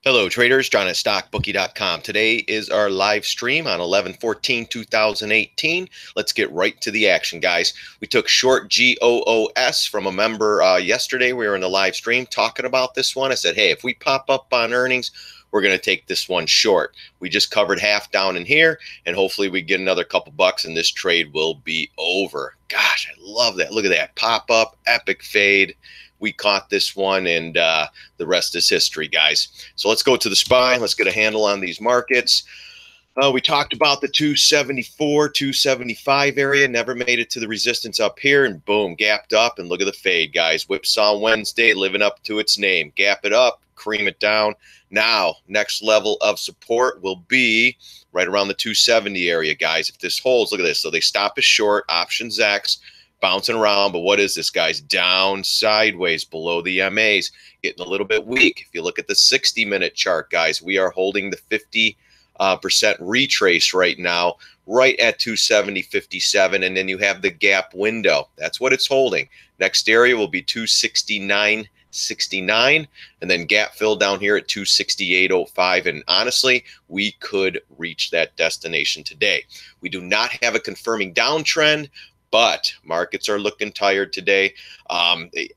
Hello traders, John at StockBookie.com. Today is our live stream on 11/14/2018. Let's get right to the action, guys. We took short GOOS from a member yesterday. We were in the live stream talking about this one. I said, hey, if we pop up on earnings, we're going to take this one short. We just covered half down in here, and hopefully we get another couple bucks, and this trade will be over. Gosh, I love that. Look at that. Pop up, epic fade. We caught this one, and the rest is history, guys. So let's go to the SPY. Let's get a handle on these markets. We talked about the 274, 275 area. Never made it to the resistance up here, and boom, gapped up. And look at the fade, guys. Whipsaw Wednesday, living up to its name. Gap it up, cream it down. Now, next level of support will be right around the 270 area, guys. If this holds, look at this. So they stop us short, options X, bouncing around, but what is this, guys? Down sideways below the MAs, getting a little bit weak. If you look at the 60-minute chart, guys, we are holding the 50% retrace right now, right at 270.57, and then you have the gap window. That's what it's holding. Next area will be 269.69, and then gap fill down here at 268.05. And honestly, we could reach that destination today. We do not have a confirming downtrend, but markets are looking tired today.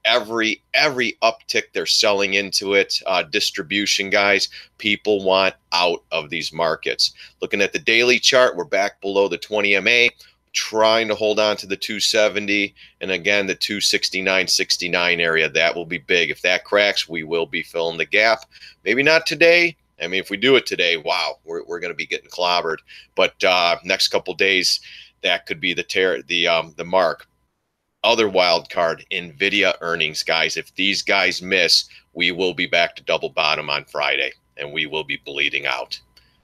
Every uptick, they're selling into it. Distribution, guys. People want out of these markets. Looking at the daily chart, we're back below the 20 MA, trying to hold on to the 270. And again, the 269.69 area, that will be big. If that cracks, we will be filling the gap. Maybe not today. I mean, if we do it today, wow, we're going to be getting clobbered. But next couple days, that could be the mark. Other wild card, NVIDIA earnings, guys. If these guys miss, we will be back to double bottom on Friday, and we will be bleeding out.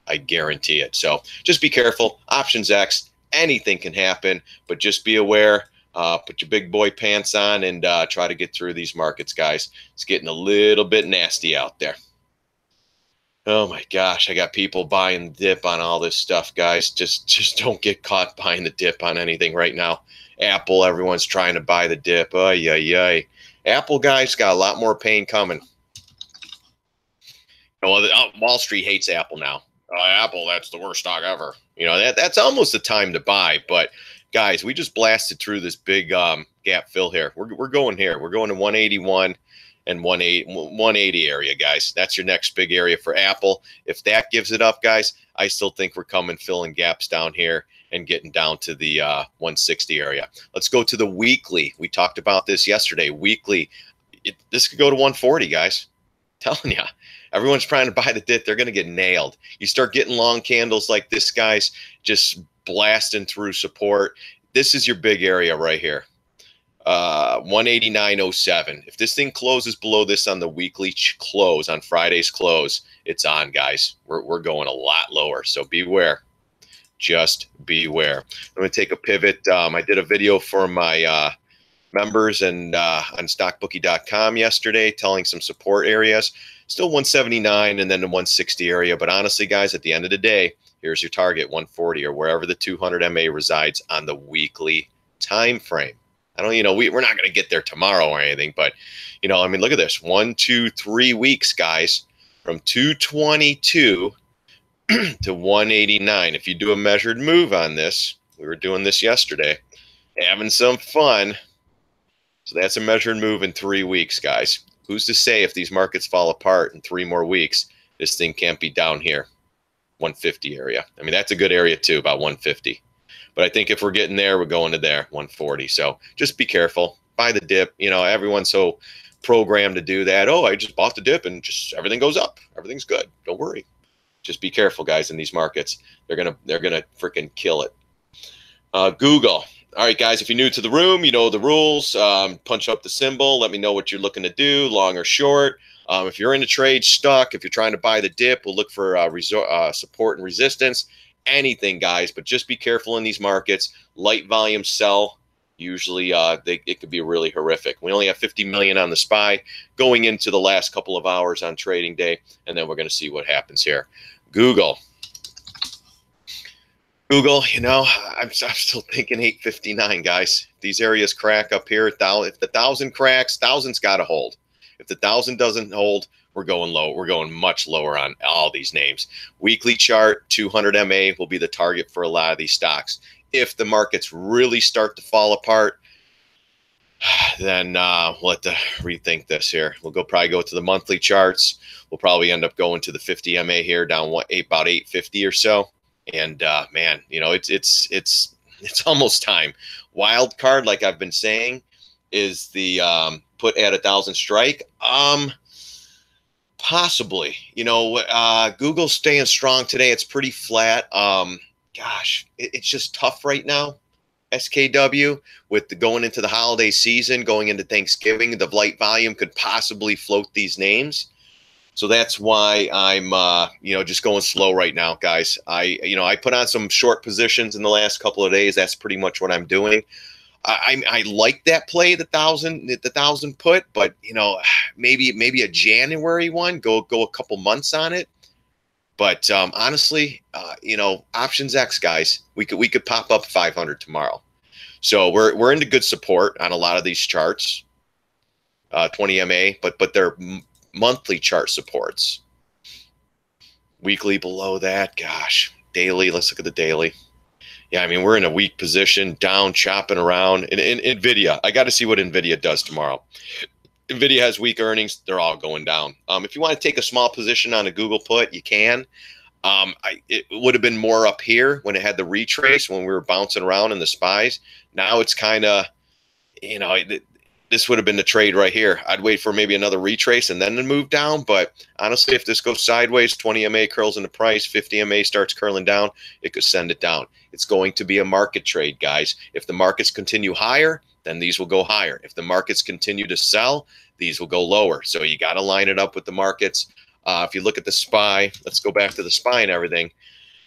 I guarantee it. So just be careful. Options X, anything can happen, but just be aware. Put your big boy pants on and try to get through these markets, guys. It's getting a little bit nasty out there. Oh my gosh, I got people buying the dip on all this stuff, guys. Just don't get caught buying the dip on anything right now. Apple, everyone's trying to buy the dip. Ay, ay, ay. Apple, guys, got a lot more pain coming. Wall Street hates Apple now. Apple, that's the worst stock ever. You know, that's almost the time to buy. But, guys, we just blasted through this big gap fill here. We're going here. We're going to 181. And 180 area, guys. That's your next big area for Apple. If that gives it up, guys, I still think we're filling gaps down here and getting down to the 160 area. Let's go to the weekly. We talked about this yesterday. Weekly, this could go to 140, guys. I'm telling you, everyone's trying to buy the dip. They're going to get nailed. You start getting long candles like this, guys, just blasting through support. This is your big area right here. 189.07. If this thing closes below this on the weekly close, on Friday's close, it's on, guys. We're going a lot lower, so beware. Just beware. I'm going to take a pivot. I did a video for my members and on StockBookie.com yesterday, telling some support areas. Still 179 and then the 160 area, but honestly, guys, at the end of the day, here's your target, 140 or wherever the 200 MA resides on the weekly time frame. I don't, we're not going to get there tomorrow or anything, but, I mean, look at this. 1, 2, 3 weeks, guys, from 222 to 189. If you do a measured move on this, we were doing this yesterday, having some fun. So that's a measured move in 3 weeks, guys. Who's to say if these markets fall apart in 3 more weeks, this thing can't be down here, 150 area. I mean, that's a good area too, about 150. But I think if we're getting there, we're going to there, 140. So just be careful. Buy the dip. Everyone's so programmed to do that. Oh, I just bought the dip and just everything goes up. Everything's good. Don't worry. Just be careful, guys, in these markets. They're gonna freaking kill it. Google. All right, guys, if you're new to the room, you know the rules. Punch up the symbol. Let me know what you're looking to do, long or short. If you're in a trade stuck, if you're trying to buy the dip, we'll look for support and resistance. Anything, guys, but just be careful in these markets. Light volume sell, usually it could be really horrific. We only have 50 million on the SPY going into the last couple of hours on trading day, and then we're going to see what happens here. Google, I'm still thinking 859, guys. These areas crack up here. If the 1,000 cracks, 1,000's got to hold. If the 1,000 doesn't hold, we're going low. We're going much lower on all these names. Weekly chart, 200 MA will be the target for a lot of these stocks. If the markets really start to fall apart, then we'll have to rethink this here. We'll probably go to the monthly charts. We'll probably end up going to the 50 MA here, down about 850 or so. And man, you know, it's almost time. Wild card, like I've been saying, is the put at 1,000 strike. Possibly. You know, Google's staying strong today. It's pretty flat. Gosh, it's just tough right now. SKW, with the going into the holiday season, going into Thanksgiving, the light volume could possibly float these names. So that's why I'm, you know, just going slow right now, guys. I put on some short positions in the last couple of days. That's pretty much what I'm doing. I like that play, the 1,000 put, but you know, maybe a January one, go a couple months on it. But honestly, you know, options X, guys, we could pop up 500 tomorrow. So we're into good support on a lot of these charts, 20 MA, but they're monthly chart supports. Weekly below that, gosh, daily. Let's look at the daily. Yeah, I mean, we're in a weak position, down, chopping around. In NVIDIA, I got to see what NVIDIA does tomorrow. NVIDIA has weak earnings. They're all going down. If you want to take a small position on a Google put, you can. It would have been more up here when it had the retrace, when we were bouncing around in the SPYs. Now it's kind of, you know, this would have been the trade right here. I'd wait for maybe another retrace and then move down. But honestly, if this goes sideways, 20 MA curls in the price, 50 MA starts curling down, it could send it down. It's going to be a market trade, guys. If the markets continue higher, then these will go higher. If the markets continue to sell, these will go lower. So you got to line it up with the markets. If you look at the SPY, let's go back to the SPY and everything.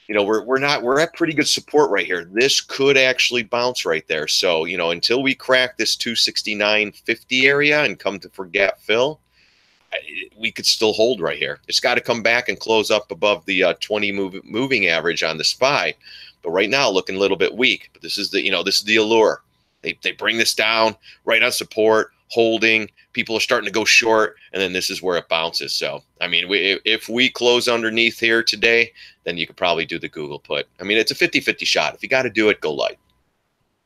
You know, we're at pretty good support right here. This could actually bounce right there. So, you know, until we crack this 269.50 area and come to forget fill, we could still hold right here. It's got to come back and close up above the 20 moving average on the SPY. But right now, looking a little bit weak. But this is the, you know, this is the allure. They bring this down right on support, holding. People are starting to go short, and then this is where it bounces. So, I mean, if we close underneath here today, then you could probably do the Google put. I mean, it's a 50-50 shot. If you got to do it, go light.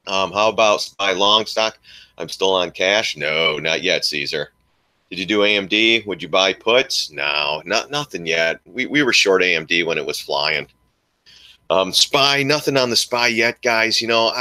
How about SPY long stock? I'm still on cash. No, not yet, Caesar. Did you do AMD? Would you buy puts? No, nothing yet. We were short AMD when it was flying. SPY, nothing on the SPY yet, guys. You know,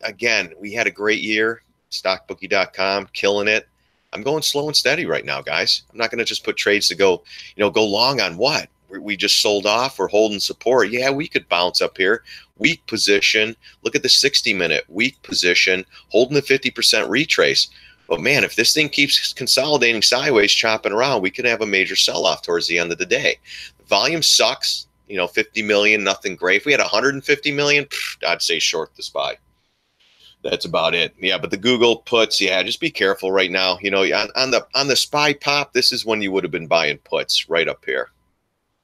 again, we had a great year. StockBookie.com, killing it. I'm going slow and steady right now, guys. I'm not going to just put trades to go, you know, go long on what? We just sold off. We're holding support. Yeah, we could bounce up here. Weak position. Look at the 60-minute weak position, holding the 50% retrace. But man, if this thing keeps consolidating sideways, chopping around, we could have a major sell-off towards the end of the day. The volume sucks. You know, 50 million, nothing great. If we had 150 million, I'd say short the SPY. That's about it. Yeah, but the Google puts, yeah, just be careful right now. You know, on the SPY pop, this is when you would have been buying puts right up here.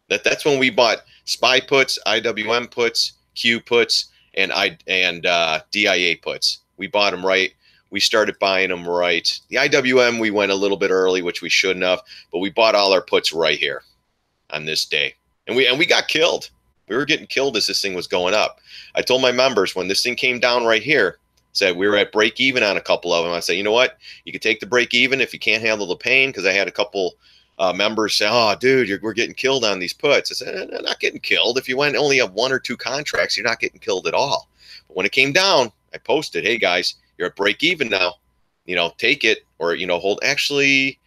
That's when we bought SPY puts, IWM puts, Q puts, and DIA puts. We bought them right. We started buying them right. The IWM, we went a little bit early, which we shouldn't have, but we bought all our puts right here on this day. And we got killed. We were getting killed as this thing was going up. I told my members when this thing came down right here, said we were at break even on a couple of them. I said, you know what? You could take the break even if you can't handle the pain, because I had a couple members say, oh, dude, we're getting killed on these puts. I said, I'm not getting killed. If you only have 1 or 2 contracts, you're not getting killed at all. But when it came down, I posted, hey, guys, you're at break even now. You know, take it or, you know, hold. Actually,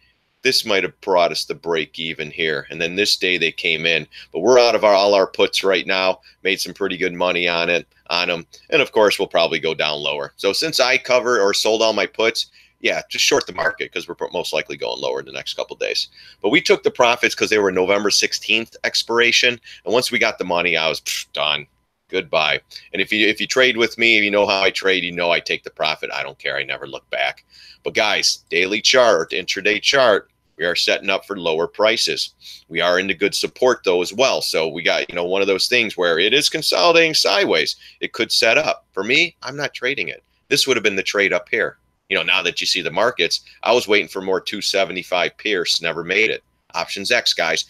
this might have brought us the break even here. And then this day they came in. But we're out of all our puts right now. Made some pretty good money on them. And, of course, we'll probably go down lower. So since I covered or sold all my puts, yeah, just short the market because we're most likely going lower in the next couple of days. But we took the profits because they were November 16th expiration. And once we got the money, I was done. Goodbye. And if you trade with me, you know how I trade, you know I take the profit. I don't care. I never look back. But, guys, daily chart, intraday chart, we are setting up for lower prices. We are into good support, though, as well. So we got, you know, one of those things where it is consolidating sideways. It could set up. For me, I'm not trading it. This would have been the trade up here. now that you see the markets, I was waiting for more 275 Pierce, never made it. Options X guys,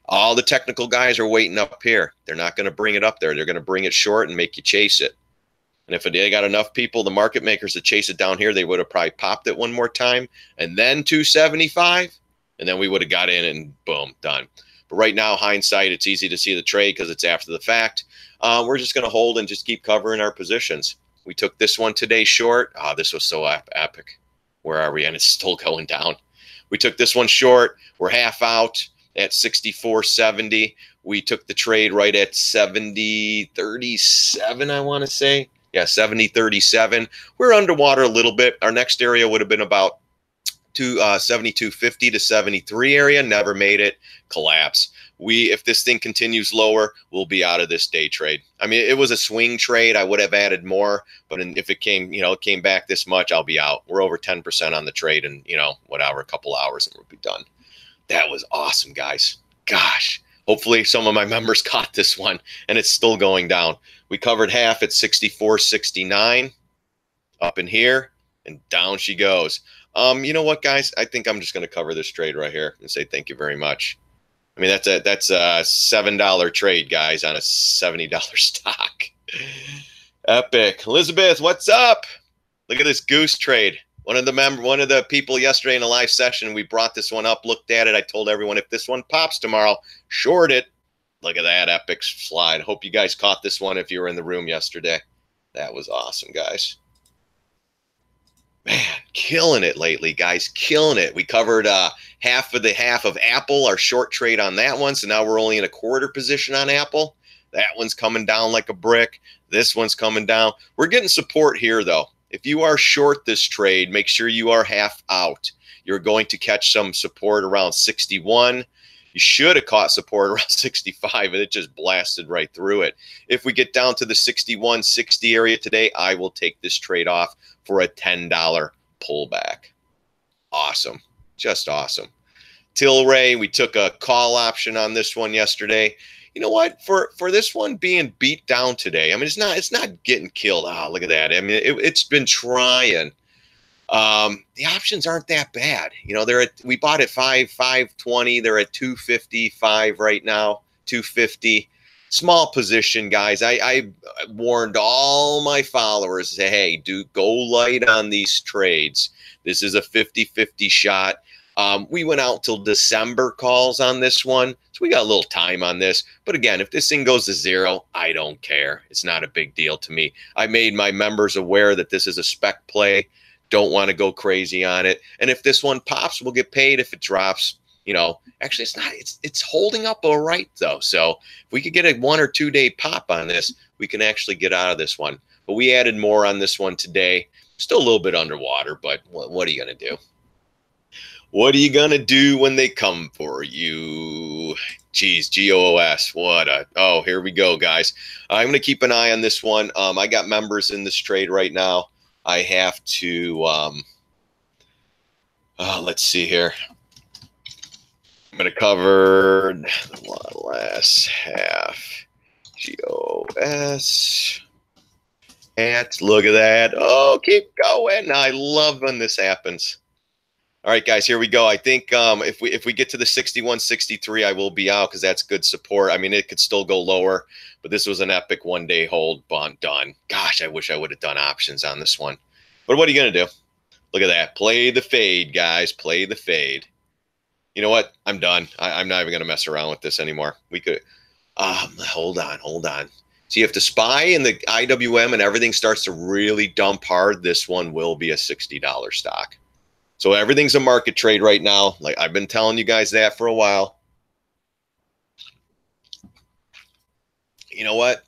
all the technical guys are waiting up here. They're not going to bring it up there. They're going to bring it short and make you chase it. And if they got enough people, the market makers, to chase it down here, they would have probably popped it one more time and then 275, and then we would have got in and boom, done. But right now, hindsight, it's easy to see the trade because it's after the fact. We're just going to hold and just keep covering our positions. We took this one today short. Oh, this was so epic. Where are we? And it's still going down. We took this one short. We're half out at 64.70. We took the trade right at 70.37, I want to say. Yeah, 70.37. We're underwater a little bit. Our next area would have been about 72.50 to 73 area. Never made it. Collapse. If this thing continues lower, we'll be out of this day trade. I mean, it was a swing trade. I would have added more, but if it came, it came back this much, I'll be out. We're over 10% on the trade in, whatever, a couple hours and we'll be done. That was awesome, guys. Gosh, hopefully some of my members caught this one and it's still going down. We covered half at 64.69 up in here and down she goes. You know what, guys? I think I'm just going to cover this trade right here and say thank you very much. I mean, that's a $7 trade, guys, on a $70 stock. Epic. Elizabeth, what's up? Look at this goose trade. One of the people yesterday in a live session, we brought this one up, looked at it. I told everyone if this one pops tomorrow, short it. Look at that epic slide. Hope you guys caught this one if you were in the room yesterday. That was awesome, guys. Man, killing it lately, guys. Killing it. We covered half of Apple, our short trade on that one. So now we're only in a quarter position on Apple. That one's coming down like a brick. This one's coming down. We're getting support here, though. If you are short this trade, make sure you are half out. You're going to catch some support around 61. You should have caught support around 65, and it just blasted right through it. If we get down to the 61.60 area today, I will take this trade off for a $10 pullback. Awesome. Just awesome. Tilray, we took a call option on this one yesterday. You know what? For this one being beat down today, I mean, it's not getting killed. Oh, look at that. I mean, it's been trying. The options aren't that bad. We bought at 520. They're at 255 right now. 250. Small position, guys. I warned all my followers, say, hey, go light on these trades. This is a 50-50 shot. We went out till December calls on this one, so we got a little time on this. But again, if this thing goes to zero, I don't care. It's not a big deal to me. I made my members aware that this is a spec play. Don't want to go crazy on it. And if this one pops, we'll get paid. If it drops, actually it's not. It's holding up all right though. So if we could get a 1 or 2 day pop on this, we can actually get out of this one. But we added more on this one today. Still a little bit underwater, but what are you going to do? What are you going to do when they come for you? Geez, GOOS. Oh, here we go, guys. I'm going to keep an eye on this one. I got members in this trade right now. I have to, let's see here. I'm going to cover the last half. GOS. Look at that. Oh, keep going. I love when this happens. All right, guys, here we go. I think if we get to the 61.63, I will be out because that's good support. I mean, it could still go lower, but this was an epic one-day hold. Done. Gosh, I wish I would have done options on this one. But what are you going to do? Look at that. Play the fade, guys. Play the fade. You know what? I'm done. I'm not even going to mess around with this anymore. We could hold on. So you have to SPY and the IWM and everything starts to really dump hard. This one will be a $60 stock. So everything's a market trade right now. Like I've been telling you guys that for a while. You know what?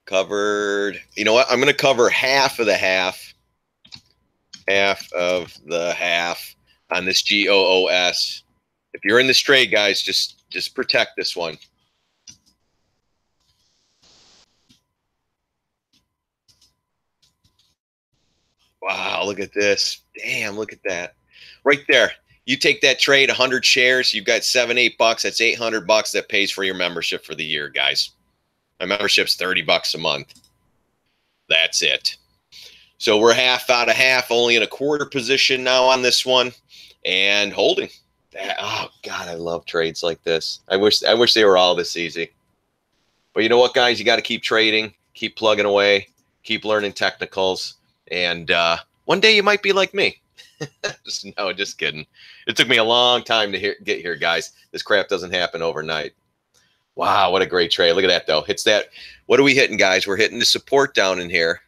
Covered. You know what? I'm going to cover half of the half. Half of the half on this GOOS. If you're in this trade, guys, just protect this one. Wow, look at this. Damn, look at that. Right there. You take that trade, 100 shares, you've got $7-8. That's $800 that pays for your membership for the year, guys. My membership's $30 a month. That's it. So we're half out of half, only in a quarter position now on this one, and holding. Oh God, I love trades like this. I wish they were all this easy. But you know what, guys? You got to keep trading, keep plugging away, keep learning technicals, and one day you might be like me. Just kidding. It took me a long time to get here, guys. This crap doesn't happen overnight. Wow, what a great trade. Look at that, though. Hits that. What are we hitting, guys? We're hitting the support down in here.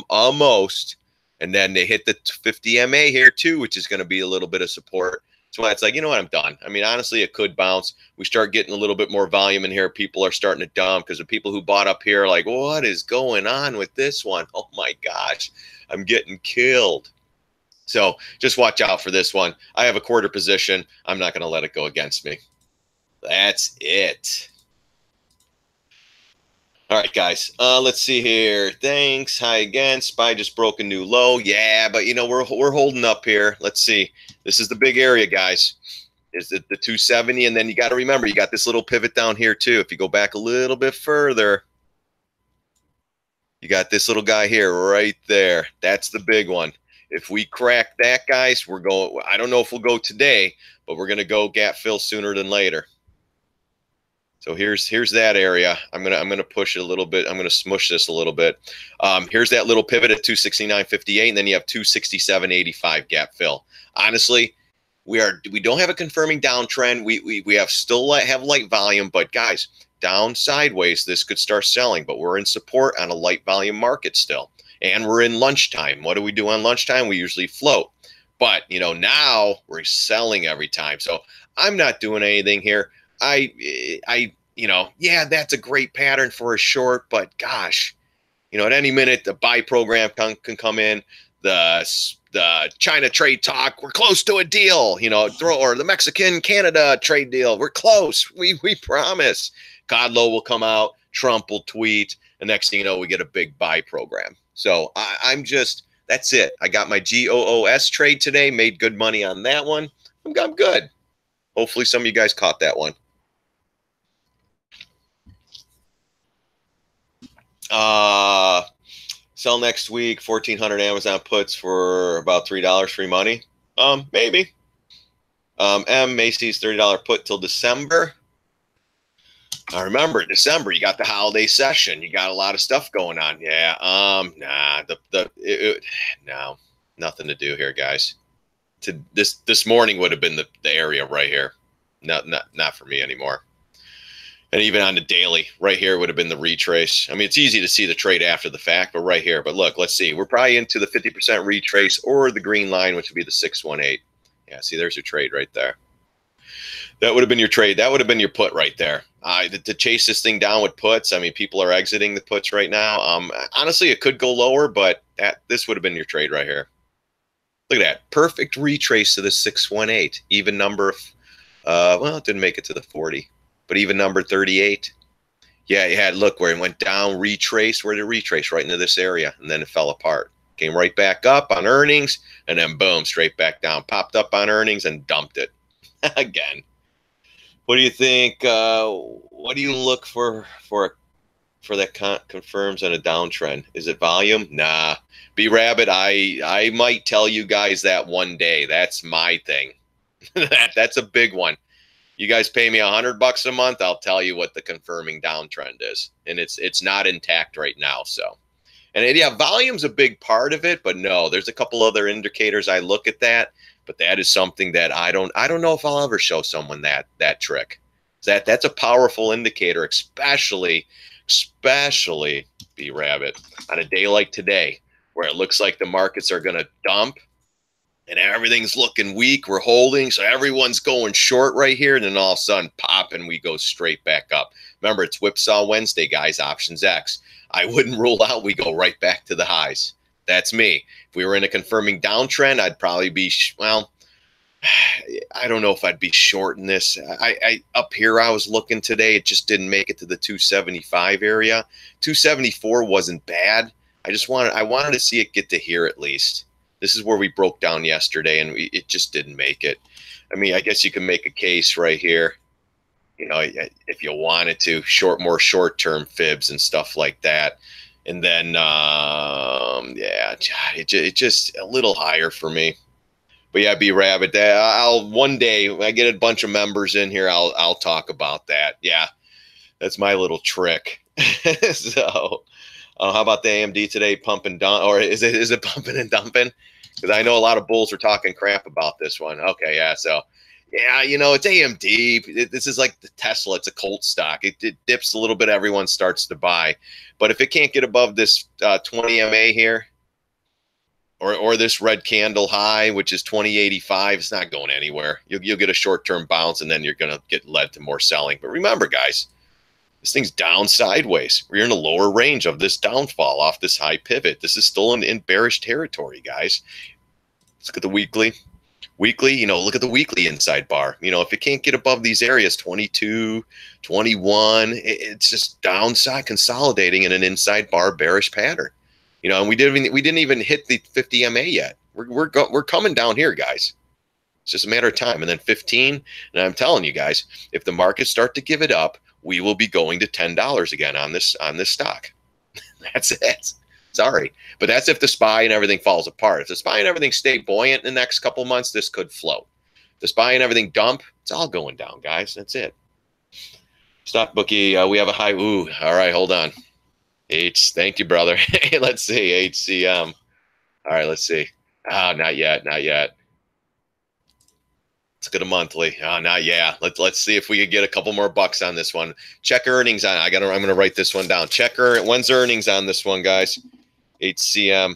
Almost. And then they hit the 50 MA here, too, which is going to be a little bit of support. That's why it's like, you know what, I'm done. I mean, honestly, it could bounce. We start getting a little bit more volume in here. People are starting to dump because the people who bought up here are like, what is going on with this one? Oh, my gosh, I'm getting killed. So just watch out for this one. I have a quarter position. I'm not going to let it go against me. That's it. All right, guys. Let's see here. Thanks. Hi again. SPY just broke a new low. Yeah, but you know we're holding up here. Let's see. This is the big area, guys. Is it the 270? And then you got to remember you got this little pivot down here too. If you go back a little bit further, you got this little guy here right there. That's the big one. If we crack that, guys, we're going. I don't know if we'll go today, but we're gonna go gap fill sooner than later. So here's that area. I'm gonna push it a little bit. I'm gonna smush this a little bit. Here's that little pivot at 269.58, and then you have 267.85 gap fill. Honestly, we don't have a confirming downtrend. We have light volume, but guys, down sideways, this could start selling. But we're in support on a light volume market still, and we're in lunchtime. What do we do on lunchtime? We usually float. But you know now we're selling every time. So I'm not doing anything here. You know, yeah, that's a great pattern for a short, but gosh, you know, at any minute the buy program can come in, the China trade talk, we're close to a deal, you know, or the Mexican Canada trade deal, we're close, we promise. Codlow will come out, Trump will tweet, and next thing you know, we get a big buy program. So I'm just, that's it. I got my GOOS trade today, made good money on that one. I'm good. Hopefully some of you guys caught that one. Sell next week, 1,400 Amazon puts for about $3 free money. Maybe. Macy's $30 put till December. Remember, December, you got the holiday session. You got a lot of stuff going on. Yeah. Nah, no, nothing to do here, guys. This morning would have been the area right here. Not for me anymore. And even on the daily, right here would have been the retrace. I mean, it's easy to see the trade after the fact, but right here. But look, let's see. We're probably into the 50% retrace or the green line, which would be the 618. Yeah, see, there's your trade right there. That would have been your trade. That would have been your put right there. To chase this thing down with puts, I mean, people are exiting the puts right now. Honestly, it could go lower, but this would have been your trade right here. Look at that. Perfect retrace to the 618. Even number. Well, it didn't make it to the 40. But even number 38, yeah, you had, look, where it went down, retrace, where did it retrace? Right into this area, and then it fell apart. Came right back up on earnings, and then boom, straight back down. Popped up on earnings and dumped it again. What do you think? What do you look for that confirms on a downtrend? Is it volume? Nah. B-Rabbit, I might tell you guys that one day. That's my thing. That's a big one. You guys pay me $100 a month, I'll tell you what the confirming downtrend is. And it's not intact right now. So, and yeah, volume's a big part of it, but no, there's a couple other indicators I look at that, but that is something that I don't know if I'll ever show someone that trick. That's a powerful indicator, especially B-Rabbit on a day like today, where it looks like the markets are going to dump. And everything's looking weak. We're holding. So everyone's going short right here. And then all of a sudden, pop, and we go straight back up. Remember, it's Whipsaw Wednesday, guys, options X. I wouldn't rule out we go right back to the highs. That's me. If we were in a confirming downtrend, I'd probably be, well, I don't know if I'd be short in this. Up here, I was looking today. It just didn't make it to the 275 area. 274 wasn't bad. I wanted to see it get to here at least. This is where we broke down yesterday, and it just didn't make it. I mean, I guess you can make a case right here, you know, if you wanted to, more short-term fibs and stuff like that. And then, yeah, it just a little higher for me. But yeah, B-Rabbit, I'll one day when I get a bunch of members in here, I'll talk about that. Yeah, that's my little trick. So, how about the AMD today, pump and dump, or is it pumping and dumping? Because I know a lot of bulls were talking crap about this one. Okay, yeah, so yeah, you know, it's AMD. This is like the Tesla. It's a cult stock. It dips a little bit. Everyone starts to buy, but if it can't get above this 20 MA here, or this red candle high, which is 2085, it's not going anywhere. You'll get a short-term bounce, and then you're going to get led to more selling. But remember, guys, this thing's down sideways. We're in a lower range of this downfall off this high pivot. This is still in bearish territory, guys. Let's look at the weekly. Weekly, you know, look at the weekly inside bar. You know, if it can't get above these areas, 22, 21, it's just downside consolidating in an inside bar bearish pattern. You know, and we didn't even hit the 50 MA yet. We're coming down here, guys. It's just a matter of time. And then 15, and I'm telling you guys, if the markets start to give it up, we will be going to $10 again on this stock. That's it. Sorry, but that's if the SPY and everything falls apart. If the SPY and everything stay buoyant in the next couple months, this could float. If the SPY and everything dump, it's all going down, guys. That's it. StockBookie, we have a high. Ooh, all right, hold on. Thank you, brother. Let's see, HCM. All right, let's see. Not yet, not yet. Let's get a monthly. Not yet. Let's see if we could get a couple more bucks on this one. Check earnings on. I'm gonna write this one down. When's earnings on this one, guys? HCM.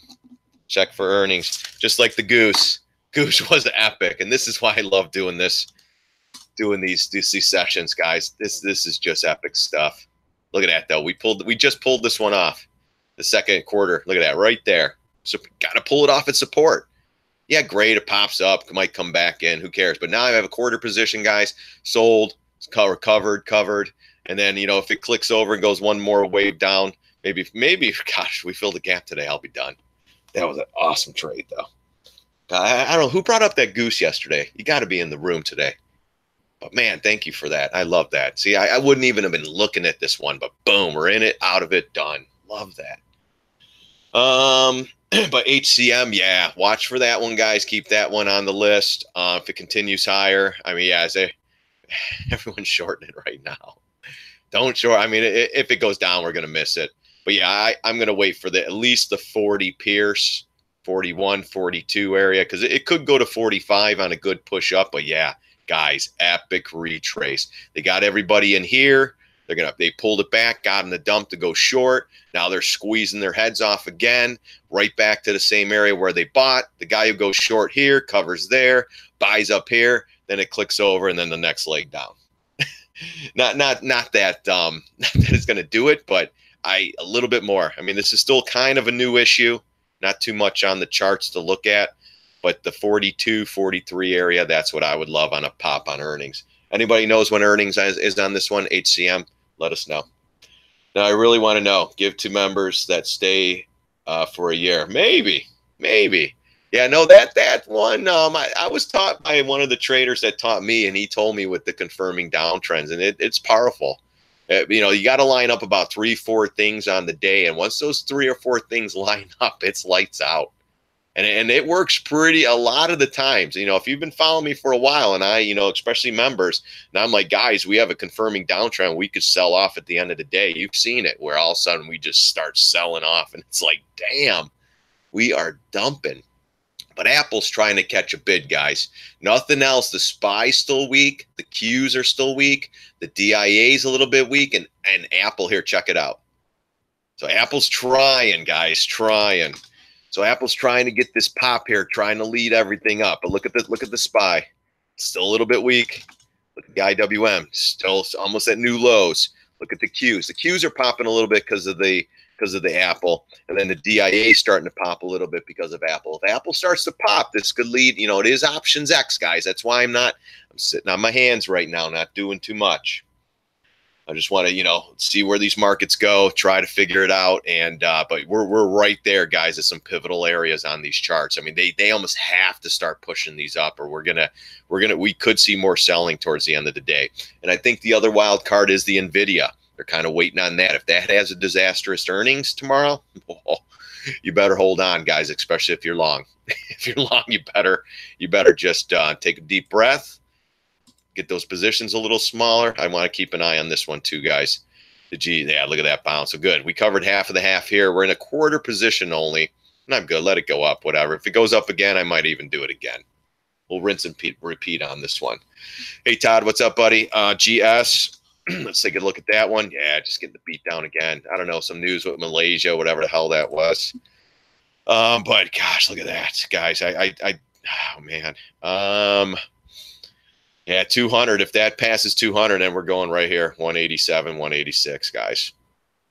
Check for earnings. Just like the goose. Goose was epic, and this is why I love doing this, doing these sessions, guys. This is just epic stuff. Look at that, though. We just pulled this one off the second quarter. Look at that right there. So got to pull it off at support. Yeah, great. It pops up. Might come back in. Who cares? But now I have a quarter position, guys. Sold, covered. And then, you know, if it clicks over and goes one more wave down, maybe, gosh, we filled the gap today. I'll be done. That was an awesome trade, though. I don't know. Who brought up that goose yesterday? You got to be in the room today. But, man, thank you for that. I love that. See, I wouldn't even have been looking at this one, but boom, we're in it, out of it, done. Love that. But HCM, yeah, watch for that one, guys. Keep that one on the list. If it continues higher, I mean, yeah, everyone's shorting it right now. Don't short. I mean, if it goes down, we're going to miss it. But, yeah, I'm going to wait for at least the 40 Pierce, 41, 42 area, because it could go to 45 on a good push up. But, yeah. Guys, epic retrace. They got everybody in here. They pulled it back, got in the dump to go short. Now they're squeezing their heads off again, right back to the same area where they bought. The guy who goes short here covers there, buys up here, then it clicks over, and then the next leg down. not that it's going to do it, but a little bit more. I mean, this is still kind of a new issue. Not too much on the charts to look at. But the 42, 43 area, that's what I would love on a pop on earnings. Anybody knows when earnings is on this one, HCM, let us know. Now, I really want to know. Give to members that stay for a year. Maybe. Yeah, no, that one, I was taught by one of the traders that taught me, and he told me with the confirming downtrends, and it's powerful. You know, you got to line up about 3-4 things on the day, and once those 3 or 4 things line up, it's lights out. And it works a lot of the times. You know, if you've been following me for a while, and I, you know, especially members, and I'm like, guys, we have a confirming downtrend. We could sell off at the end of the day. You've seen it where all of a sudden we just start selling off, and it's like, damn, we are dumping. But Apple's trying to catch a bid, guys. Nothing else. The SPY's still weak. The Qs are still weak. The DIA's a little bit weak, and Apple here, check it out. So Apple's trying, guys, trying. So Apple's trying to get this pop here, trying to lead everything up. But look at the SPY, still a little bit weak. Look at the IWM, still almost at new lows. Look at the Qs. The Qs are popping a little bit because of the Apple, and then the DIA is starting to pop a little bit because of Apple. If Apple starts to pop, this could lead. You know, it is options X, guys. That's why I'm sitting on my hands right now, not doing too much. I just want to, you know, see where these markets go, try to figure it out. And but we're right there, guys, at some pivotal areas on these charts. I mean, they almost have to start pushing these up, or we could see more selling towards the end of the day. And I think the other wild card is the Nvidia. They're kind of waiting on that. If that has a disastrous earnings tomorrow, oh, you better hold on, guys, especially if you're long. If you're long, you better just take a deep breath, get those positions a little smaller. I want to keep an eye on this one too, guys. Yeah, look at that bounce. So good. We covered half of the half here. We're in a quarter position only, and I'm good. Let it go up, whatever. If it goes up again, I might even do it again. We'll rinse and repeat on this one. Hey, Todd, what's up, buddy? GS. Let's take a look at that one. Yeah, just getting the beat down again. I don't know, some news with Malaysia, whatever the hell that was. But gosh, look at that, guys. Oh man. Yeah, 200. If that passes 200, then we're going right here, 187, 186, guys.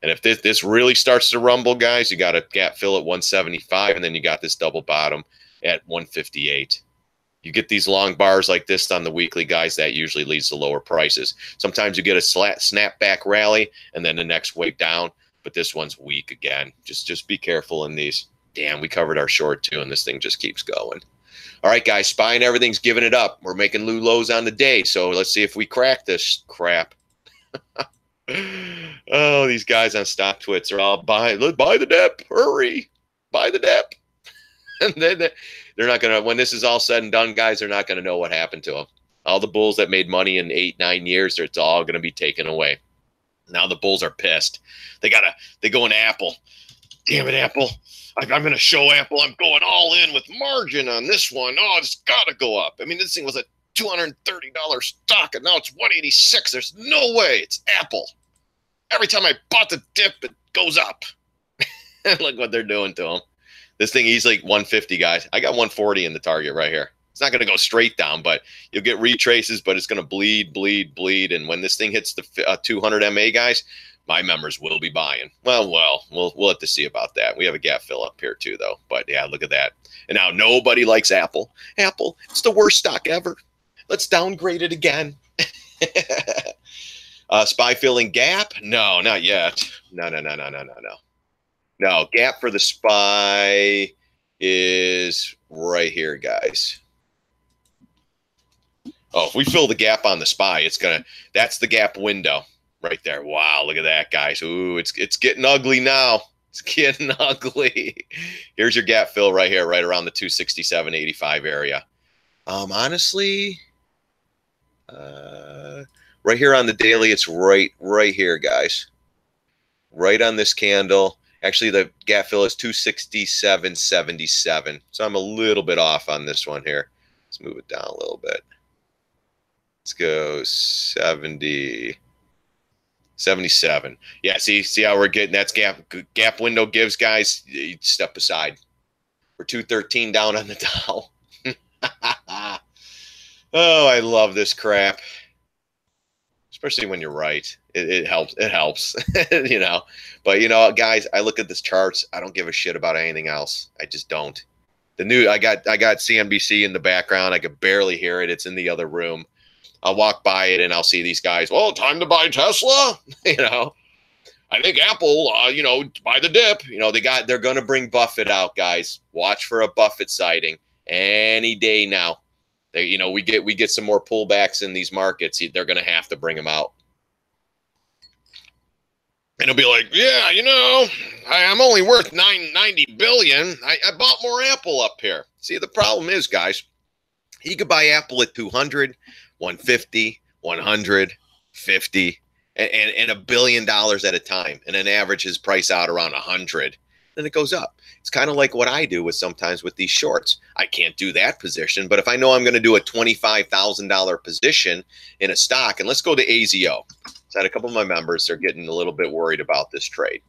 And if this really starts to rumble, guys, you got a gap fill at 175, and then you got this double bottom at 158. You get these long bars like this on the weekly, guys, that usually leads to lower prices. Sometimes you get a snapback rally and then the next wave down, but this one's weak again. Just be careful in these. Damn, we covered our short too, and this thing just keeps going. All right, guys, SPY and everything's giving it up. We're making new lows on the day, so let's see if we crack this crap. Oh, these guys on stock twits are all buy the dip. Hurry, buy the dip. And then they're not going to, when this is all said and done, guys, they're not going to know what happened to them. All the bulls that made money in 8-9 years, it's all going to be taken away. Now the bulls are pissed. They go in Apple. Damn it, Apple. I'm going to show Apple I'm going all in with margin on this one. Oh, it's got to go up. I mean, this thing was a $230 stock, and now it's 186. There's no way. It's Apple. Every time I bought the dip, it goes up. Look what they're doing to them. This thing easily 150, guys. I got 140 in the target right here. It's not going to go straight down, but you'll get retraces, but it's going to bleed, bleed, bleed. And when this thing hits the 200 MA, guys, my members will be buying. Well, we'll have to see about that. We have a gap fill up here too, though. But yeah, look at that. And now nobody likes Apple. Apple, it's the worst stock ever. Let's downgrade it again. SPY filling gap? No, not yet. No. No, gap for the SPY is right here, guys. Oh, if we fill the gap on the SPY, that's the gap window right there. Wow, look at that, guys. Ooh, it's getting ugly now. It's getting ugly. Here's your gap fill right here, right around the 267.85 area. Honestly, right here on the daily, it's right here, guys. Right on this candle. Actually, the gap fill is 267.77. So I'm a little bit off on this one here. Let's move it down a little bit. Let's go 70, 77. Yeah, see how we're getting that's gap window gives, guys. You step aside. We're 213 down on the Dow. Oh, I love this crap. Especially when you're right. It helps. It helps. You know. But you know, guys, I look at this charts. I don't give a shit about anything else. I just don't. I got CNBC in the background. I could barely hear it. It's in the other room. I'll walk by it and I'll see these guys. Well, time to buy Tesla. You know. I think Apple, you know, buy the dip. You know, they're gonna bring Buffett out, guys. Watch for a Buffett sighting any day now. You know, we get some more pullbacks in these markets. They're going to have to bring them out. And it'll be like, yeah, you know, I'm only worth $90 billion. I bought more Apple up here. See, the problem is, guys, you could buy Apple at 200, 150, 100, 50, and $1 billion at a time. And then averages price out around 100. Then it goes up. It's kind of like what I do sometimes with these shorts. I can't do that position, but if I know I'm going to do a $25,000 position in a stock, and let's go to AZO. So I had a couple of my members are getting a little bit worried about this trade.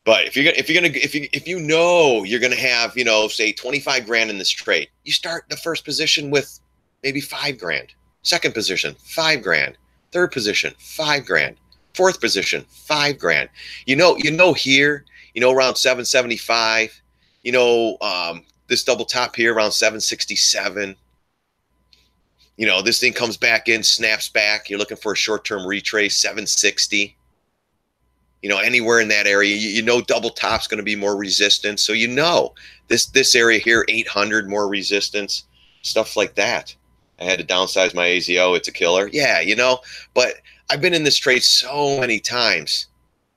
But if you know you're going to have, you know, say 25 grand in this trade, you start the first position with maybe 5 grand. Second position, 5 grand. Third position, 5 grand. Fourth position, 5 grand. You know here. You know, around 775, you know, this double top here around 767. You know, this thing comes back in, snaps back. You're looking for a short-term retrace, 760. You know, anywhere in that area, you know double top's going to be more resistance. So you know this area here, 800 more resistance, stuff like that. I had to downsize my AZO. It's a killer. Yeah, you know, but I've been in this trade so many times.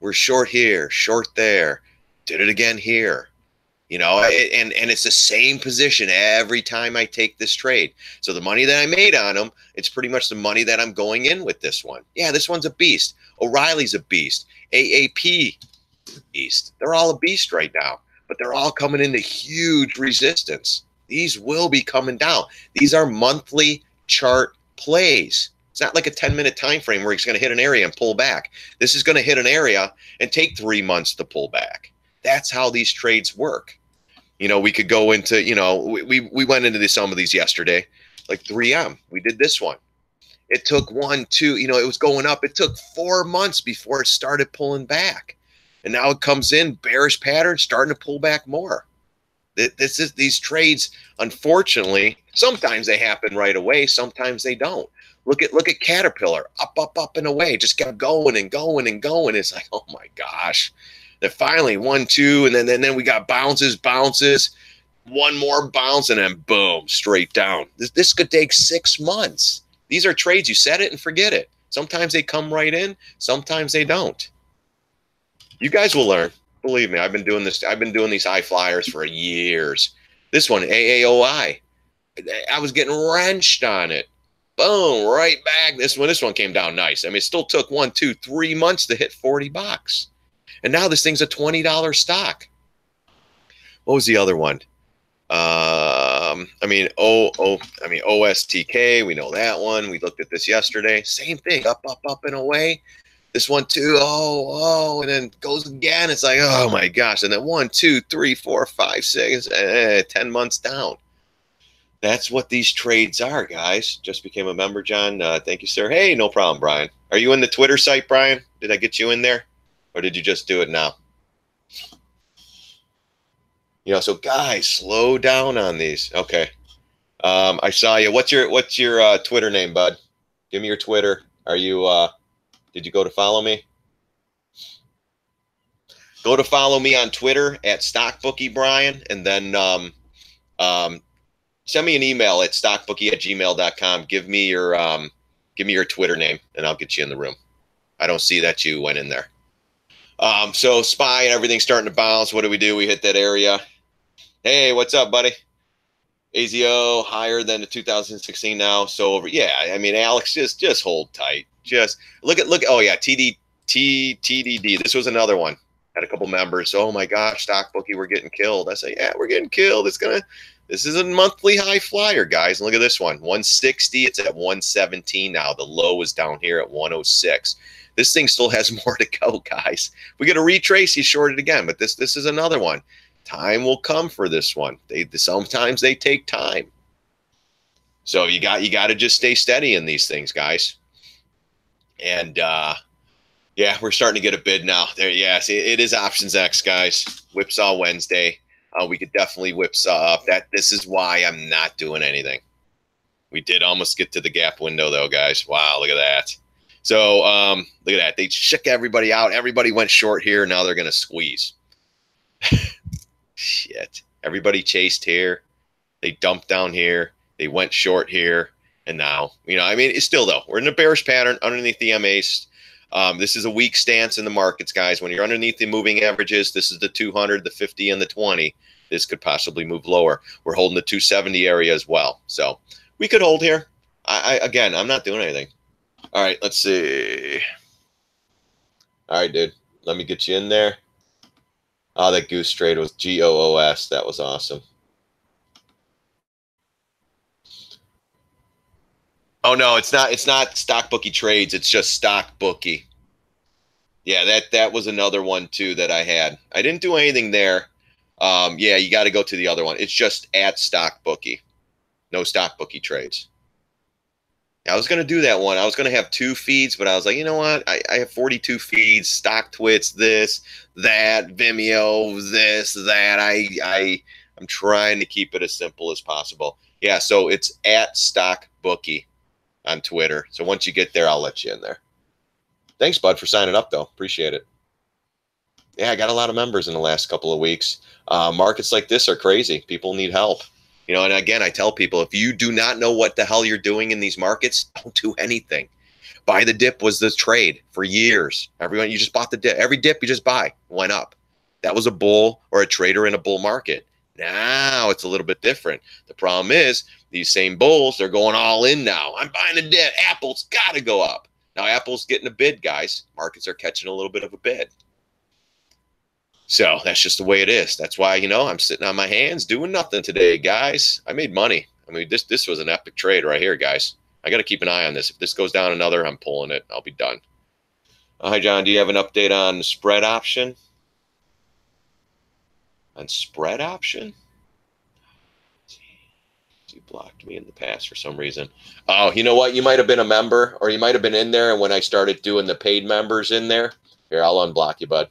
We're short here, short there, did it again here. You know, and it's the same position every time I take this trade. So the money that I made on them, it's pretty much the money that I'm going in with this one. Yeah, this one's a beast. O'Reilly's a beast. AAP, beast. They're all a beast right now, but they're all coming into huge resistance. These will be coming down. These are monthly chart plays. It's not like a 10-minute time frame where it's going to hit an area and pull back. This is going to hit an area and take 3 months to pull back. That's how these trades work. You know, we could go into, you know, we went into some of these yesterday, like 3M. We did this one. It took 1, 2, you know, it was going up. It took 4 months before it started pulling back. And now it comes in, bearish pattern, starting to pull back more. These trades, unfortunately, sometimes they happen right away. Sometimes they don't. Look at Caterpillar, up and away. Just kept going and going and going. It's like, oh my gosh. Then finally 1, 2, and then we got bounces, one more bounce, and then boom, straight down. This could take 6 months. These are trades, you set it and forget it. Sometimes they come right in, sometimes they don't. You guys will learn. Believe me, I've been doing this. I've been doing these high flyers for years. This one, AAOI, I was getting wrenched on it. Boom, right back. This one came down nice. I mean, it still took 1, 2, 3 months to hit 40 bucks. And now this thing's a $20 stock. What was the other one? OSTK. We know that one. We looked at this yesterday. Same thing. Up and away. This one too. And then goes again. It's like, oh my gosh. And then 1, 2, 3, 4, 5, 6, 10 months down. That's what these trades are, guys. Just became a member, John. Thank you, sir. Hey, no problem, Brian. Are you in the Twitter site, Brian? Did I get you in there? Or did you just do it now? You know, so guys, slow down on these. Okay. I saw you. What's your Twitter name, bud? Give me your Twitter. Are you did you go to follow me? Go to follow me on Twitter at StockBookie Brian, and then send me an email at stockbookie@gmail.com. Give me your Twitter name, and I'll get you in the room. I don't see that you went in there. So SPY and everything's starting to bounce. What do? We hit that area. Hey, what's up, buddy? AZO higher than the 2016 now. So over. Yeah, I mean, Alex, just hold tight. Just look. Oh yeah, TDD. This was another one. Had a couple members. Oh my gosh, StockBookie, we're getting killed. I say, yeah, we're getting killed. This is a monthly high flyer, guys. And look at this one, 160. It's at 117 now. The low is down here at 106. This thing still has more to go, guys. We got to retrace. He shorted again, but this is another one. Time will come for this one. Sometimes they take time. So you got to just stay steady in these things, guys. And yeah, we're starting to get a bid now. There, yes, it is Options X, guys. Whipsaw Wednesday. We could definitely whipsaw up. This is why I'm not doing anything. We did almost get to the gap window, though, guys. Wow, look at that. So look at that. They shook everybody out. Everybody went short here. Now they're going to squeeze. Shit. Everybody chased here. They dumped down here. They went short here. And now, you know, I mean, it's still, though, we're in a bearish pattern underneath the MAs. This is a weak stance in the markets, guys. When you're underneath the moving averages, this is the 200, the 50, and the 20. This could possibly move lower. We're holding the 270 area as well. So we could hold here. Again, I'm not doing anything. All right, let's see. All right, dude. Let me get you in there. Oh, that goose trade was GOOS. That was awesome. Oh no, it's not StockBookie trades. It's just StockBookie. Yeah, that was another one too that I had. I didn't do anything there. Yeah, you got to go to the other one. It's just at StockBookie. No StockBookie trades. I was going to do that one. I was going to have 2 feeds, but I was like, you know what? I have 42 feeds, StockTwits, this, that, Vimeo, this, that. I'm trying to keep it as simple as possible. Yeah, so it's at StockBookie on Twitter. So once you get there, I'll let you in there. Thanks, bud, for signing up, though. Appreciate it. Yeah, I got a lot of members in the last couple of weeks. Markets like this are crazy. People need help. And again, I tell people, if you do not know what the hell you're doing in these markets, don't do anything. Buy the dip was the trade for years. Everyone, you just bought the dip. Every dip you just buy went up. That was a bull or a trader in a bull market. Now it's a little bit different. The problem is these same bulls, they're going all in now. I'm buying a dip. Apple's got to go up. Now Apple's getting a bid, guys. Markets are catching a little bit of a bid. So that's just the way it is. That's why, I'm sitting on my hands doing nothing today, guys. I made money. I mean, this was an epic trade right here, guys. I got to keep an eye on this. If this goes down another, I'm pulling it. I'll be done. Hi, John. Do you have an update on spread option? On spread option? You blocked me in the past for some reason. Oh, you know what? You might have been a member, or you might have been in there, and when I started doing the paid members in there, here, I'll unblock you, bud.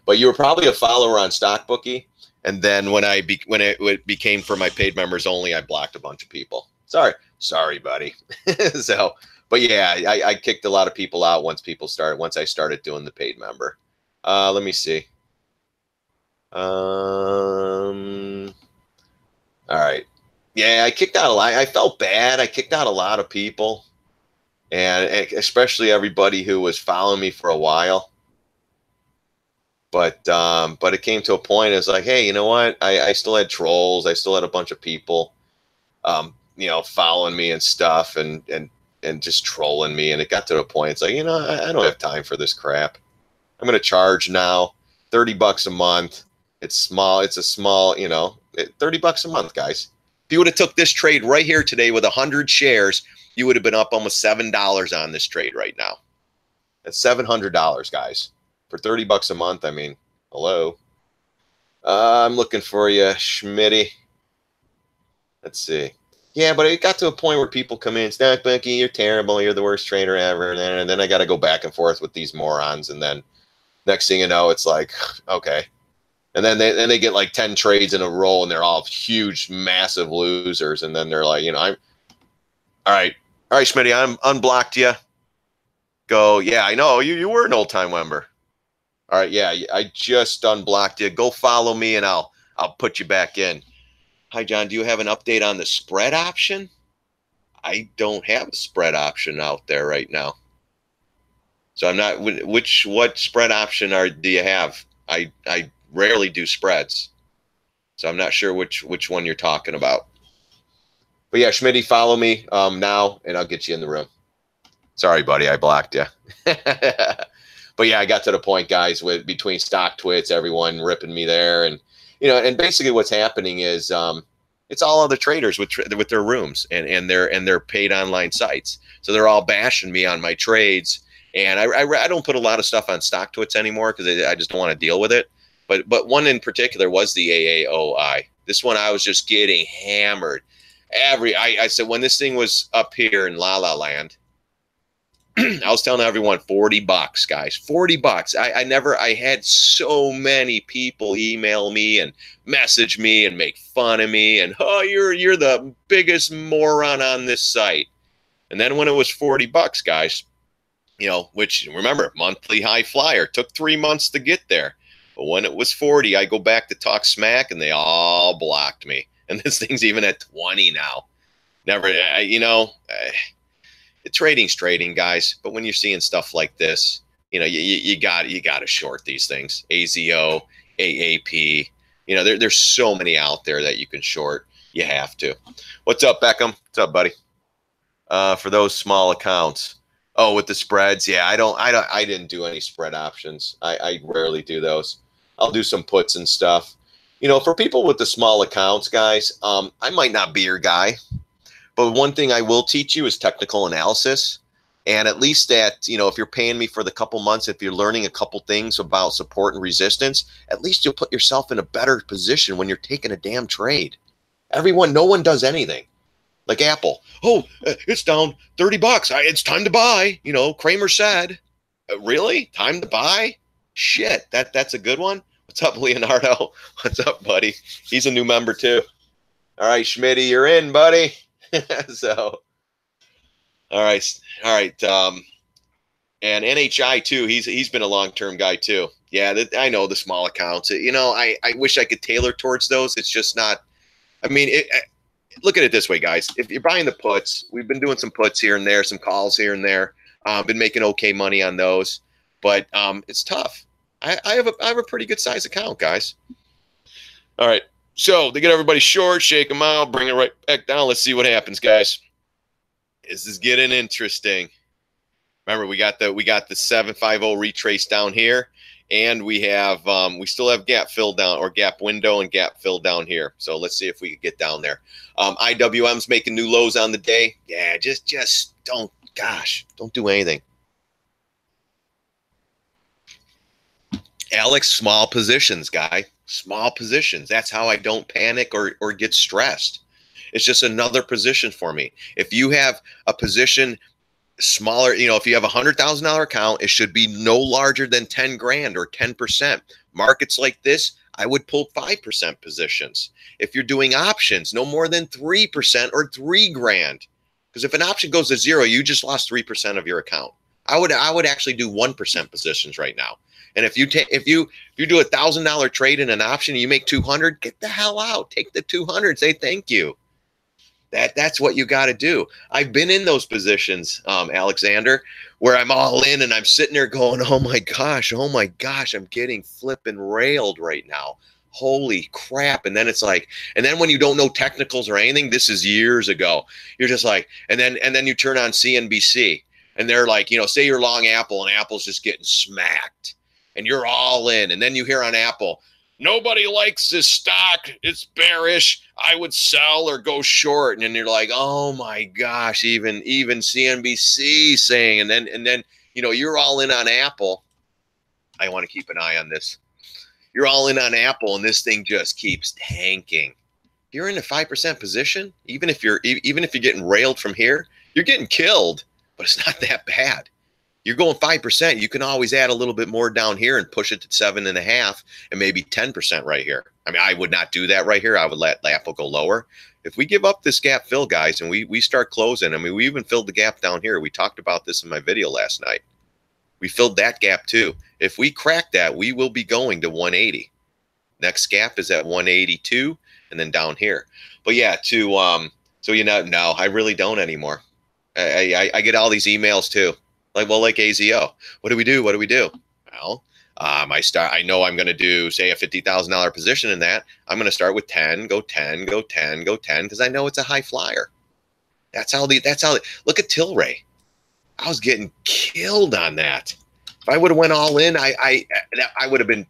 But you were probably a follower on StockBookie, and then when it became for my paid members only, I blocked a bunch of people. Sorry, buddy. So, but yeah, I kicked a lot of people out once I started doing the paid member. Let me see. All right. Yeah, I kicked out a lot. I felt bad. I kicked out a lot of people, and especially everybody who was following me for a while. But it came to a point. It's like, hey, you know what? I still had trolls. I still had a bunch of people, following me and stuff, and just trolling me. And it got to a point. It's like, I don't have time for this crap. I'm going to charge now $30 a month. It's small. It's a small, $30 a month, guys. If you would have took this trade right here today with 100 shares, you would have been up almost $7 on this trade right now. That's $700, guys. For $30 a month, I mean, hello. I'm looking for you, Schmitty. Let's see. Yeah, but it got to a point where people come in, StockBookie, you're terrible, you're the worst trader ever. And then I got to go back and forth with these morons. And then next thing you know, it's like, okay. And then they get like 10 trades in a row, and they're all huge, massive losers. And then they're like, I'm all right, Schmitty, I'm unblocked you. Go, yeah, I know you were an old time member. All right, yeah, I just unblocked you. Go follow me, and I'll put you back in. Hi, John. Do you have an update on the spread option? I don't have a spread option out there right now. So I'm not. What spread option do you have? I rarely do spreads, so I'm not sure which one you're talking about. But yeah, Schmitty, follow me now, and I'll get you in the room. Sorry, buddy, I blocked you. But yeah, I got to the point, guys, with between stock twits, everyone ripping me there, and and basically what's happening is it's all other traders with their rooms and their paid online sites, so they're all bashing me on my trades, and I don't put a lot of stuff on stock twits anymore because I just don't want to deal with it. But one in particular was the AAOI. This one I was just getting hammered. I said when this thing was up here in La La Land, I was telling everyone $40, guys, $40. I had so many people email me and message me and make fun of me and, oh, you're the biggest moron on this site. And then when it was $40, guys, which remember, monthly high flyer, took 3 months to get there. But when it was 40, I go back to talk smack and they all blocked me. And this thing's even at 20 now. Never, trading's trading, guys. But when you're seeing stuff like this, you got to short these things. AZO, AAP. There's so many out there that you can short. You have to. What's up, Beckham? What's up, buddy? For those small accounts. Oh, with the spreads, yeah. I didn't do any spread options. I rarely do those. I'll do some puts and stuff. For people with the small accounts, guys, I might not be your guy. But one thing I will teach you is technical analysis. And at least that, if you're paying me for the couple months, if you're learning a couple things about support and resistance, at least you'll put yourself in a better position when you're taking a damn trade. No one does anything. Like Apple. Oh, it's down $30. It's time to buy. Kramer said. Really? Time to buy? Shit, that's a good one. What's up, Leonardo? What's up, buddy? He's a new member too. All right, Schmitty, you're in, buddy. So, all right. And NHI too. He's been a long-term guy too. Yeah, I know the small accounts. I wish I could tailor towards those. It's just not. I mean, look at it this way, guys. If you're buying the puts, we've been doing some puts here and there, some calls here and there. Been making okay money on those, but it's tough. I have a pretty good size account, guys. All right, so to get everybody short, shake them out, bring it right back down. Let's see what happens, guys. This is getting interesting. Remember, we got the 750 retrace down here, and we have we still have gap fill down, or gap window and gap fill down here. So let's see if we can get down there. IWM's making new lows on the day. Yeah, just don't do anything. Alex, small positions, guy. Small positions. That's how I don't panic or get stressed. It's just another position for me. If you have a position smaller, if you have $100,000 account, it should be no larger than 10 grand or 10%. Markets like this, I would pull 5% positions. If you're doing options, no more than 3% or 3 grand. Because if an option goes to zero, you just lost 3% of your account. I would actually do 1% positions right now. And if you do a $1,000 trade in an option and you make 200, get the hell out. Take the 200. Say thank you. That's what you got to do. I've been in those positions, Alexander, where I'm all in and I'm sitting there going, oh my gosh, I'm getting flipping railed right now. Holy crap. And then it's like, and then when you don't know technicals or anything, this is years ago, you're just like, and then you turn on CNBC and they're like, say you're long Apple and Apple's just getting smacked and you're all in. And then you hear on Apple, nobody likes this stock. It's bearish. I would sell or go short. And then you're like, oh my gosh, even CNBC saying, and then, you're all in on Apple. I want to keep an eye on this. You're all in on Apple and this thing just keeps tanking. You're in a 5% position. Even if you're getting railed from here, you're getting killed, but it's not that bad. You're going 5%. You can always add a little bit more down here and push it to 7.5 and maybe 10% right here. I mean, I would not do that right here. I would let Apple go lower. If we give up this gap fill, guys, and we start closing, I mean, we even filled the gap down here. We talked about this in my video last night. We filled that gap too. If we crack that, we will be going to 180. Next gap is at 182 and then down here. But yeah, no, I really don't anymore. I get all these emails too. Like AZO. What do we do? Well, I know I'm going to do, say, a $50,000 position in that. I'm going to start with 10, go 10, go 10, go 10, because I know it's a high flyer. Look at Tilray. I was getting killed on that. If I would have went all in, I would have been,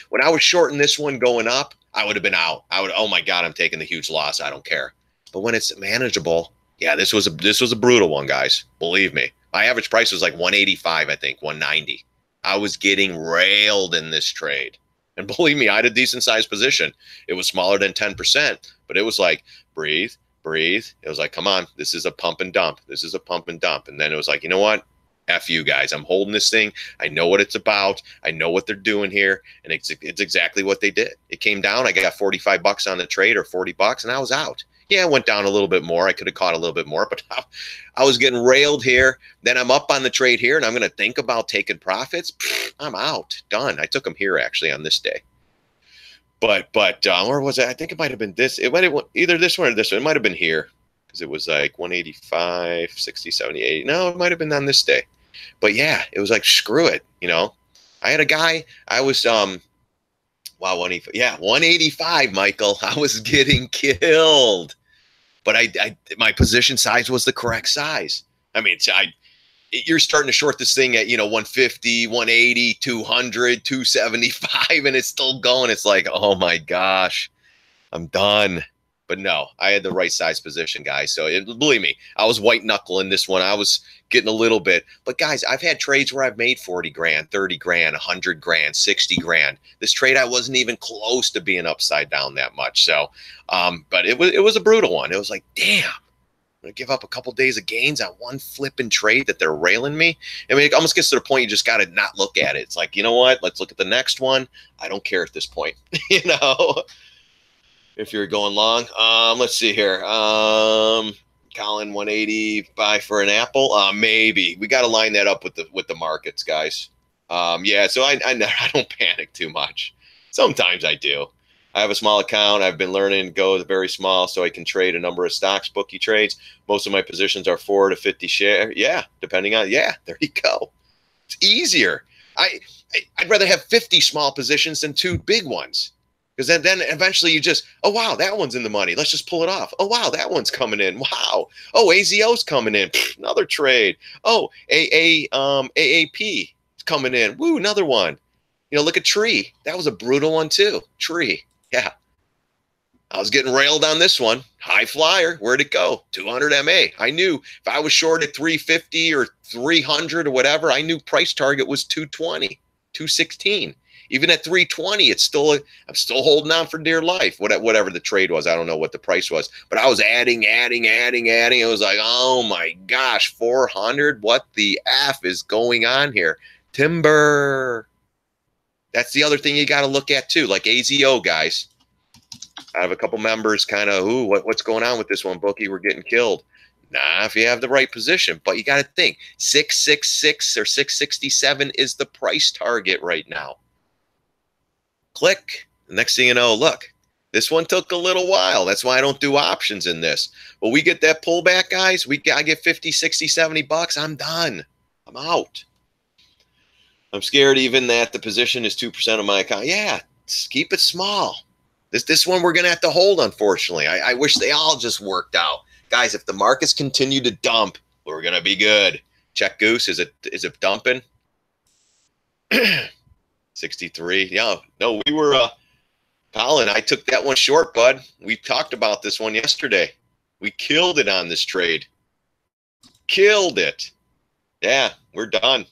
when I was shorting this one going up, I would have been out. Oh my God, I'm taking the huge loss. I don't care. But when it's manageable, yeah, this was a brutal one, guys. Believe me. My average price was like 185, I think, 190. I was getting railed in this trade. And believe me, I had a decent sized position. It was smaller than 10%, but it was like, breathe. It was like, come on, this is a pump and dump. And then it was like, you know what? F you guys. I'm holding this thing. I know what it's about. I know what they're doing here. And it's exactly what they did. It came down. I got 45 bucks on the trade or 40 bucks and I was out. Yeah, it went down a little bit more. I could have caught a little bit more, but I was getting railed here. Then I'm up on the trade here and I'm going to think about taking profits. I'm out. Done. I them here actually on this day. But or was it? I think it might have been this. It might have either this one or this one. It might have been here because it was like 185, 60, 70, 80. No, it might have been on this day. But yeah, it was like, screw it. I had a guy, I was, 185, Michael. I was getting killed. But my position size was the correct size. I mean, you're starting to short this thing at, 150, 180, 200, 275, and it's still going. It's like, oh my gosh, I'm done. But no, I had the right size position, guys. So believe me, I was white knuckling this one. I was getting a little bit. But guys, I've had trades where I've made 40 grand, 30 grand, 100 grand, 60 grand. This trade, I wasn't even close to being upside down that much. So, but it was a brutal one. It was like, damn. I'm going to give up a couple days of gains on one flipping trade that they're railing me. I mean, it almost gets to the point you just got to not look at it. It's like, you know what? Let's look at the next one. I don't care at this point, if you're going long. Let's see here. Colin, 180 buy for an Apple. Maybe. We got to line that up with the markets, guys. Yeah, so I don't panic too much. Sometimes I do. I have a small account. I've been learning to go very small so I can trade a number of StockBookie trades. Most of my positions are 4 to 50 share. Yeah, depending on, yeah, there you go. It's easier. I'd rather have 50 small positions than 2 big ones. Because then eventually you just, oh, wow, that one's in the money. Let's just pull it off. Oh, wow, that one's coming in. Wow. Oh, AZO's coming in. Pfft, another trade. Oh, AAP is coming in. Woo, another one. You know, look at Tree. That was a brutal one too. Tree. Yeah. I was getting railed on this one. High flyer. Where'd it go? 200 MA. I knew if I was short at 350 or 300 or whatever, I knew price target was 220, 216. Even at 320, I'm still holding on for dear life. Whatever the trade was, I don't know what the price was, but I was adding. It was like, oh my gosh, 400. What the F is going on here? Timber. That's the other thing you got to look at too, like AZO guys. I have a couple members kind of, ooh, what's going on with this one, Bookie? We're getting killed. Nah, if you have the right position, but you got to think 666 or 667 is the price target right now. Click. The next thing you know, look, this one took a little while. That's why I don't do options in this. But we get that pullback, guys. I get 50, 60, 70 bucks. I'm done. I'm out. I'm scared even that the position is 2% of my account. Yeah, keep it small. This one we're going to have to hold, unfortunately. I wish they all just worked out. Guys, if the markets continue to dump, we're going to be good. Check Goose. Is it dumping? 63. Yeah. No, we were, Colin, I took that one short, bud. We talked about this one yesterday. We killed it on this trade. Killed it. Yeah, we're done.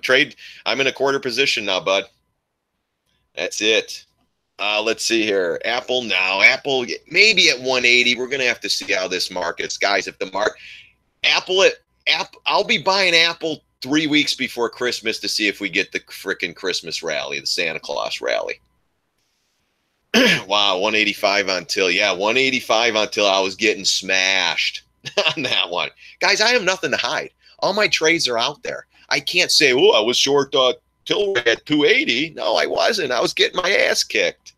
Trade. I'm in a quarter position now, bud. That's it. Let's see here. Apple now. Apple maybe at 180. We're gonna have to see how this markets, guys. If the I'll be buying Apple 3 weeks before Christmas to see if we get the frickin' Christmas rally, the Santa Claus rally. Wow, 185 until 185 until I was getting smashed on that one, guys. I have nothing to hide. All my trades are out there. I can't say, oh, I was short till at 280. No, I wasn't. I was getting my ass kicked.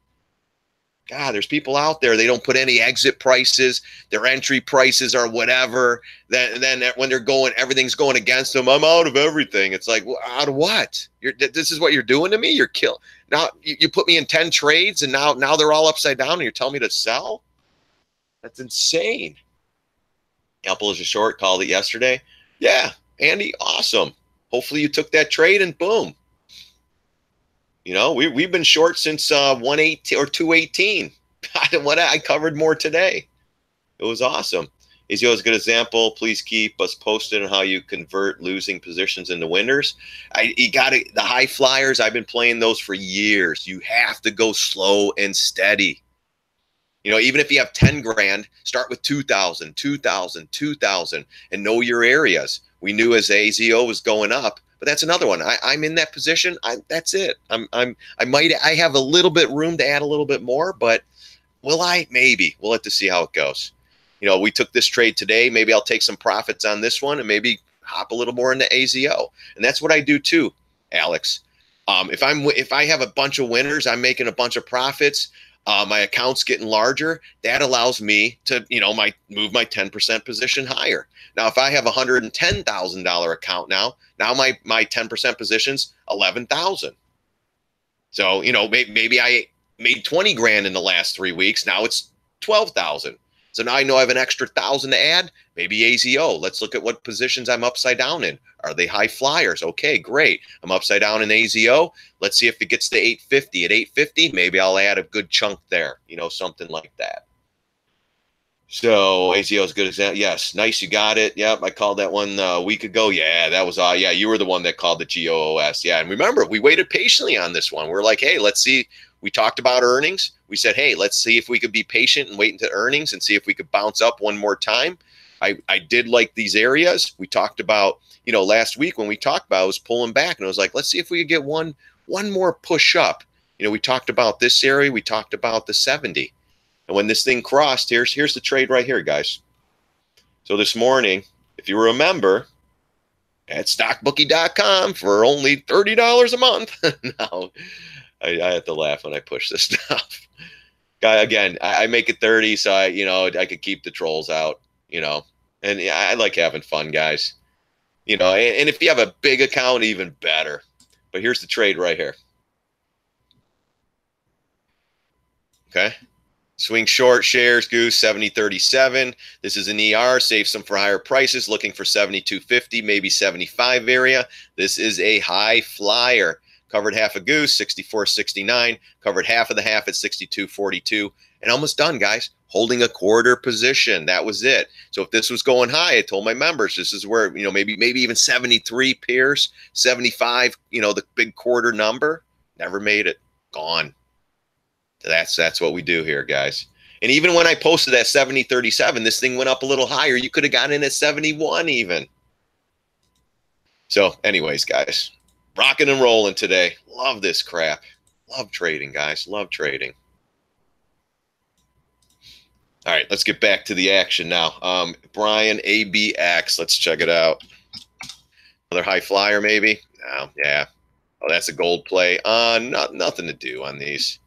God, there's people out there. They don't put any exit prices. Their entry prices are whatever. Then when they're going, everything's going against them. I'm out of everything. It's like, well, out of what? This is what you're doing to me? You're killing. Now you put me in 10 trades, and now they're all upside down, and you're telling me to sell? That's insane. Apple is a short. Called it yesterday. Yeah, Andy, awesome. Hopefully you took that trade and boom. You know, we've been short since 118 or 218. I covered more today. It was awesome. AZO is a good example. Please keep us posted on how you convert losing positions into winners. You got the high flyers. I've been playing those for years. You have to go slow and steady. You know, even if you have 10 grand, start with 2,000, 2,000, 2,000, and know your areas. We knew as AZO was going up, but that's another one. I'm in that position. That's it. I have a little bit room to add a little bit more, but will I? Maybe. We'll have to see how it goes. You know, we took this trade today. Maybe I'll take some profits on this one and maybe hop a little more into AZO. And that's what I do too, Alex. If I have a bunch of winners, I'm making a bunch of profits. My account's getting larger. That allows me to, move my 10% position higher. Now, if I have a $110,000 account now my 10% position's 11,000. So, maybe I made 20 grand in the last 3 weeks. Now it's 12,000. So now I know I have an extra 1,000 to add. Maybe AZO. Let's look at what positions I'm upside down in. Are they high flyers? Okay, great. I'm upside down in AZO. Let's see if it gets to 850. At 850, maybe I'll add a good chunk there. Something like that. So AZO is a good example. Yes, nice. You got it. Yep, I called that one a week ago. Yeah, that was you were the one that called the GOOS. Yeah, and remember, we waited patiently on this one. We're like, hey, let's see. We talked about earnings. We said, hey, let's see if we could be patient and wait until earnings and see if we could bounce up one more time. I did like these areas. We talked about, last week when we talked about, I was pulling back and I was like, let's see if we could get one more push up. We talked about this area. We talked about the 70. And when this thing crossed, here's the trade right here, guys. So this morning, if you remember, at StockBookie.com for only $30 a month. Now, I have to laugh when I push this stuff. Guy, again, I make it 30, so I could keep the trolls out, and I like having fun, guys, and if you have a big account, even better. But here's the trade right here. Okay. Swing short shares, Goose, 70.37. This is an ER. Save some for higher prices. Looking for 72.50, maybe 75 area. This is a high flyer. Covered half a Goose, 64.69. Covered half of the half at 62.42. And almost done, guys. Holding a quarter position. That was it. So if this was going high, I told my members this is where, maybe even 73 Pierce, 75, the big quarter number. Never made it. Gone. That's what we do here, guys. And even when I posted that 70.37, this thing went up a little higher. You could have gotten in at 71 even. So anyways, guys, rocking and rolling today. Love this crap. Love trading, guys. Love trading. All right, let's get back to the action now. Brian, ABX. Let's check it out. Another high flyer, maybe? No, yeah. Oh, that's a gold play. Nothing to do on these.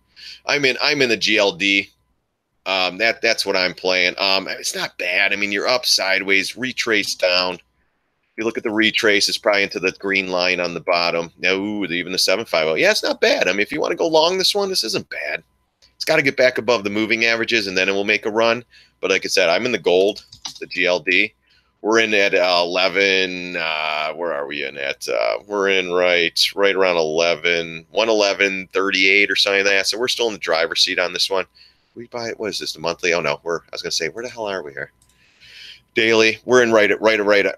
I'm in the GLD. That's what I'm playing. It's not bad. I mean, you're up sideways, retrace down. If you look at the retrace, it's probably into the green line on the bottom. No, even the 750. Yeah, it's not bad. I mean, if you want to go long this one, this isn't bad. It's got to get back above the moving averages, and then it will make a run. But like I said, I'm in the gold, the GLD. We're in at 11. Where are we in at? We're in right around 111.38 or something like that. So we're still in the driver's seat on this one. We buy it. What is this? The monthly? Oh no, I was gonna say, where the hell are we here? Daily. We're in right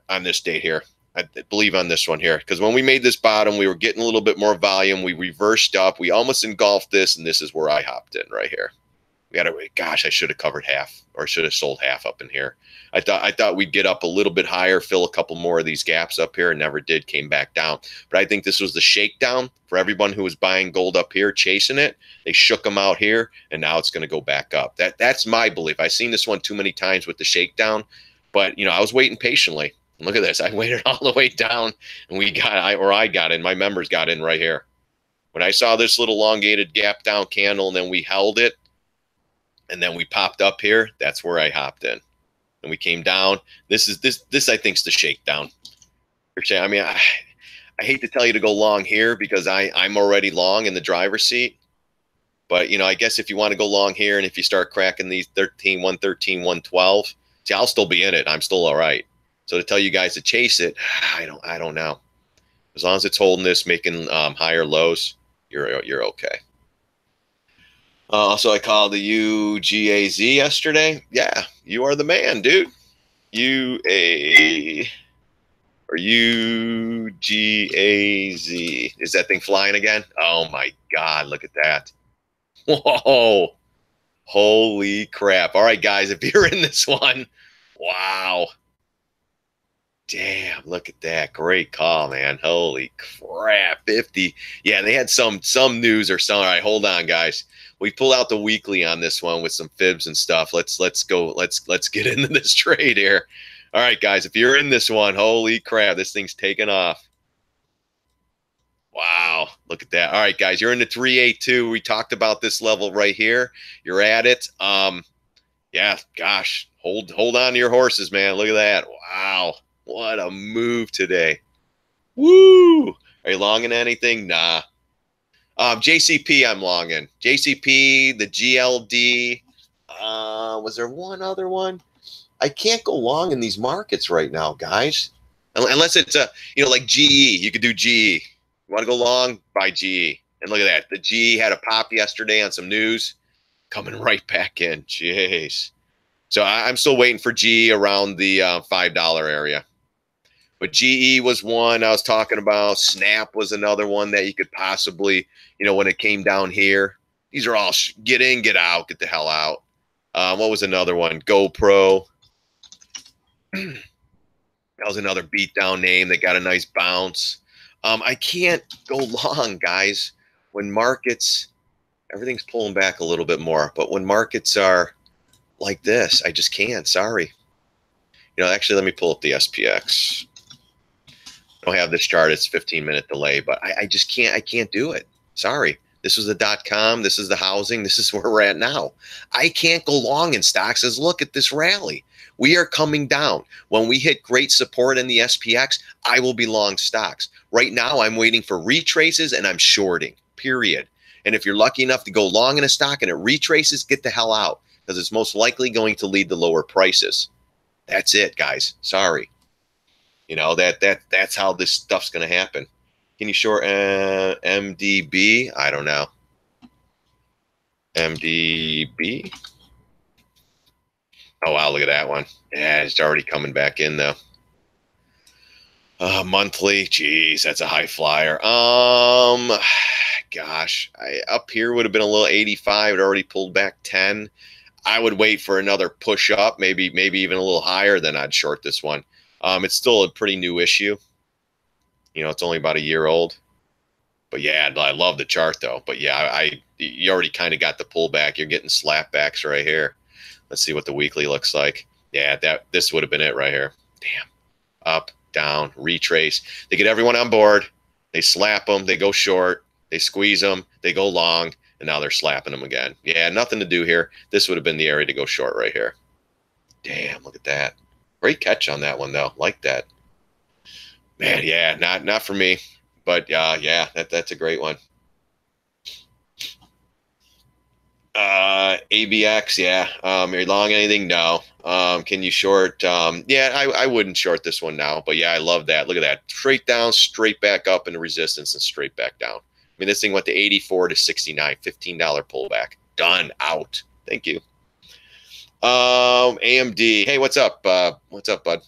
on this date here. I believe on this one here, because when we made this bottom, we were getting a little bit more volume. We reversed up. We almost engulfed this, and this is where I hopped in right here. Gosh, I should have covered half, or should have sold half up in here. I thought we'd get up a little bit higher, fill a couple more of these gaps up here, and never did, came back down. But I think this was the shakedown for everyone who was buying gold up here, chasing it. They shook them out here, and now it's going to go back up. That's my belief. I've seen this one too many times with the shakedown, but I was waiting patiently. And look at this. I waited all the way down, and I got in. My members got in right here. When I saw this little elongated gap down candle, and then we held it, and then we popped up here, that's where I hopped in. And we came down. This I think is the shakedown. I mean, I hate to tell you to go long here because I'm already long in the driver's seat. But I guess if you want to go long here, and if you start cracking these 113, 112, see, I'll still be in it. I'm still all right. So to tell you guys to chase it, I don't know. As long as it's holding this, making higher lows, you're okay. Also, I called the UGAZ yesterday. Yeah, you are the man, dude. UGAZ. Is that thing flying again? Oh, my God. Look at that. Whoa. Holy crap. All right, guys, if you're in this one, wow. Damn, look at that. Great call, man. Holy crap. 50. Yeah, they had some news or something. All right, hold on, guys. We pull out the weekly on this one with some fibs and stuff. Let's go. Let's get into this trade here. All right, guys, if you're in this one, holy crap, this thing's taking off. Wow, look at that. All right, guys, you're in the 382. We talked about this level right here. You're at it. Yeah, gosh, hold on to your horses, man. Look at that. Wow, what a move today. Woo! Are you long in anything? Nah. JCP, I'm long in. JCP, the GLD. Was there one other one? I can't go long in these markets right now, guys. Unless it's like GE. You could do GE. You want to go long? Buy GE. And look at that. The GE had a pop yesterday on some news. Coming right back in. Jeez. So I'm still waiting for GE around the $5 area. But GE was one I was talking about. Snap was another one that you could possibly, when it came down here. These are all get in, get out, get the hell out. What was another one? GoPro. That was another beatdown name that got a nice bounce. I can't go long, guys. When markets, everything's pulling back a little bit more. But when markets are like this, I just can't. Sorry. Actually, let me pull up the SPX. I don't have this chart. It's 15-minute delay, but I just can't. I can't do it. Sorry. This was the .com. This is the housing. This is where we're at now. I can't go long in stocks as look at this rally. We are coming down. When we hit great support in the SPX, I will be long stocks. Right now, I'm waiting for retraces and I'm shorting, period. And if you're lucky enough to go long in a stock and it retraces, get the hell out because it's most likely going to lead to lower prices. That's it, guys. Sorry. You know, that's how this stuff's going to happen. Can you short MDB? I don't know. MDB? Oh, wow, look at that one. Yeah, it's already coming back in, though. Monthly, geez, that's a high flyer. Gosh, up here would have been a little 85. It already pulled back 10. I would wait for another push up, maybe even a little higher, then I'd short this one. It's still a pretty new issue. You know, it's only about a year old. But yeah, I love the chart though. But yeah, you already kind of got the pullback. You're getting slapbacks right here. Let's see what the weekly looks like. Yeah, this would have been it right here. Damn. Up, down, retrace. They get everyone on board. They slap them. They go short. They squeeze them. They go long. And now they're slapping them again. Yeah, nothing to do here. This would have been the area to go short right here. Damn, look at that. Great catch on that one, though. Like that. Man, yeah, not for me. But, yeah, that's a great one. ABX, yeah. Are you long anything? No. Can you short? Yeah, I wouldn't short this one now. But, yeah, I love that. Look at that. Straight down, straight back up into resistance, and straight back down. I mean, this thing went to 84 to 69, $15 pullback. Done. Out. Thank you. AMD. Hey, what's up? What's up, bud?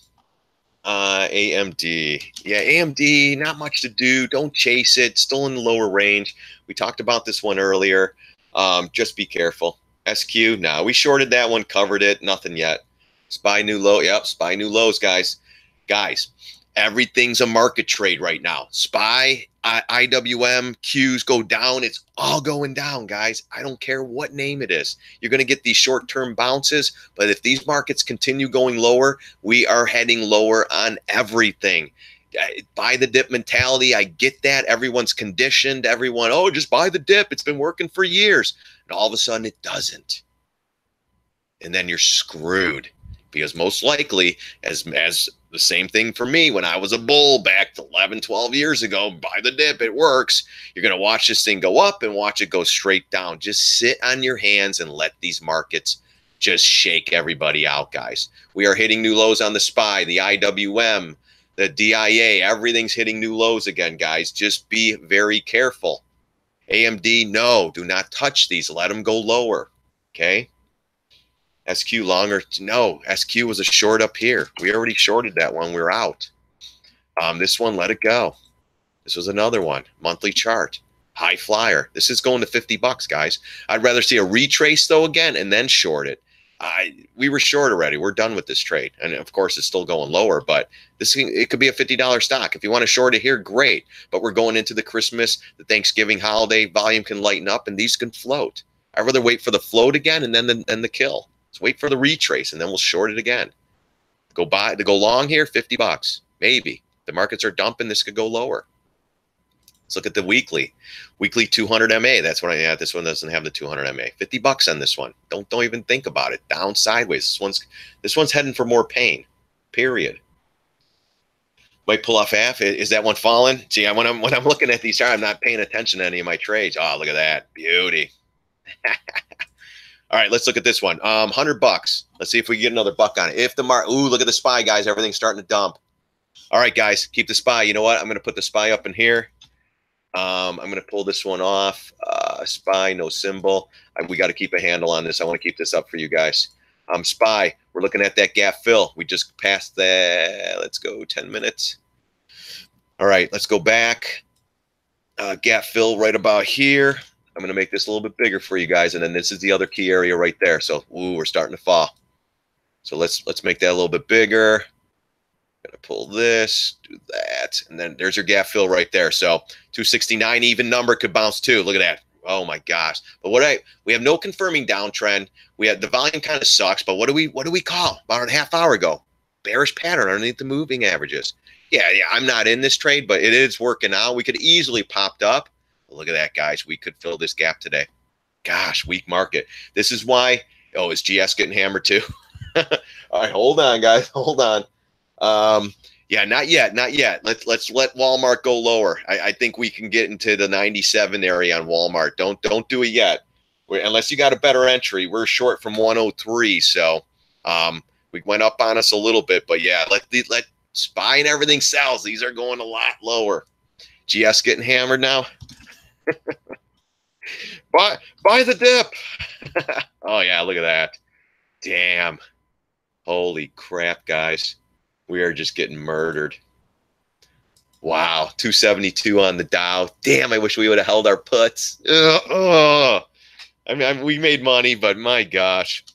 AMD. Yeah, AMD, not much to do. Don't chase it. Still in the lower range. We talked about this one earlier. Just be careful. SQ, no, we shorted that one, covered it. Nothing yet. SPY new low. Yep, SPY new lows, guys. Guys, everything's a market trade right now. SPY, IWM, Qs go down. It's all going down, guys. I don't care what name it is. You're going to get these short-term bounces, but if these markets continue going lower, we are heading lower on everything. Buy the dip mentality. I get that. Everyone's conditioned. Everyone, oh, just buy the dip. It's been working for years. And all of a sudden it doesn't. And then you're screwed. Because most likely, as the same thing for me when I was a bull back 11, 12 years ago, buy the dip, it works. You're going to watch this thing go up and watch it go straight down. Just sit on your hands and let these markets just shake everybody out, guys. We are hitting new lows on the SPY, the IWM, the DIA. Everything's hitting new lows again, guys. Just be very careful. AMD, no, do not touch these. Let them go lower, okay? SQ longer. No, SQ was a short up here. We already shorted that one. We're out. This one, let it go. This was another one. Monthly chart. High flyer. This is going to $50, guys. I'd rather see a retrace, though, again, and then short it. We were short already. We're done with this trade. And, of course, it's still going lower. But it could be a $50 stock. If you want to short it here, great. But we're going into the Christmas, the Thanksgiving holiday. Volume can lighten up, and these can float. I'd rather wait for the float again and then the kill. Let's wait for the retrace, and then we'll short it again. Go long here, $50, maybe. The markets are dumping. This could go lower. Let's look at the weekly 200 MA. That's what this one doesn't have the 200 MA. $50 on this one. Don't even think about it. Down sideways. This one's heading for more pain. Period. Might pull off half. Is that one falling? See, when I'm looking at these, I'm not paying attention to any of my trades. Oh, look at that beauty. All right, let's look at this one. $100. Let's see if we can get another buck on it. If the ooh, look at the SPY, guys. Everything's starting to dump. All right, guys, keep the SPY. You know what? I'm going to put the SPY up in here. I'm going to pull this one off. SPY, no symbol. We got to keep a handle on this. I want to keep this up for you guys. SPY, we're looking at that gap fill. We just passed that. Let's go 10 minutes. All right, let's go back. Gap fill right about here. I'm going to make this a little bit bigger for you guys, and then this is the other key area right there. So, ooh, we're starting to fall. So let's make that a little bit bigger. Going to pull this, do that, and then there's your gap fill right there. So 269 even number could bounce too. Look at that. Oh my gosh. But we have no confirming downtrend. We have the volume kind of sucks, but what do we call about a half hour ago? Bearish pattern underneath the moving averages. Yeah, I'm not in this trade, but it is working out. We could easily popped up Look at that, guys. We could fill this gap today. Gosh, weak market. This is why. Oh, is GS getting hammered too? All right, hold on, guys. Hold on. Yeah, not yet. Not yet. Let's let Walmart go lower. I think we can get into the 97 area on Walmart. Don't do it yet. Unless you got a better entry. We're short from 103, so we went up on us a little bit, but yeah, let SPY and everything sells. These are going a lot lower. GS getting hammered now. Buy the dip. Oh yeah, look at that. Damn. Holy crap, guys. We are just getting murdered. Wow, 272 on the Dow. Damn, I wish we would have held our puts. I mean, we made money, but my gosh.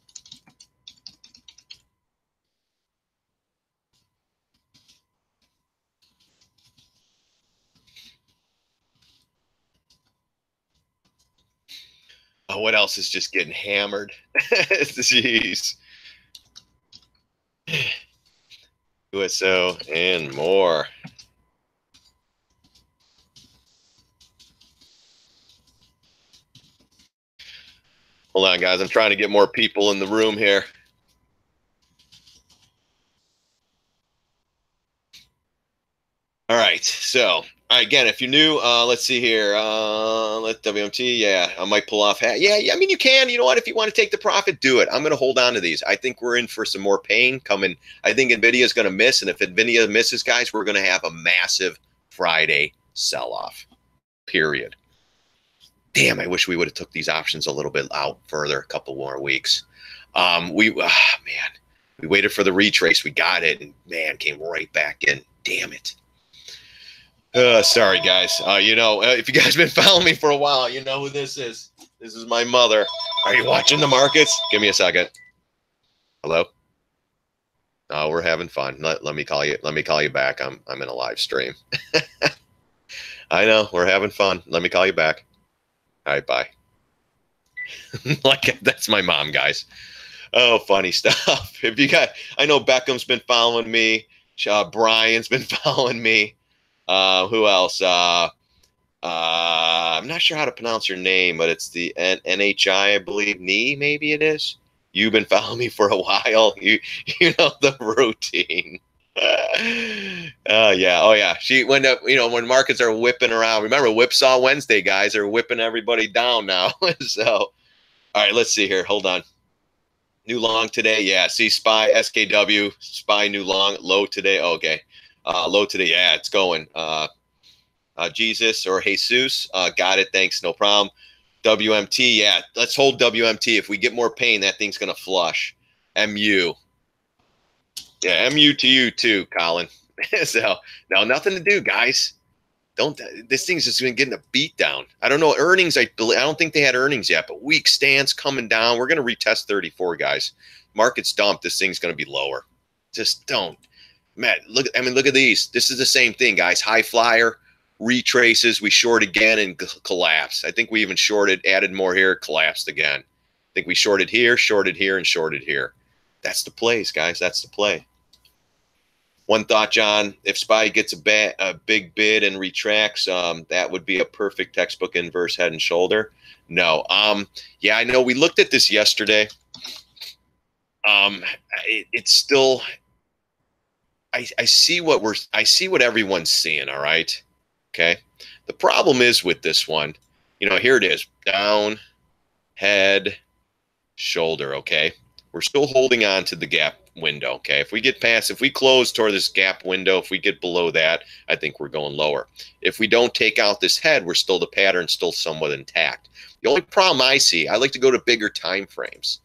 Oh, what else is just getting hammered? Jeez. USO and more. Hold on, guys. I'm trying to get more people in the room here. All right. So, again, if you're new, let's see here. Let WMT. Yeah, I might pull off. Yeah. I mean, you can. You know what? If you want to take the profit, do it. I'm going to hold on to these. I think we're in for some more pain coming. I think NVIDIA is going to miss. And if NVIDIA misses, guys, we're going to have a massive Friday sell-off. Period. Damn, I wish we would have took these options a little bit out further, a couple more weeks. Man, we waited for the retrace. We got it, and man, came right back in. Damn it. Sorry, guys. If you guys been following me for a while, you know who this is. This is my mother. Are you watching the markets? Give me a second. Hello? Oh, we're having fun. Let me call you. Let me call you back. I'm in a live stream. I know we're having fun. Let me call you back. All right, bye. Like that's my mom, guys. Oh, funny stuff. If you got, I know Beckham's been following me. Brian's been following me. Who else? I'm not sure how to pronounce your name, but it's the NHI, I believe. Maybe it is. You've been following me for a while. You know the routine. Yeah. Oh yeah. When markets are whipping around. Remember Whipsaw Wednesday, guys are whipping everybody down now. So, all right, let's see here. Hold on. New long today. Yeah. See SPY, SKW, SPY new long low today. Okay. Low today. Yeah, it's going. Jesus or Jesus. Got it. Thanks. No problem. WMT. Yeah. Let's hold WMT. If we get more pain, that thing's going to flush. MU. Yeah, MU to you too, Colin. So, no, nothing to do, guys. This thing's just been getting a beat down. I don't know, earnings, I don't think they had earnings yet, but weak stance coming down. We're going to retest 34, guys. Market's dumped. This thing's going to be lower. Just don't. Matt, look at these. This is the same thing, guys. High flyer, retraces. We short again and collapse. I think we even added more here, collapsed again. I think we shorted here, and shorted here. That's the plays, guys. That's the play. One thought, John, if SPY gets a big bid and retracts, that would be a perfect textbook inverse head and shoulder. No. Yeah, I know we looked at this yesterday. It's still, I see what everyone's seeing, all right? Okay. The problem is with this one, here it is. Down, head, shoulder, okay? We're still holding on to the gap window, okay? If we close toward this gap window, if we get below that, I think we're going lower. If we don't take out this head, the pattern's still somewhat intact. The only problem I see, I like to go to bigger time frames.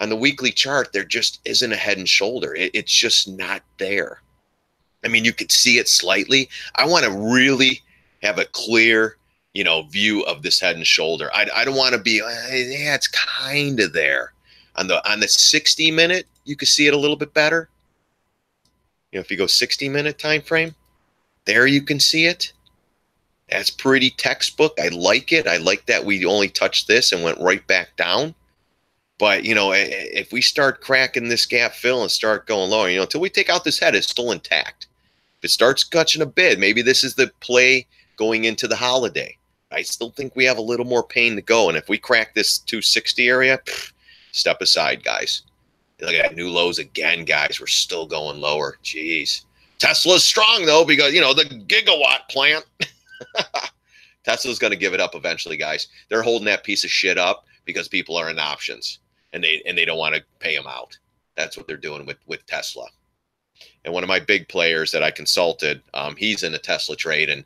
On the weekly chart, there just isn't a head and shoulder. It's just not there. I mean, you could see it slightly. I want to really have a clear, view of this head and shoulder. I don't want to be, yeah, it's kind of there. On the 60-minute, you can see it a little bit better. If you go 60-minute time frame, there you can see it. That's pretty textbook. I like it. I like that we only touched this and went right back down. But, if we start cracking this gap fill and start going lower, until we take out this head, it's still intact. If it starts gutching a bit, maybe this is the play going into the holiday. I still think we have a little more pain to go. And if we crack this 260 area, step aside, guys. Look at that, new lows again, guys. We're still going lower. Jeez. Tesla's strong, though, because, you know, the gigawatt plant. Tesla's going to give it up eventually, guys. They're holding that piece of shit up because people are in options, and they don't want to pay them out. That's what they're doing with Tesla. And one of my big players that I consulted, he's in a Tesla trade, and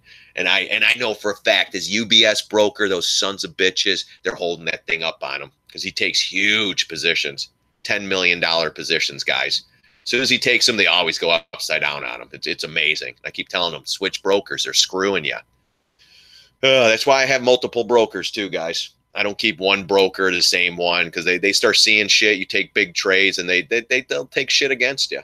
I know for a fact his UBS broker, those sons of bitches, they're holding that thing up on him because he takes huge positions, $10 million positions, guys. As soon as he takes them, they always go upside down on him. It's amazing. I keep telling them, switch brokers. They're screwing you. That's why I have multiple brokers too, guys. I don't keep one broker, the same one, because they start seeing shit. You take big trades, and they'll take shit against you.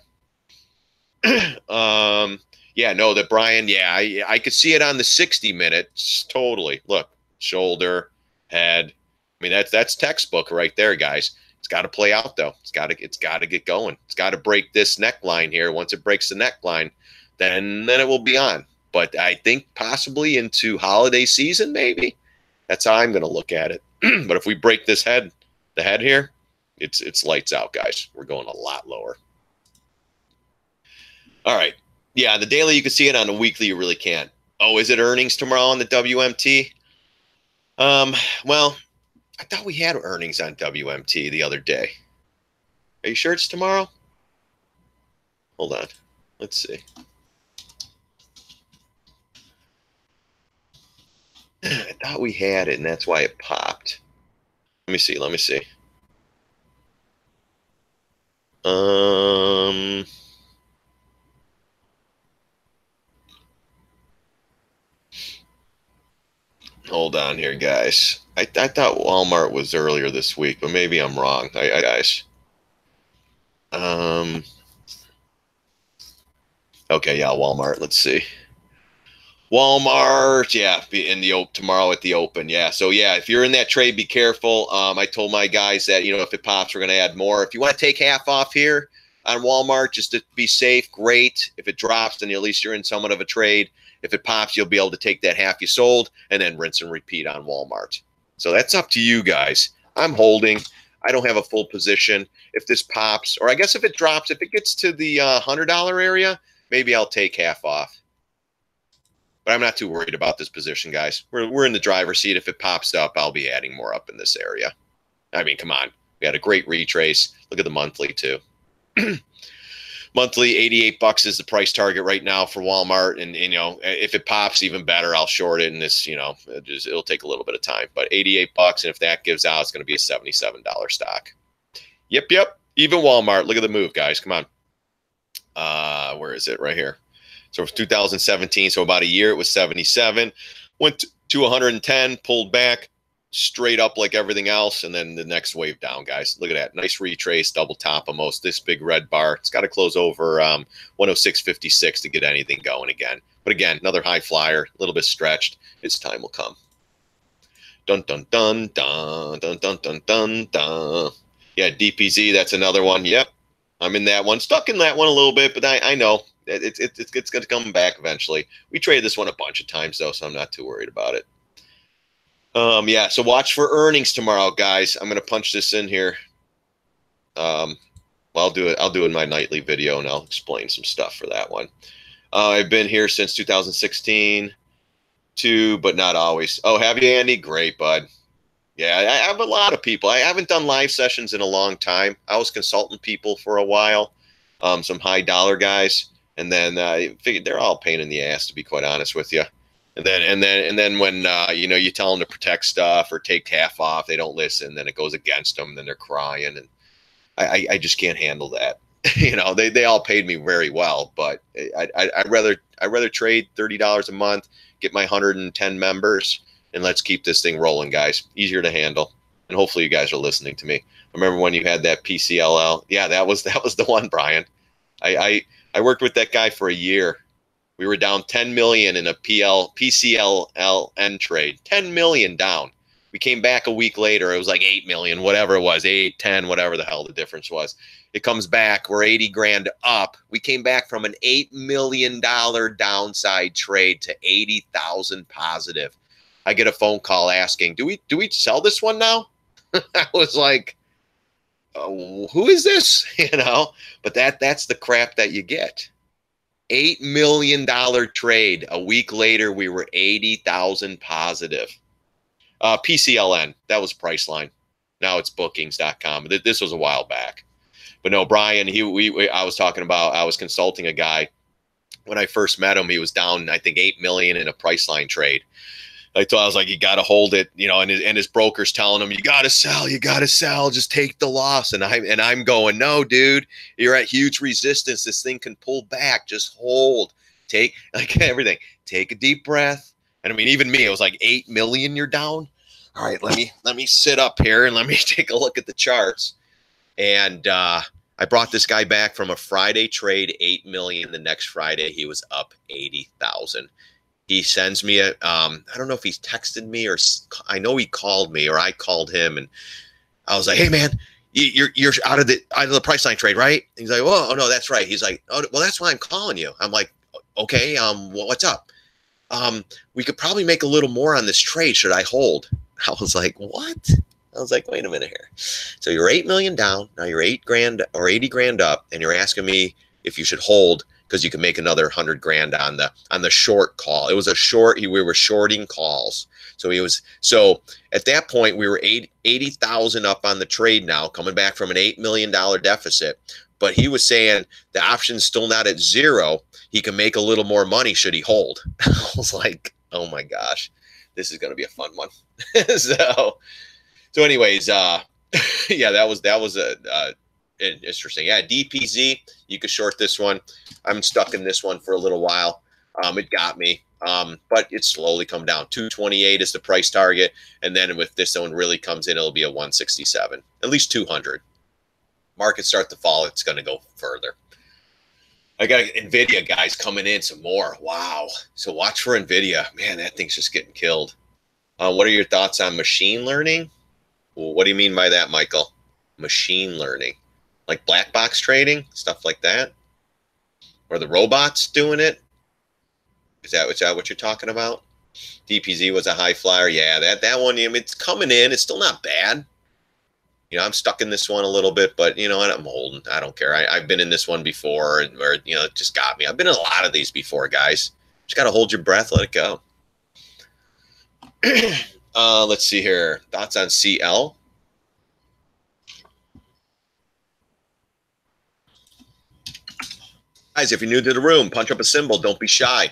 Yeah, no, that Brian, yeah, I could see it on the 60 minutes. Totally. Look, shoulder, head. I mean, that's textbook right there, guys. It's got to play out though. It's got to get going. It's got to break this neckline here. Once it breaks the neckline, then it will be on. But I think possibly into holiday season, maybe. That's how I'm going to look at it. But if we break this the head here, it's lights out, guys. We're going a lot lower. All right. Yeah, the daily, you can see it. On the weekly, you really can't. Oh, is it earnings tomorrow on the WMT? Well, I thought we had earnings on WMT the other day. Are you sure it's tomorrow? Hold on. Let's see. I thought we had it, and that's why it popped. Let me see. Hold on here, guys. I thought Walmart was earlier this week, but maybe I'm wrong. Guys. Okay, yeah, Walmart. Let's see. Walmart, yeah, in the tomorrow at the open, yeah. So yeah, if you're in that trade, be careful. I told my guys that, you know, if it pops, we're going to add more. If you want to take half off here on Walmart just to be safe, great. If it drops, then at least you're in somewhat of a trade. If it pops, you'll be able to take that half you sold and then rinse and repeat on Walmart. So that's up to you guys. I'm holding. I don't have a full position. If this pops, or I guess if it drops, if it gets to the $100 area, maybe I'll take half off. But I'm not too worried about this position, guys. We're in the driver's seat. If it pops up, I'll be adding more up in this area. I mean, come on. We had a great retrace. Look at the monthly, too. Monthly, $88 is the price target right now for Walmart. And, you know, if it pops, even better, I'll short it. And this, you know, it'll take a little bit of time. But $88, and if that gives out, it's going to be a $77 stock. Yep. Even Walmart. Look at the move, guys. Come on. Where is it? Right here. So it was 2017, so about a year, it was 77. Went to 110, pulled back, straight up like everything else, and then the next wave down, guys. Look at that. Nice retrace, double top almost. This big red bar. It's got to close over 106.56 to get anything going again. But again, another high flyer, a little bit stretched. Its time will come. Dun, dun, dun, dun, dun, dun, dun, dun, dun. Yeah, DPZ, that's another one. Yep, I'm in that one. Stuck in that one a little bit, but I know. It's going to come back eventually. We traded this one a bunch of times, though, so I'm not too worried about it. Yeah, so watch for earnings tomorrow, guys. I'm going to punch this in here. Well, I'll do it in my nightly video, and I'll explain some stuff for that one. I've been here since 2016, too, but not always. Oh, have you, Andy? Great, bud. Yeah, I have a lot of people. I haven't done live sessions in a long time. I was consulting people for a while, some high dollar guys. And then I figured they're all a pain in the ass, to be quite honest with you. And then when you know, you tell them to protect stuff or take half off, they don't listen. Then it goes against them. Then they're crying, and I just can't handle that. You know, they all paid me very well, but I'd rather trade $30 a month, get my 110 members, and let's keep this thing rolling, guys. Easier to handle, and hopefully you guys are listening to me. Remember when you had that PCLL? Yeah, that was the one, Brian. I worked with that guy for a year. We were down 10 million in a PCLN trade. 10 million down. We came back a week later. It was like 8 million, whatever it was, 8, 10, whatever the hell the difference was. It comes back. We're 80 grand up. We came back from an $8 million downside trade to 80,000 positive. I get a phone call asking, do we sell this one now? I was like, who is this? But that's the crap that you get. $8 million trade. A week later, we were 80,000 positive. PCLN, that was Priceline. Now it's bookings.com. This was a while back. But no, Brian, I was consulting a guy. When I first met him, he was down, I think, 8 million in a Priceline trade. I was like, you got to hold it, and his broker's telling him, you got to sell, just take the loss. And I'm going, no, dude, you're at huge resistance. This thing can pull back. Just hold, take like everything. Take a deep breath. And I mean, even me, it was like 8 million you're down. All right, let me sit up here and let me take a look at the charts. And I brought this guy back from a Friday trade, 8 million. The next Friday, he was up 80,000. He sends me I don't know if he's texted me or I know he called me or I called him, and I was like, hey man, you're out of the Priceline trade, right? And he's like, oh no, that's right. He's like, oh, well, that's why I'm calling you. I'm like, okay, what's up? We could probably make a little more on this trade. Should I hold? I was like, what? I was like, wait a minute here. So you're 8 million down. Now you're 8 grand or 80 grand up, and you're asking me if you should hold, because you can make another 100 grand on the short call. It was a short. We were shorting calls. So at that point we were 80,000 up on the trade now, coming back from an $8 million deficit. But he was saying the option's still not at zero. He can make a little more money should he hold. I was like, oh my gosh, this is going to be a fun one. So anyways, yeah, that was interesting. Yeah, DPZ, you could short this one. I'm stuck in this one for a little while. It got me, but it's slowly come down. 228 is the price target, and then if this one really comes in, it'll be a 167, at least 200. Markets start to fall, it's going to go further. I got NVIDIA guys coming in some more. Wow. So watch for NVIDIA. Man, that thing's just getting killed. What are your thoughts on machine learning? Well, what do you mean by that, Michael? Machine learning. Like black box trading, stuff like that? Or the robots doing it? Is that what you're talking about? DPZ was a high flyer. Yeah, that one, I mean, it's coming in. It's still not bad. I'm stuck in this one a little bit, but you know what? I'm holding. I don't care. I've been in this one before, where it just got me. I've been in a lot of these before, guys. Just got to hold your breath, let it go. Let's see here. Thoughts on CL? Guys, if you're new to the room, punch up a symbol. Don't be shy.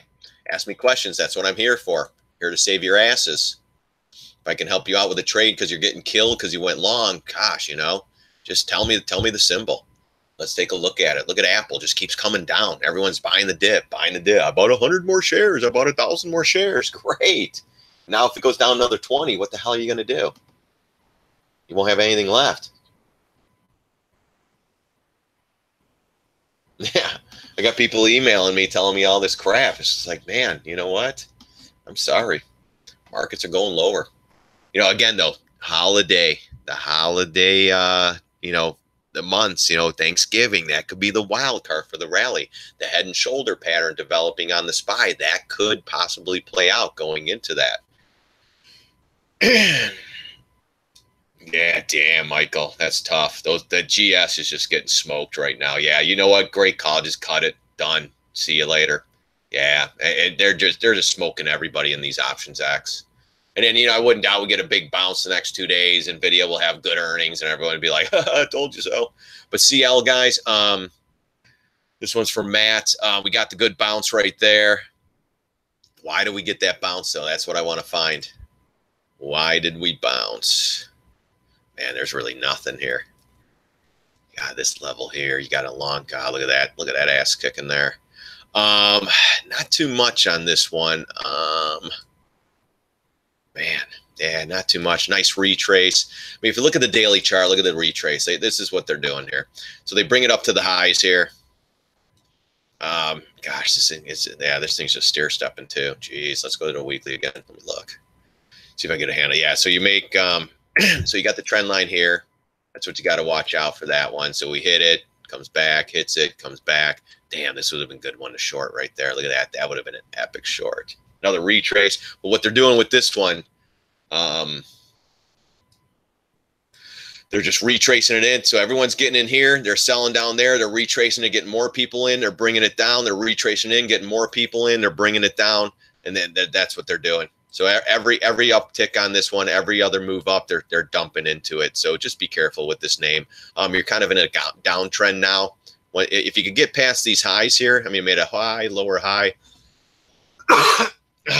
Ask me questions. That's what I'm here for. Here to save your asses. If I can help you out with a trade because you're getting killed because you went long, gosh, just tell me the symbol. Let's take a look at it. Look at Apple. Just keeps coming down. Everyone's buying the dip. I bought 100 more shares. I bought 1,000 more shares. Great. Now, if it goes down another 20, what the hell are you going to do? You won't have anything left. Yeah. I got people emailing me, telling me all this crap. It's just like, man, you know what? I'm sorry. Markets are going lower. Again, though, the holiday, the months, Thanksgiving, that could be the wild card for the rally. The head and shoulder pattern developing on the SPY, that could possibly play out going into that. Yeah, damn, Michael, that's tough. The GS is just getting smoked right now. Yeah, you know what? Great call. Just cut it. Done. See you later. Yeah, and they're just smoking everybody in these options X. And then, I wouldn't doubt we get a big bounce the next 2 days. NVIDIA will have good earnings, and everyone will be like, I told you so. But CL, guys, this one's for Matt. We got the good bounce right there. Why do we get that bounce, though? That's what I want to find. Why did we bounce? Man, there's really nothing here. God, this level here, you got a long, God, look at that. Look at that ass kicking there. Not too much on this one. Man, yeah, not too much. Nice retrace. I mean, if you look at the daily chart, look at the retrace. This is what they're doing here. So they bring it up to the highs here. Gosh, this thing's just stair stepping too. Jeez, let's go to the weekly again. Let me look. See if I get a handle. Yeah, so you make, so you got the trend line here. That's what you got to watch out for that one. So we hit it, comes back, hits it, comes back. Damn, this would have been a good one to short right there. Look at that. That would have been an epic short. another retrace. But what they're doing with this one, they're just retracing it in. So everyone's getting in here. They're selling down there. They're retracing it, getting more people in. They're bringing it down. They're retracing in, getting more people in. They're bringing it down. And then that's what they're doing. So every uptick on this one, every other move up, they're dumping into it. So just be careful with this name. You're kind of in a downtrend now. If you could get past these highs here, I mean, made a high, lower high.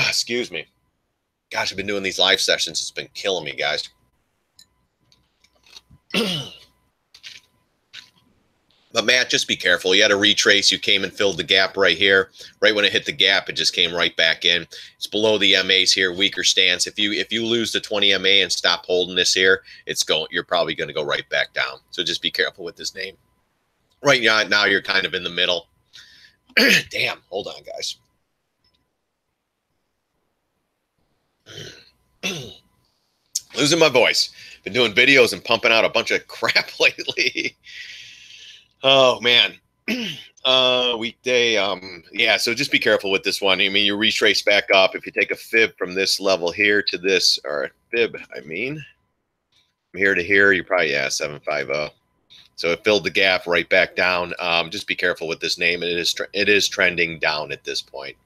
Excuse me. Gosh, I've been doing these live sessions. It's been killing me, guys. But Matt, just be careful. You had a retrace. You came and filled the gap right here. Right when it hit the gap, it just came right back in. It's below the MAs here, weaker stance. If you lose the 20 MA and stop holding this here, you're probably going to go right back down. So just be careful with this name. Right now you're kind of in the middle. Damn, hold on, guys. Losing my voice. Been doing videos and pumping out a bunch of crap lately. Oh man. Weekday. Yeah, so just be careful with this one. I mean, you retrace back up. If you take a fib from this level here to this, or fib, I mean, from here to here, you're probably, 750. So it filled the gap right back down. Just be careful with this name. It is trending down at this point.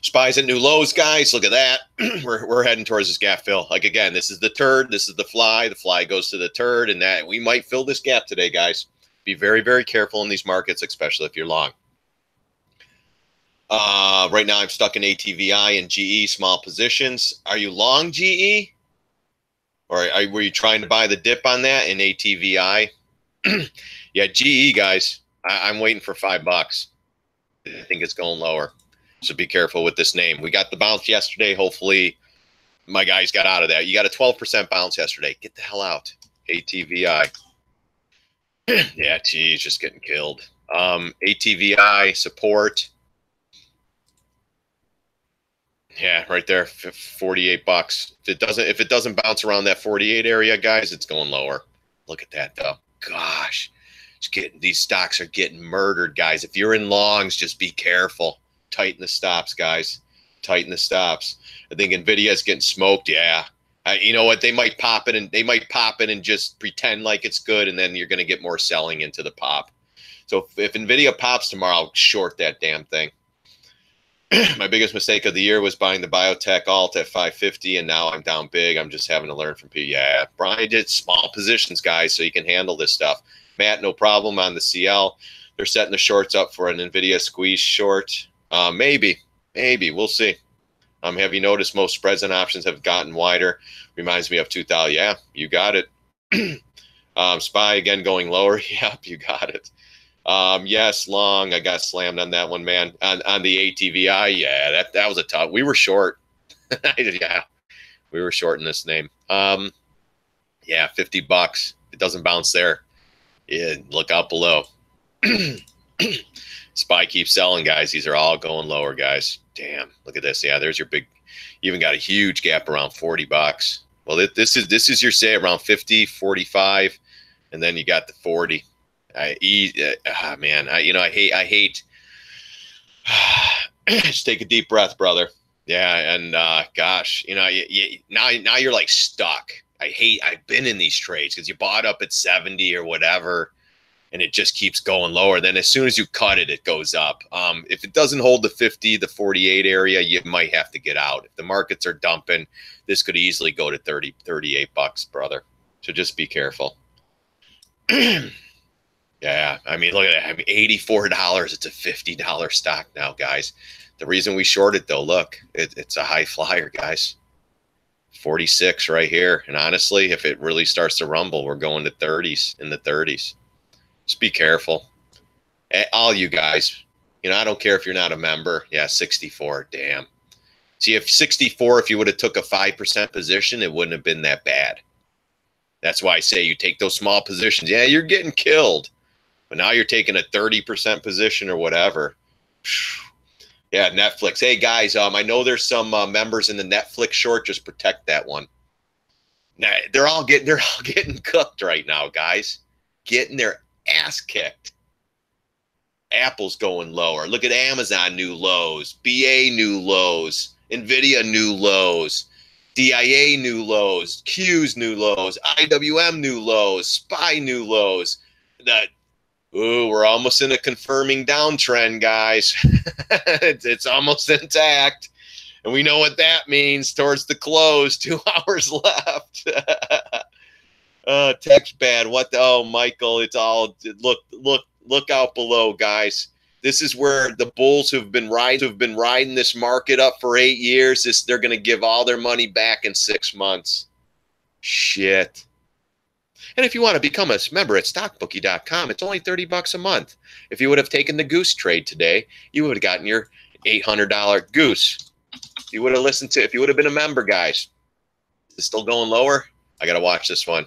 Spies at new lows, guys. Look at that. We're heading towards this gap fill. Like, again, this is the turd. This is the fly. The fly goes to the turd, and that we might fill this gap today, guys. Be very, very careful in these markets, especially if you're long. Right now, I'm stuck in ATVI and GE, small positions. Are you long GE? Or were you trying to buy the dip on that in ATVI? Yeah, GE, guys. I'm waiting for $5. I think it's going lower. So be careful with this name. We got the bounce yesterday. Hopefully, my guys got out of that. You got a 12% bounce yesterday. Get the hell out. ATVI. Yeah, geez, just getting killed. ATVI support. Yeah, right there, $48. If it doesn't bounce around that 48 area, guys, it's going lower. Look at that though. Gosh, these stocks are getting murdered, guys. If you're in longs, just be careful. Tighten the stops, guys. Tighten the stops. I think Nvidia is getting smoked. Yeah. You know what? They might pop it and just pretend like it's good, and then you're going to get more selling into the pop. So if Nvidia pops tomorrow, I'll short that damn thing. My biggest mistake of the year was buying the biotech alt at 550, and now I'm down big. I'm just having to learn from P. Yeah, Brian did small positions, guys, so you can handle this stuff. Matt, no problem on the CL. They're setting the shorts up for an Nvidia squeeze short. Maybe. We'll see. Have you noticed most spreads and options have gotten wider? Reminds me of 2000. Yeah, you got it. SPY again going lower. Yep, you got it. Yes, long. I got slammed on that one, man. On the ATVI, yeah, that was a tough. We were short. Yeah, we were short in this name. Yeah, $50. It doesn't bounce there. Yeah, look out below. SPY keeps selling, guys. These are all going lower, guys. Damn, look at this. Yeah, there's your big. You even got a huge gap around $40. Well, this is your say around 50, 45, and then you got the 40. Man, I hate. Just take a deep breath, brother. Yeah, and gosh, now you're like stuck. I've been in these trades because you bought up at 70 or whatever, and it just keeps going lower. Then as soon as you cut it, it goes up. If it doesn't hold the 50, the 48 area, you might have to get out. If the markets are dumping, this could easily go to 30, $38, brother. So just be careful. Yeah, I mean, look at that. I mean, $84. It's a $50 stock now, guys. The reason we shorted, though, look, it's a high flyer, guys. 46 right here. And honestly, if it really starts to rumble, we're going to 30s, in the 30s. Just be careful. All you guys, I don't care if you're not a member. Yeah, 64. Damn. See, if 64, if you would have took a 5% position, it wouldn't have been that bad. That's why I say you take those small positions. Yeah, you're getting killed. But now you're taking a 30% position or whatever. Yeah, Netflix. Hey, guys, I know there's some members in the Netflix short. Just protect that one. Now, they're all getting cooked right now, guys. Getting their ass kicked. Apple's going lower. Look at Amazon new lows. BA new lows. NVIDIA new lows. DIA new lows. Q's new lows. IWM new lows. SPY new lows. Ooh, we're almost in a confirming downtrend, guys. it's almost intact. And we know what that means towards the close. 2 hours left. Text bad. What the, oh, Michael, it's all, look out below, guys. This is where the bulls who've been riding this market up for 8 years, they're going to give all their money back in 6 months. Shit. And if you want to become a member at StockBookie.com, it's only $30 a month. If you would have taken the goose trade today, you would have gotten your $800 goose. You would have listened to, if you would have been a member, guys. Is it still going lower? I got to watch this one.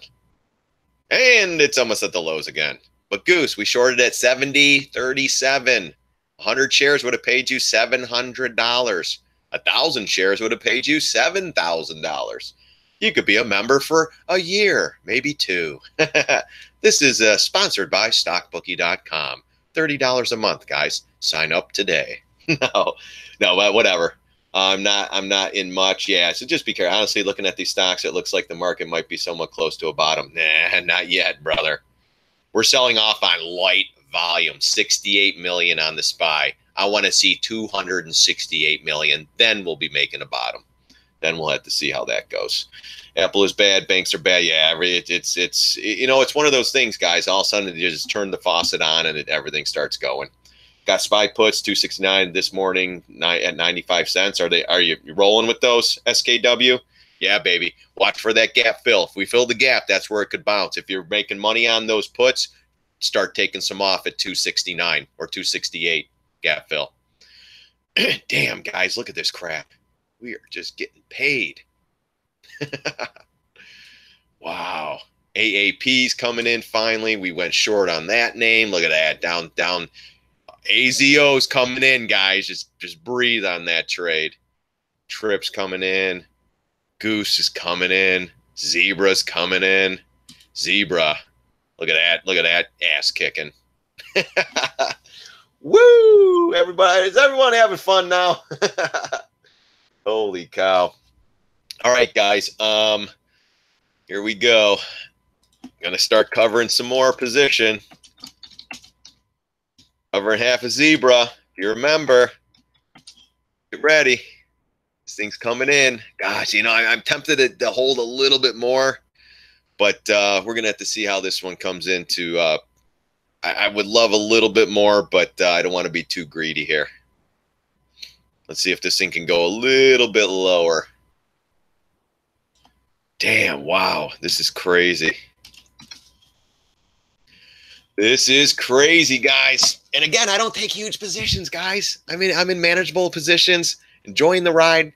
And it's almost at the lows again. But goose, we shorted at 70.37. 100 shares would have paid you $700. 1,000 shares would have paid you $7,000. You could be a member for a year, maybe 2. This is sponsored by StockBookie.com. $30 a month, guys. Sign up today. No, whatever. I'm not in much. Yeah, so just be careful. Honestly, looking at these stocks, it looks like the market might be somewhat close to a bottom. Nah, not yet, brother. We're selling off on light volume, 68 million on the SPY. I want to see 268 million. Then we'll be making a bottom. Then we'll have to see how that goes. Apple is bad. Banks are bad. Yeah, it's you know, it's one of those things, guys. All of a sudden, you just turn the faucet on and everything starts going. Got SPY puts 269 this morning at 95 cents. Are you rolling with those, SKW? Yeah, baby. Watch for that gap fill. If we fill the gap, that's where it could bounce. If you're making money on those puts, start taking some off at 269 or 268 gap fill. Damn, guys, look at this crap. We are just getting paid. Wow. AAP's coming in finally. We went short on that name. Look at that. Down. AZO's coming in, guys. Just breathe on that trade. Trips coming in. Goose is coming in. Zebra's coming in. Zebra. Look at that. Look at that ass kicking. Woo! Everybody, is everyone having fun now? Holy cow. All right, guys. Here we go. Gonna start covering some more position. Covering half a zebra. If you remember, get ready. This thing's coming in. Gosh, you know, I'm tempted to hold a little bit more, but we're gonna have to see how this one comes into. I would love a little bit more, but I don't want to be too greedy here. Let's see if this thing can go a little bit lower. Damn, wow, this is crazy. This is crazy, guys. And again, I don't take huge positions, guys. I mean, I'm in manageable positions, enjoying the ride.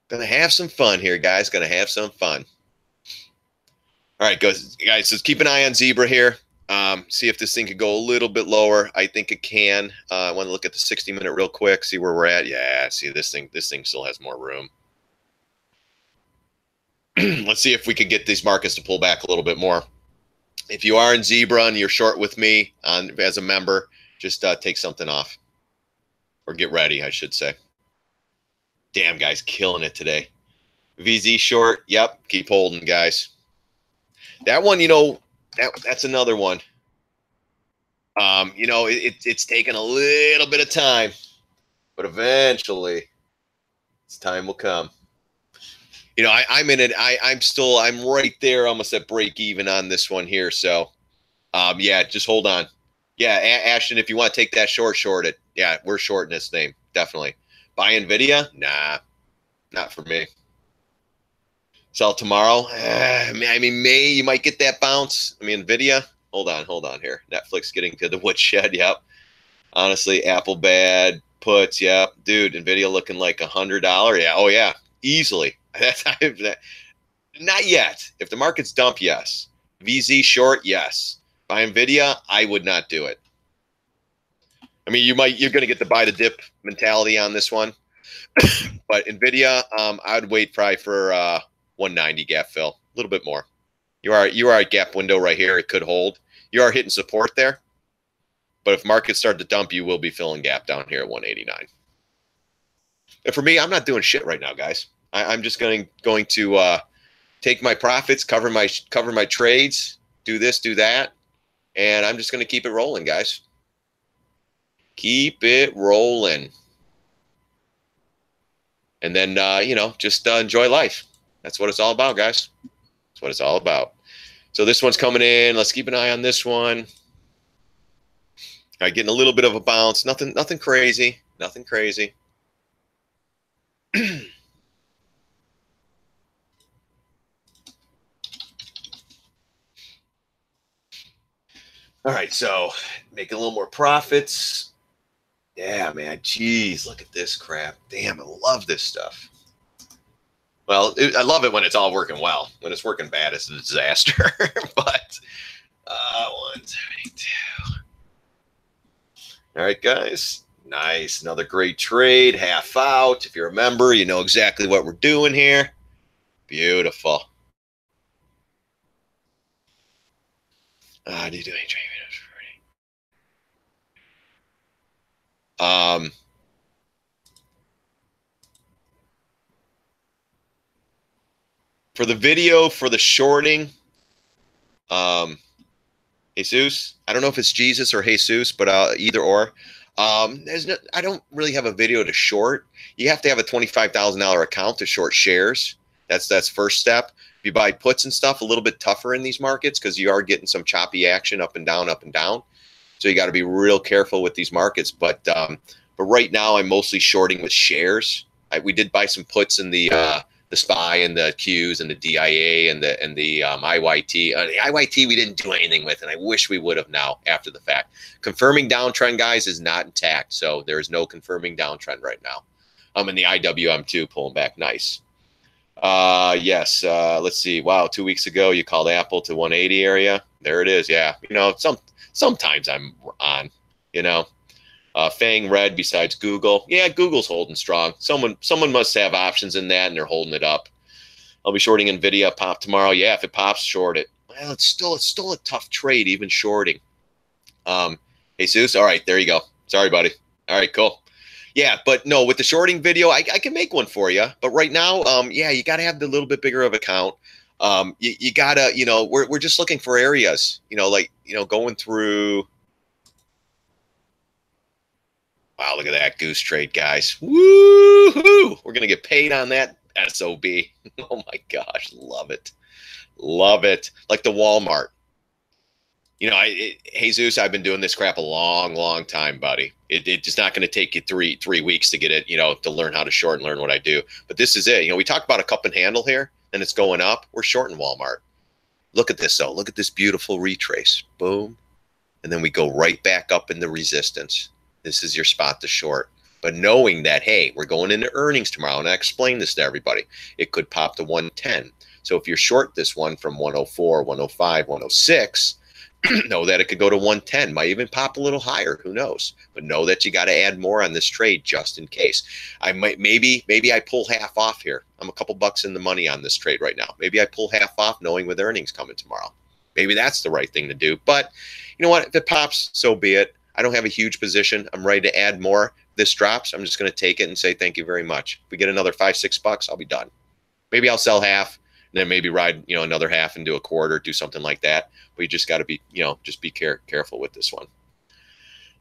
Gonna have some fun here, guys. Gonna have some fun. All right, guys, so keep an eye on Zebra here. See if this thing could go a little bit lower. I think it can. I want to look at the 60-minute real quick, see where we're at. Yeah, see this thing still has more room. Let's see if we could get these markets to pull back a little bit more. If you are in Zebra and you're short with me as a member, just take something off. Or get ready, I should say. Damn, guys, killing it today. VZ short. Yep, keep holding, guys. That one, you know, that's another one. You know, it's taken a little bit of time, but eventually, this time will come. You know, I'm in it. I'm right there, almost at break even on this one here. So, yeah, just hold on. Yeah, Ashton, if you want to take that short it. Yeah, we're shorting this name, definitely. Buy NVIDIA? Nah, not for me. Sell tomorrow? I mean, you might get that bounce. I mean, NVIDIA? Hold on here. Netflix getting to the woodshed, yep. Honestly, Apple bad, puts, yep. Dude, NVIDIA looking like $100. Yeah, oh yeah, easily. Not yet. If the market's dump, yes. VZ short, yes. Buy NVIDIA, I would not do it. I mean, you're going to get the buy the dip mentality on this one. But NVIDIA, I would wait probably for 190 gap fill, a little bit more. You are at gap window right here. It could hold. You are hitting support there. But if markets start to dump, you will be filling gap down here at 189. And for me, I'm not doing shit right now, guys. I'm just going to take my profits, cover my trades, do this, do that, and I'm just going to keep it rolling, guys. Keep it rolling. And then, just enjoy life. That's what it's all about, guys. That's what it's all about. So this one's coming in. Let's keep an eye on this one. All right, getting a little bit of a bounce. Nothing crazy. Nothing crazy. All right, so making a little more profits. Yeah, man. Jeez, look at this crap. Damn, I love this stuff. Well, I love it when it's all working well. When it's working bad, it's a disaster. But 1, 2, 2. All right, guys. Nice. Another great trade. Half out. If you're a member, you know exactly what we're doing here. Beautiful. Do you do any trading? For the video, for the shorting, Jesus, I don't know if it's Jesus or Jesus, but either or. I don't really have a video to short. You have to have a $25,000 account to short shares. That's first step. If you buy puts and stuff, a little bit tougher in these markets because you are getting some choppy action up and down, up and down. So you got to be real careful with these markets. But right now, I'm mostly shorting with shares. We did buy some puts in the SPY and the Qs and the DIA and the IYT. The IYT we didn't do anything with, and I wish we would have now after the fact. Confirming downtrend, guys, is not intact, so there is no confirming downtrend right now. And the IWM too pulling back nice. Yes. Let's see. Wow, 2 weeks ago you called Apple to 180 area. There it is. Yeah. Sometimes I'm on. Fang red besides Google. Yeah, Google's holding strong. Someone must have options in that, and they're holding it up. I'll be shorting NVIDIA pop tomorrow. Yeah, if it pops, short it. Well, it's still a tough trade, even shorting. Jesus, all right, there you go. Sorry, buddy. All right, cool. Yeah, but no, with the shorting video, I can make one for you. But right now, yeah, you got to have the little bit bigger of account. You gotta, we're just looking for areas, going through. Wow, look at that goose trade, guys. Woo-hoo! We're going to get paid on that SOB. Oh, my gosh. Love it. Love it. Like the Walmart. Jesus, I've been doing this crap a long, long time, buddy. It's not going to take you three weeks to get it, to learn how to short and learn what I do. But this is it. We talk about a cup and handle here, and it's going up. We're shorting Walmart. Look at this, though. Look at this beautiful retrace. Boom. And then we go right back up in the resistance. This is your spot to short. But knowing that, hey, we're going into earnings tomorrow, and I explained this to everybody, it could pop to 110. So if you're short this one from 104, 105, 106, know that it could go to 110. Might even pop a little higher. Who knows? But know that you got to add more on this trade just in case. Maybe I pull half off here. I'm a couple bucks in the money on this trade right now. Maybe I pull half off knowing with earnings coming tomorrow. Maybe that's the right thing to do. But you know what? If it pops, so be it. I don't have a huge position. I'm ready to add more. If this drops, I'm just going to take it and say thank you very much. If we get another $5-6, I'll be done. Maybe I'll sell half and then maybe ride another half and do a quarter, do something like that. But you just got to be just be careful with this one.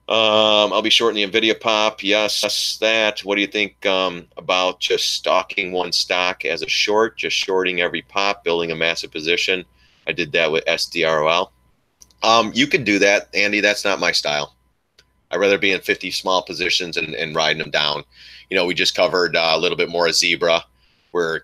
I'll be shorting the NVIDIA pop. Yes, that. What do you think about just stalking one stock as a short, just shorting every pop, building a massive position? I did that with SDROL. You could do that, Andy. That's not my style. I'd rather be in 50 small positions and riding them down. We just covered a little bit more of Zebra. We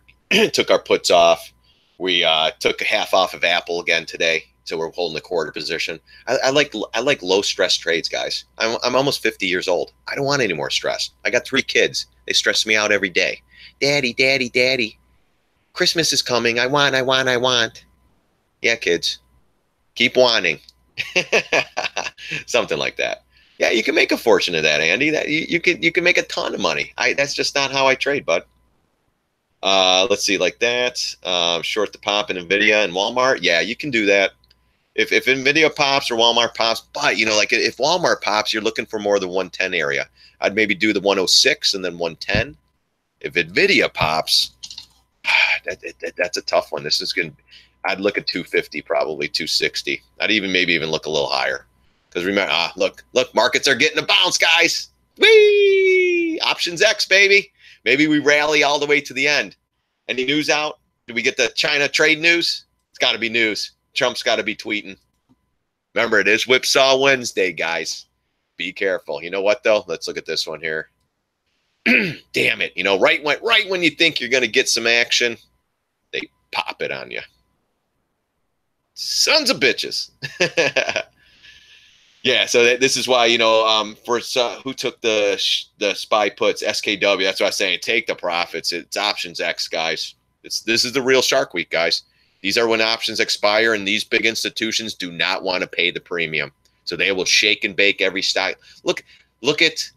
took our puts off. We took half off of Apple again today, so we're holding the quarter position. I like low stress trades, guys. I'm almost 50 years old. I don't want any more stress. I got 3 kids. They stress me out every day. Daddy, daddy, daddy. Christmas is coming. I want. Yeah, kids. Keep wanting. Something like that. Yeah, you can make a fortune of that, Andy. That you can make a ton of money. That's just not how I trade, bud. Let's see, like that. Short the pop in NVIDIA and Walmart. Yeah, you can do that. If NVIDIA pops or Walmart pops, but like if Walmart pops, you're looking for more of the 110 area. I'd maybe do the 106 and then 110. If NVIDIA pops, that's a tough one. This is going to, I'd look at 250, probably 260. I'd maybe even look a little higher. Because remember, look, markets are getting a bounce, guys. Whee! Options X, baby. Maybe we rally all the way to the end. Any news out? Did we get the China trade news? It's got to be news. Trump's got to be tweeting. Remember, it is Whipsaw Wednesday, guys. Be careful. You know what, though? Let's look at this one here. Damn it. You know, right when you think you're going to get some action, they pop it on you. Sons of bitches. Yeah, so this is why, you know, for who took the SPY puts, SKW, that's what I was saying. Take the profits. It's Options X, guys. This is the real Shark Week, guys. These are when options expire, and these big institutions do not want to pay the premium. So they will shake and bake every stock. Look at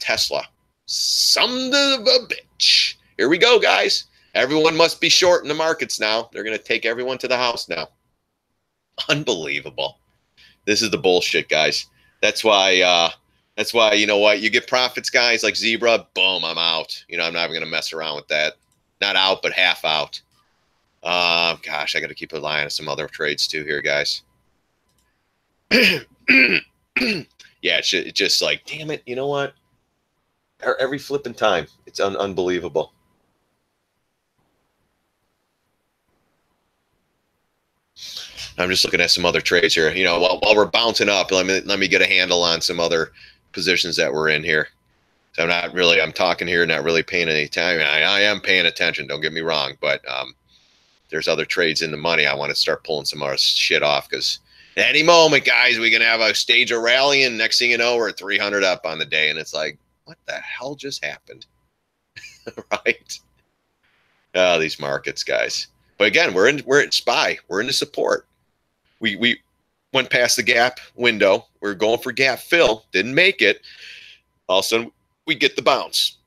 Tesla. Son of a bitch. Here we go, guys. Everyone must be short in the markets now. They're going to take everyone to the house now. Unbelievable. This is the bullshit, guys. That's why, you know what? You get profits, guys, like Zebra, boom, I'm out. You know, I'm not even going to mess around with that. Not out, but half out. Gosh, I got to keep an eye on some other trades too here, guys. Yeah, it's just like, damn it, you know what? Every flipping time, it's unbelievable. I'm just looking at some other trades here. You know, while we're bouncing up, let me get a handle on some other positions that we're in here. So I'm talking here, not really paying any time. I am paying attention, don't get me wrong, but there's other trades in the money. I want to start pulling some other shit off because at any moment, guys, we can have a stage of rally, and next thing you know, we're at 300 up on the day, and it's like, what the hell just happened? Right? Oh, these markets, guys. But again, we're at SPY. We're into support. We went past the gap window. We were going for gap fill. Didn't make it. All of a sudden, we get the bounce.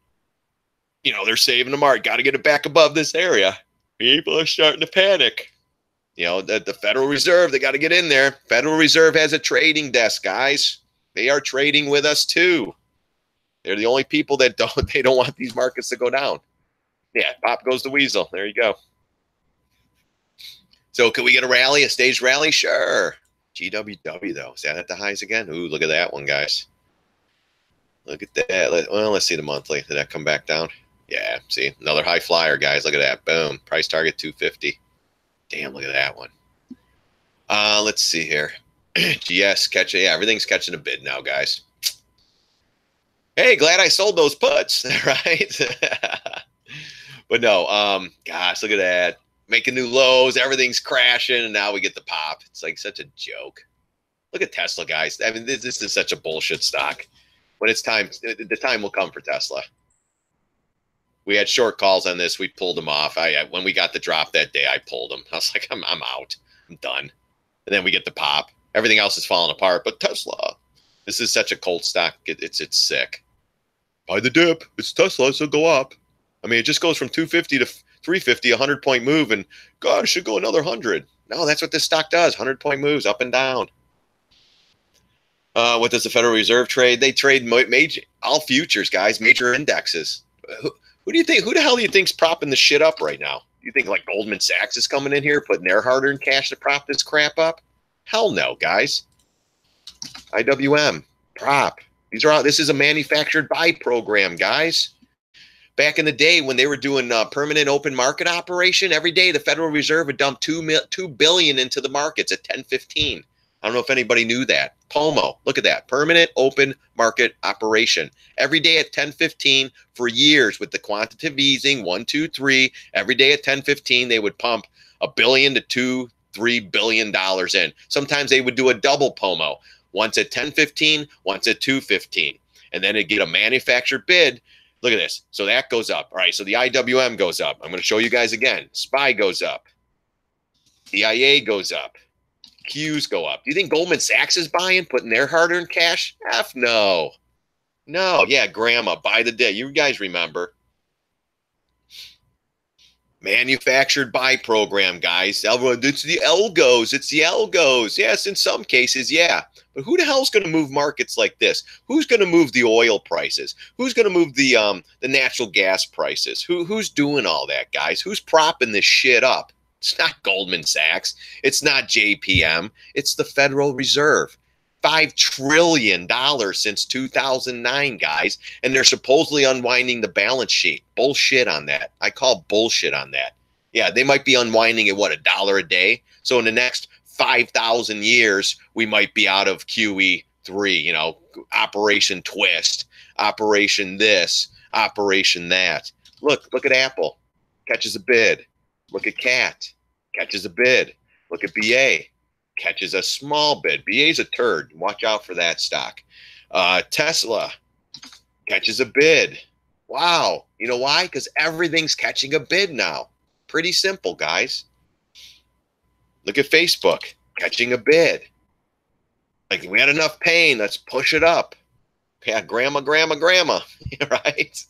You know, they're saving the market. Got to get it back above this area. People are starting to panic. You know, the Federal Reserve, they got to get in there. Federal Reserve has a trading desk, guys. They are trading with us too. They're the only people that don't want these markets to go down. Yeah, pop goes the weasel. There you go. So can we get a rally, a staged rally? Sure. GWW, though. Is that at the highs again? Ooh, look at that one, guys. Look at that. Well, let's see the monthly. Did that come back down? Yeah, see? Another high flyer, guys. Look at that. Boom. Price target 250. Damn, look at that one. Let's see here. GS catching. Yeah, everything's catching a bid now, guys. Hey, glad I sold those puts, right? But no, gosh, look at that. Making new lows, everything's crashing, and now we get the pop. It's like such a joke. Look at Tesla, guys. I mean, this is such a bullshit stock. When it's time, the time will come for Tesla. We had short calls on this. We pulled them off. When we got the drop that day, I pulled them. I was like, I'm out. I'm done. And then we get the pop. Everything else is falling apart. But Tesla, this is such a cold stock. It's sick. Buy the dip. It's Tesla, so go up. I mean, it just goes from 250 to 350, 100-point move, and God, it should go another 100. No, that's what this stock does. 100-point moves up and down. What does the Federal Reserve trade? They trade all futures, guys, major indexes. Who do you think? Who the hell do you think's propping the shit up right now? Do you think like Goldman Sachs is coming in here putting their hard-earned cash to prop this crap up? Hell no, guys. IWM, prop. This is a manufactured buy program, guys. Back in the day when they were doing permanent open market operation, every day the Federal Reserve would dump $2 billion into the markets at 10:15. I don't know if anybody knew that. POMO, look at that. Permanent open market operation. Every day at 10:15 for years with the quantitative easing, 1, 2, 3. Every day at 10:15 they would pump $1 billion to $2-3 billion in. Sometimes they would do a double POMO. Once at 10:15, once at 2:15. And then it'd get a manufactured bid. Look at this. So that goes up. All right, so the IWM goes up. I'm going to show you guys again. SPY goes up. DIA goes up. Qs go up. Do you think Goldman Sachs is buying, putting their hard-earned cash? F no. No. Yeah, grandma, buy the day. You guys remember. Manufactured by program, guys. It's the algos. It's the algos. Yes, in some cases, yeah. But who the hell's going to move markets like this? Who's going to move the oil prices? Who's going to move the natural gas prices? Who's doing all that, guys? Who's propping this shit up? It's not Goldman Sachs. It's not JPM. It's the Federal Reserve. $5 trillion since 2009, guys. And they're supposedly unwinding the balance sheet. Bullshit on that. I call bullshit on that. Yeah, they might be unwinding it, what, $1 a day? So in the next 5,000 years, we might be out of QE3, you know, Operation Twist, Operation this, Operation that. Look at Apple. Catches a bid. Look at Cat. Catches a bid. Look at BA. Catches a small bid. BA's a turd. Watch out for that stock. Tesla catches a bid. Wow. You know why? Because everything's catching a bid now. Pretty simple, guys. Look at Facebook. Catching a bid. Like, we had enough pain. Let's push it up. Yeah, grandma. Right?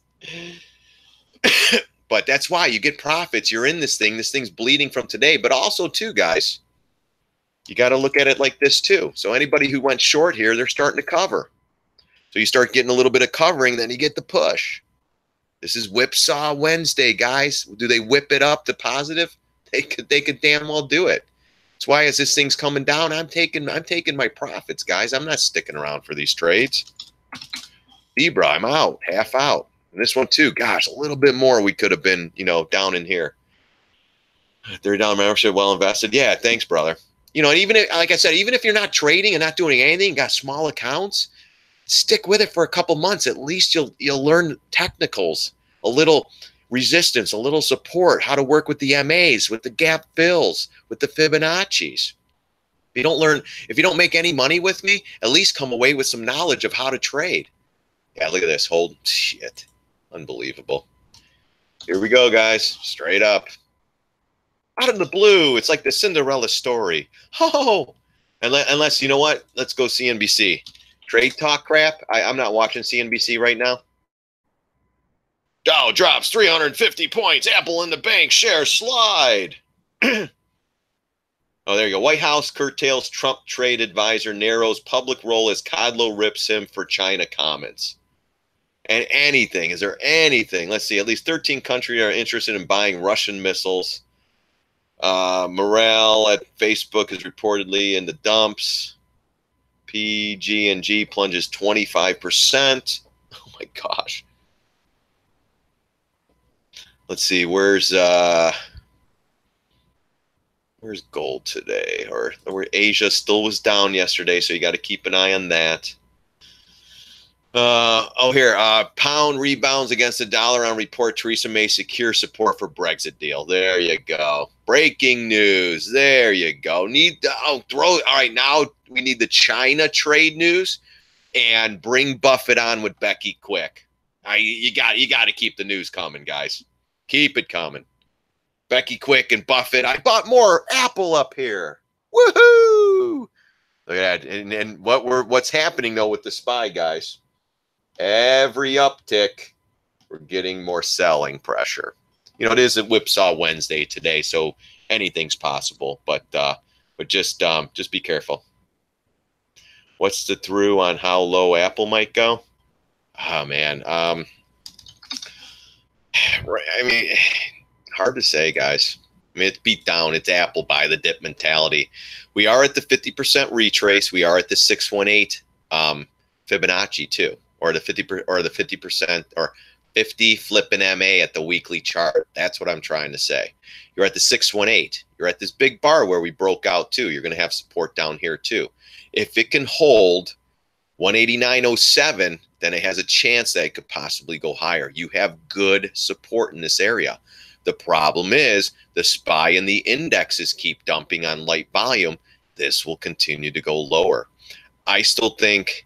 But that's why you get profits. You're in this thing. This thing's bleeding from today. But also, too, guys, you got to look at it like this, too. So anybody who went short here, they're starting to cover. So you start getting a little bit of covering, then you get the push. This is Whipsaw Wednesday, guys. Do they whip it up to positive? They could damn well do it. That's why as this thing's coming down, I'm taking my profits, guys. I'm not sticking around for these trades. Libra, I'm out, half out. And this one, too, gosh, a little bit more we could have been, you know, down in here. $30 membership, well invested. Yeah, thanks, brother. You know, and even if, like I said, even if you're not trading and not doing anything, got small accounts, stick with it for a couple months. At least you'll learn technicals, a little resistance, a little support, how to work with the MAs, with the gap fills, with the Fibonacci's. If you don't make any money with me, at least come away with some knowledge of how to trade. Yeah, look at this. Hold shit. Unbelievable. Here we go, guys. Straight up. Out of the blue, it's like the Cinderella story. Oh, unless, you know what? Let's go CNBC. Trade talk crap. I'm not watching CNBC right now. Dow drops 350 points. Apple in the bank. Share slide. Oh, there you go. White House curtails Trump trade advisor, narrows public role as Kudlow rips him for China comments. And anything. Is there anything? Let's see. At least 13 countries are interested in buying Russian missiles. Morale at Facebook is reportedly in the dumps. PG&G plunges 25%. Oh my gosh. Let's see, where's gold today? Or where Asia still was down yesterday, so you got to keep an eye on that. Here, pound rebounds against the dollar on report. Theresa May secures support for Brexit deal. There you go. Breaking news. There you go. All right, now we need the China trade news and bring Buffett on with Becky Quick. You got to keep the news coming, guys. Keep it coming. Becky Quick and Buffett. I bought more Apple up here. Woohoo! Look at that. And what's happening though with the SPY, guys? Every uptick, we're getting more selling pressure. You know, it is a Whipsaw Wednesday today, so anything's possible. But just be careful. What's the through on how low Apple might go? Oh man, I mean, hard to say, guys. I mean, it's beat down. It's Apple by the dip mentality. We are at the 50% retrace. We are at the 618 Fibonacci too. Or the 50% or 50 flipping MA at the weekly chart. That's what I'm trying to say. You're at the 618. You're at this big bar where we broke out too. You're going to have support down here too. If it can hold 189.07, then it has a chance that it could possibly go higher. You have good support in this area. The problem is the SPY and the indexes keep dumping on light volume. This will continue to go lower. I still think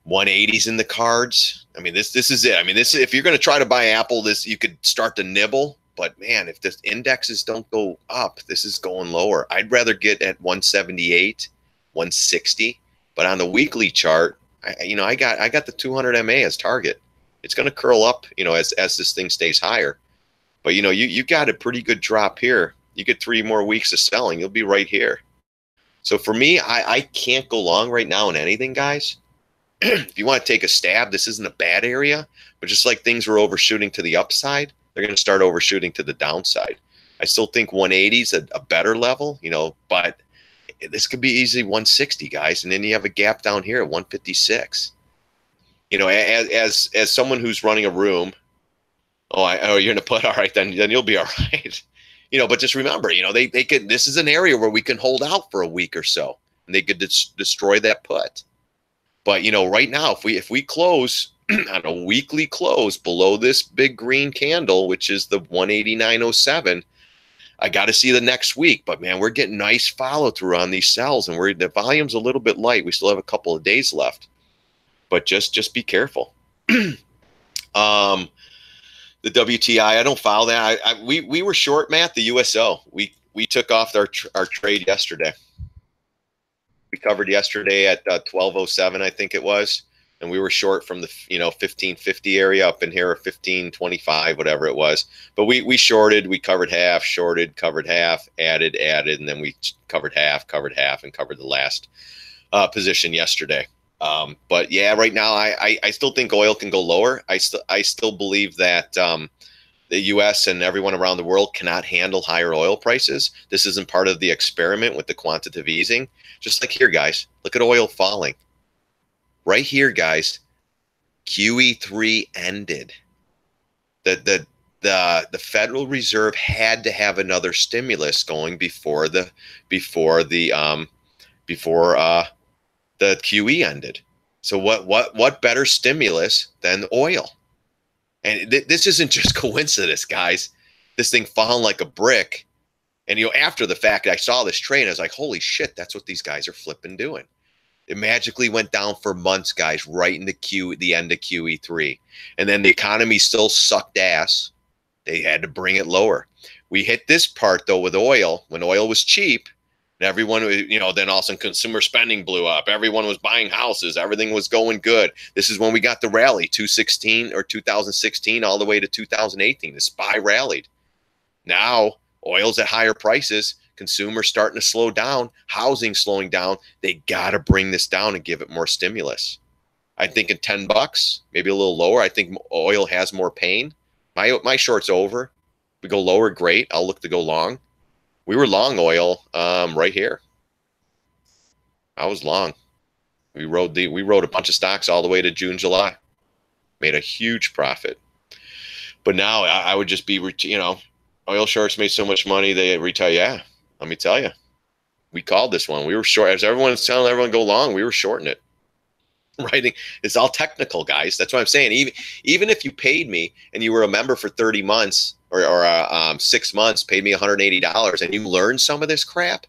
180's in the cards. I mean, this is it. I mean, if you're going to try to buy Apple, you could start to nibble. But man, if the indexes don't go up, this is going lower. I'd rather get at 178, 160. But on the weekly chart, I got the 200 MA as target. It's going to curl up, as this thing stays higher. But, you got a pretty good drop here. You get 3 more weeks of selling, you'll be right here. So for me, I can't go long right now in anything, guys. If you want to take a stab, this isn't a bad area, but just like things were overshooting to the upside, they're going to start overshooting to the downside. I still think 180 is a better level, but this could be easily 160, guys. And then you have a gap down here at 156. As someone who's running a room, you're going to put, all right, then you'll be all right. But just remember, they could, this is an area where we can hold out for a week or so, and they could destroy that put. But, right now, if we close on a weekly close below this big green candle, which is the 189.07, I got to see the next week. But, man, we're getting nice follow through on these sells, and the volume's a little bit light. We still have a couple of days left, but just be careful. The WTI, I don't follow that. We were short, Matt, the USO. We took off our trade yesterday. We covered yesterday at 1207, I think it was, and we were short from the 1550 area up in here, 1525, whatever it was. But we shorted, we covered half, shorted, covered half, added, and then we covered half, and covered the last position yesterday. But yeah, right now I still think oil can go lower. I still believe that the U.S. and everyone around the world cannot handle higher oil prices. This isn't part of the experiment with the quantitative easing. Just like here, guys, look at oil falling. Right here, guys, QE3 ended. The Federal Reserve had to have another stimulus going before the QE ended. So what better stimulus than oil? And this isn't just coincidence, guys. This thing falling like a brick. And after the fact, I saw this trade. I was like, holy shit, that's what these guys are flipping doing. It magically went down for months, guys, right in the end of QE3. And then the economy still sucked ass. They had to bring it lower. We hit this part, though, with oil. When oil was cheap, and everyone, then all of a sudden consumer spending blew up. Everyone was buying houses. Everything was going good. This is when we got the rally, 2016 all the way to 2018. The SPY rallied. Now, oil's at higher prices. Consumers starting to slow down. Housing slowing down. They got to bring this down and give it more stimulus. I'm thinking $10, maybe a little lower. I think oil has more pain. My short's over. We go lower, great. I'll look to go long. We were long oil right here. I was long. We rode a bunch of stocks all the way to June, July. Made a huge profit. But now I would just be, oil shorts made so much money they retire. Yeah, let me tell you, we called this one. We were short. As everyone's telling everyone to go long, we were shorting it. Right? It's all technical, guys. That's what I'm saying. Even if you paid me and you were a member for 30 months or 6 months, paid me $180, and you learned some of this crap,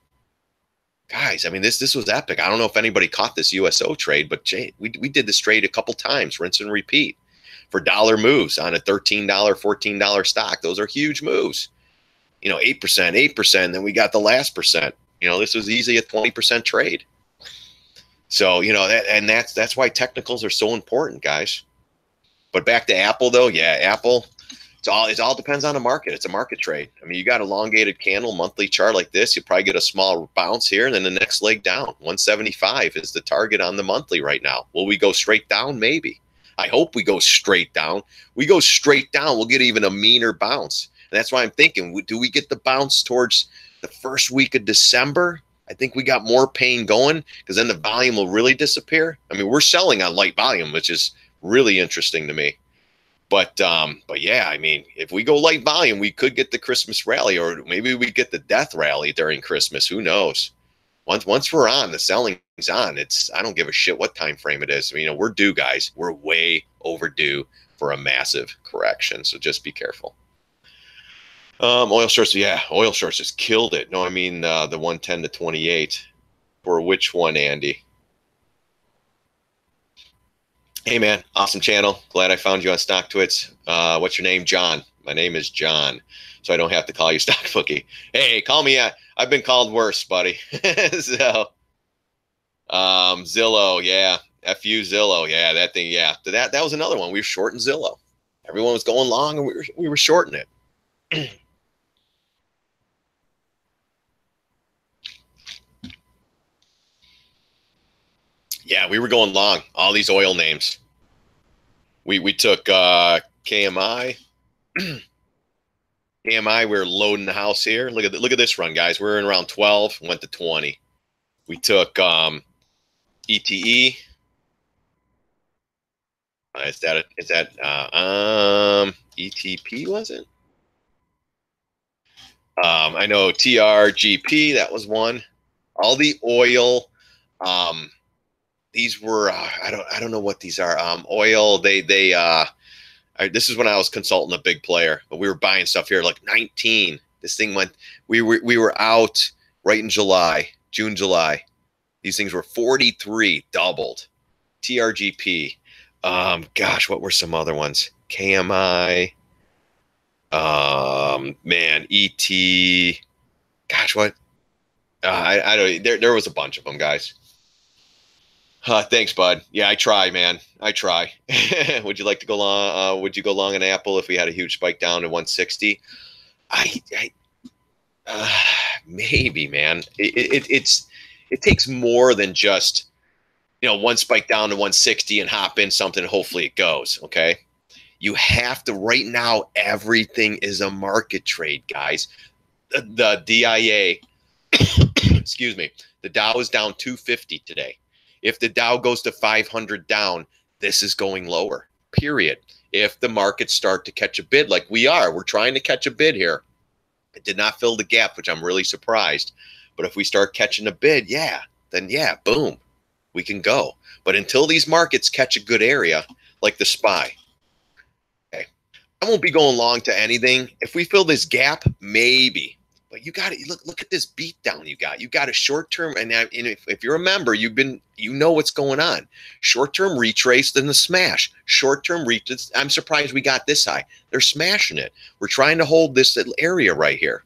guys. I mean, this was epic. I don't know if anybody caught this USO trade, but we did this trade a couple times, rinse and repeat, for dollar moves on a $13, $14 stock. Those are huge moves. 8%, 8%. Then we got the last percent. This was easily a 20% trade. So, that's why technicals are so important, guys. But back to Apple, though. Yeah, Apple, it all depends on the market. It's a market trade. I mean, you got elongated candle monthly chart like this, you probably get a small bounce here, and then the next leg down. 175 is the target on the monthly right now. Will we go straight down? Maybe. I hope we go straight down. We go straight down, we'll get even a meaner bounce. And that's why I'm thinking, do we get the bounce towards the first week of December? I think we got more pain going, because then the volume will really disappear. I mean, we're selling on light volume, which is really interesting to me. But yeah, I mean, if we go light volume, we could get the Christmas rally, or maybe we get the death rally during Christmas. Who knows? Once we're on, the selling's on. I don't give a shit what time frame it is. I mean, we're due, guys. We're way overdue for a massive correction. So just be careful. Oil shorts, yeah, oil shorts just killed it. No, I mean the 110 to 28. For which one, Andy? Hey, man, awesome channel. Glad I found you on StockTwits. What's your name? John. My name is John, so I don't have to call you StockBookie. Hey, call me. I've been called worse, buddy. So, Zillow, yeah. FU Zillow, yeah, that thing, yeah. That was another one. We were shorting Zillow. Everyone was going long, and we were shorting it. Yeah, we were going long. All these oil names. We took KMI. KMI, we were loading the house here. Look at this run, guys. We're in around 12, went to 20. We took ETE. Is that ETP, was it? I know TRGP, that was one. All the oil, these were I don't know what these are. Oil, this is when I was consulting a big player, but we were buying stuff here like 19. This thing went, we were out right in July, June, July. These things were 43, doubled. TRGP. Gosh, what were some other ones? KMI. Man, ET. Gosh, what? I don't. There was a bunch of them, guys. Thanks, bud. Yeah, I try, man. I try. Would you like to go long? Would you go long an Apple if we had a huge spike down to 160? Maybe, man. It takes more than just one spike down to 160 and hop in something. And hopefully it goes. Okay. You have to. Right now, everything is a market trade, guys. The DIA. Excuse me. The Dow is down 250 today. If the Dow goes to 500 down, this is going lower, period. If the markets start to catch a bid like we're trying to catch a bid here. It did not fill the gap, which I'm really surprised. But if we start catching a bid, then boom, we can go. But until these markets catch a good area, like the SPY, okay, I won't be going long to anything. If we fill this gap, maybe. But you got to look at this beat down you got. You got a short term, and if you remember, you know what's going on. Short term retrace, then the smash. Short term retrace. I'm surprised we got this high. They're smashing it. We're trying to hold this area right here.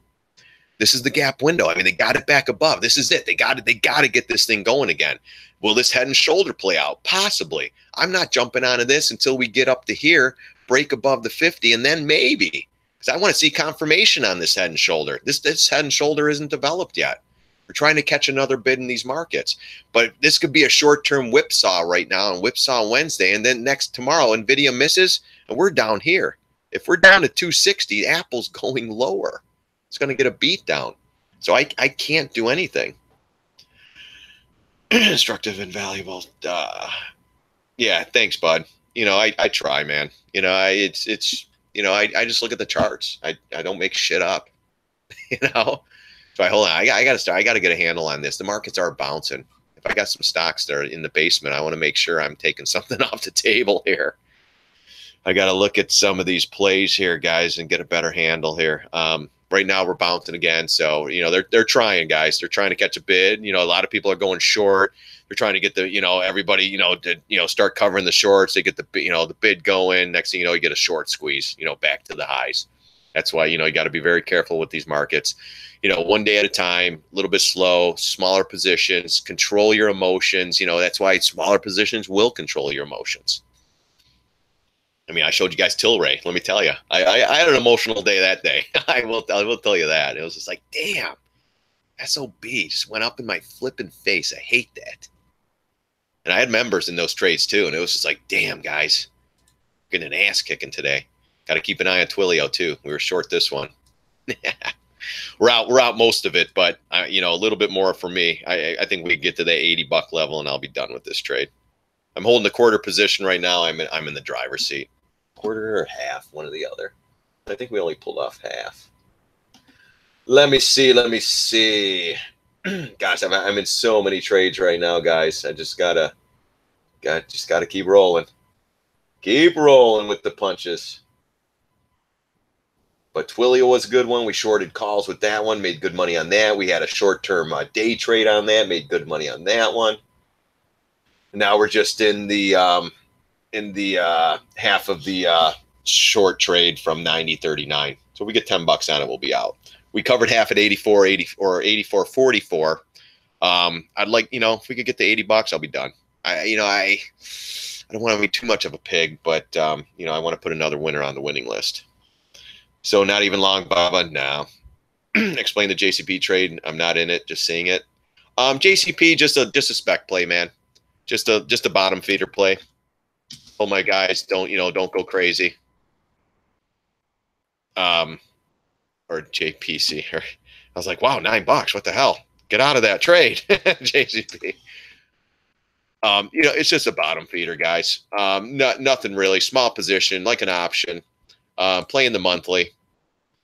This is the gap window. I mean, they got it back above. This is it. They got to get this thing going again. Will this head and shoulder play out? Possibly. I'm not jumping onto this until we get up to here, break above the 50, and then maybe. Because I want to see confirmation on this head and shoulder. This head and shoulder isn't developed yet. We're trying to catch another bid in these markets. But this could be a short-term whipsaw right now, and whipsaw Wednesday, and then tomorrow, NVIDIA misses, and we're down here. If we're down to 260, Apple's going lower. It's going to get a beat down. So I can't do anything. Instructive and valuable. Yeah, thanks, bud. I try, man. I just look at the charts. I don't make shit up. So hold on. I gotta get a handle on this. The markets are bouncing. If I got some stocks that are in the basement, I want to make sure I'm taking something off the table here. I got to look at some of these plays here, guys, and get a better handle here. Right now we're bouncing again. So, they're trying, guys. They're trying to catch a bid. A lot of people are going short. They're trying to get everybody, to, start covering the shorts. They get the bid going. Next thing you know, you get a short squeeze, back to the highs. That's why, you got to be very careful with these markets. One day at a time, a little bit slow, smaller positions, control your emotions. That's why smaller positions will control your emotions. I mean, I showed you guys Tilray. Let me tell you, I had an emotional day that day. I will tell you that. It was just like, damn, SOB just went up in my flipping face. I hate that. And I had members in those trades too, and it was just like, damn, guys, getting an ass kicking today. Got to keep an eye on Twilio too. We were short this one. We're out most of it, but a little bit more for me. I think we get to the $80 level, and I'll be done with this trade. I'm holding the quarter position right now. I'm in the driver's seat. Quarter or half, one or the other. I think we only pulled off half. Let me see. Gosh, I'm in so many trades right now, guys. I just gotta keep rolling. Keep rolling with the punches. But Twilio was a good one. We shorted calls with that one, made good money on that. We had a short-term day trade on that, made good money on that one. Now we're just in the half of the short trade from 90.39. So we get $10 on it, we'll be out. We covered half at 84.80 or 84.44. I'd like, if we could get to $80, I'll be done. I don't want to be too much of a pig, but I want to put another winner on the winning list. So not even long, Baba. No. Explain the JCP trade. I'm not in it, just seeing it. JCP, just a spec play, man. Just a bottom feeder play. Oh my guys, don't go crazy. Or JPC. I was like, wow, $9. What the hell? Get out of that trade, JCP. It's just a bottom feeder, guys. Nothing really. Small position, like an option. Playing the monthly.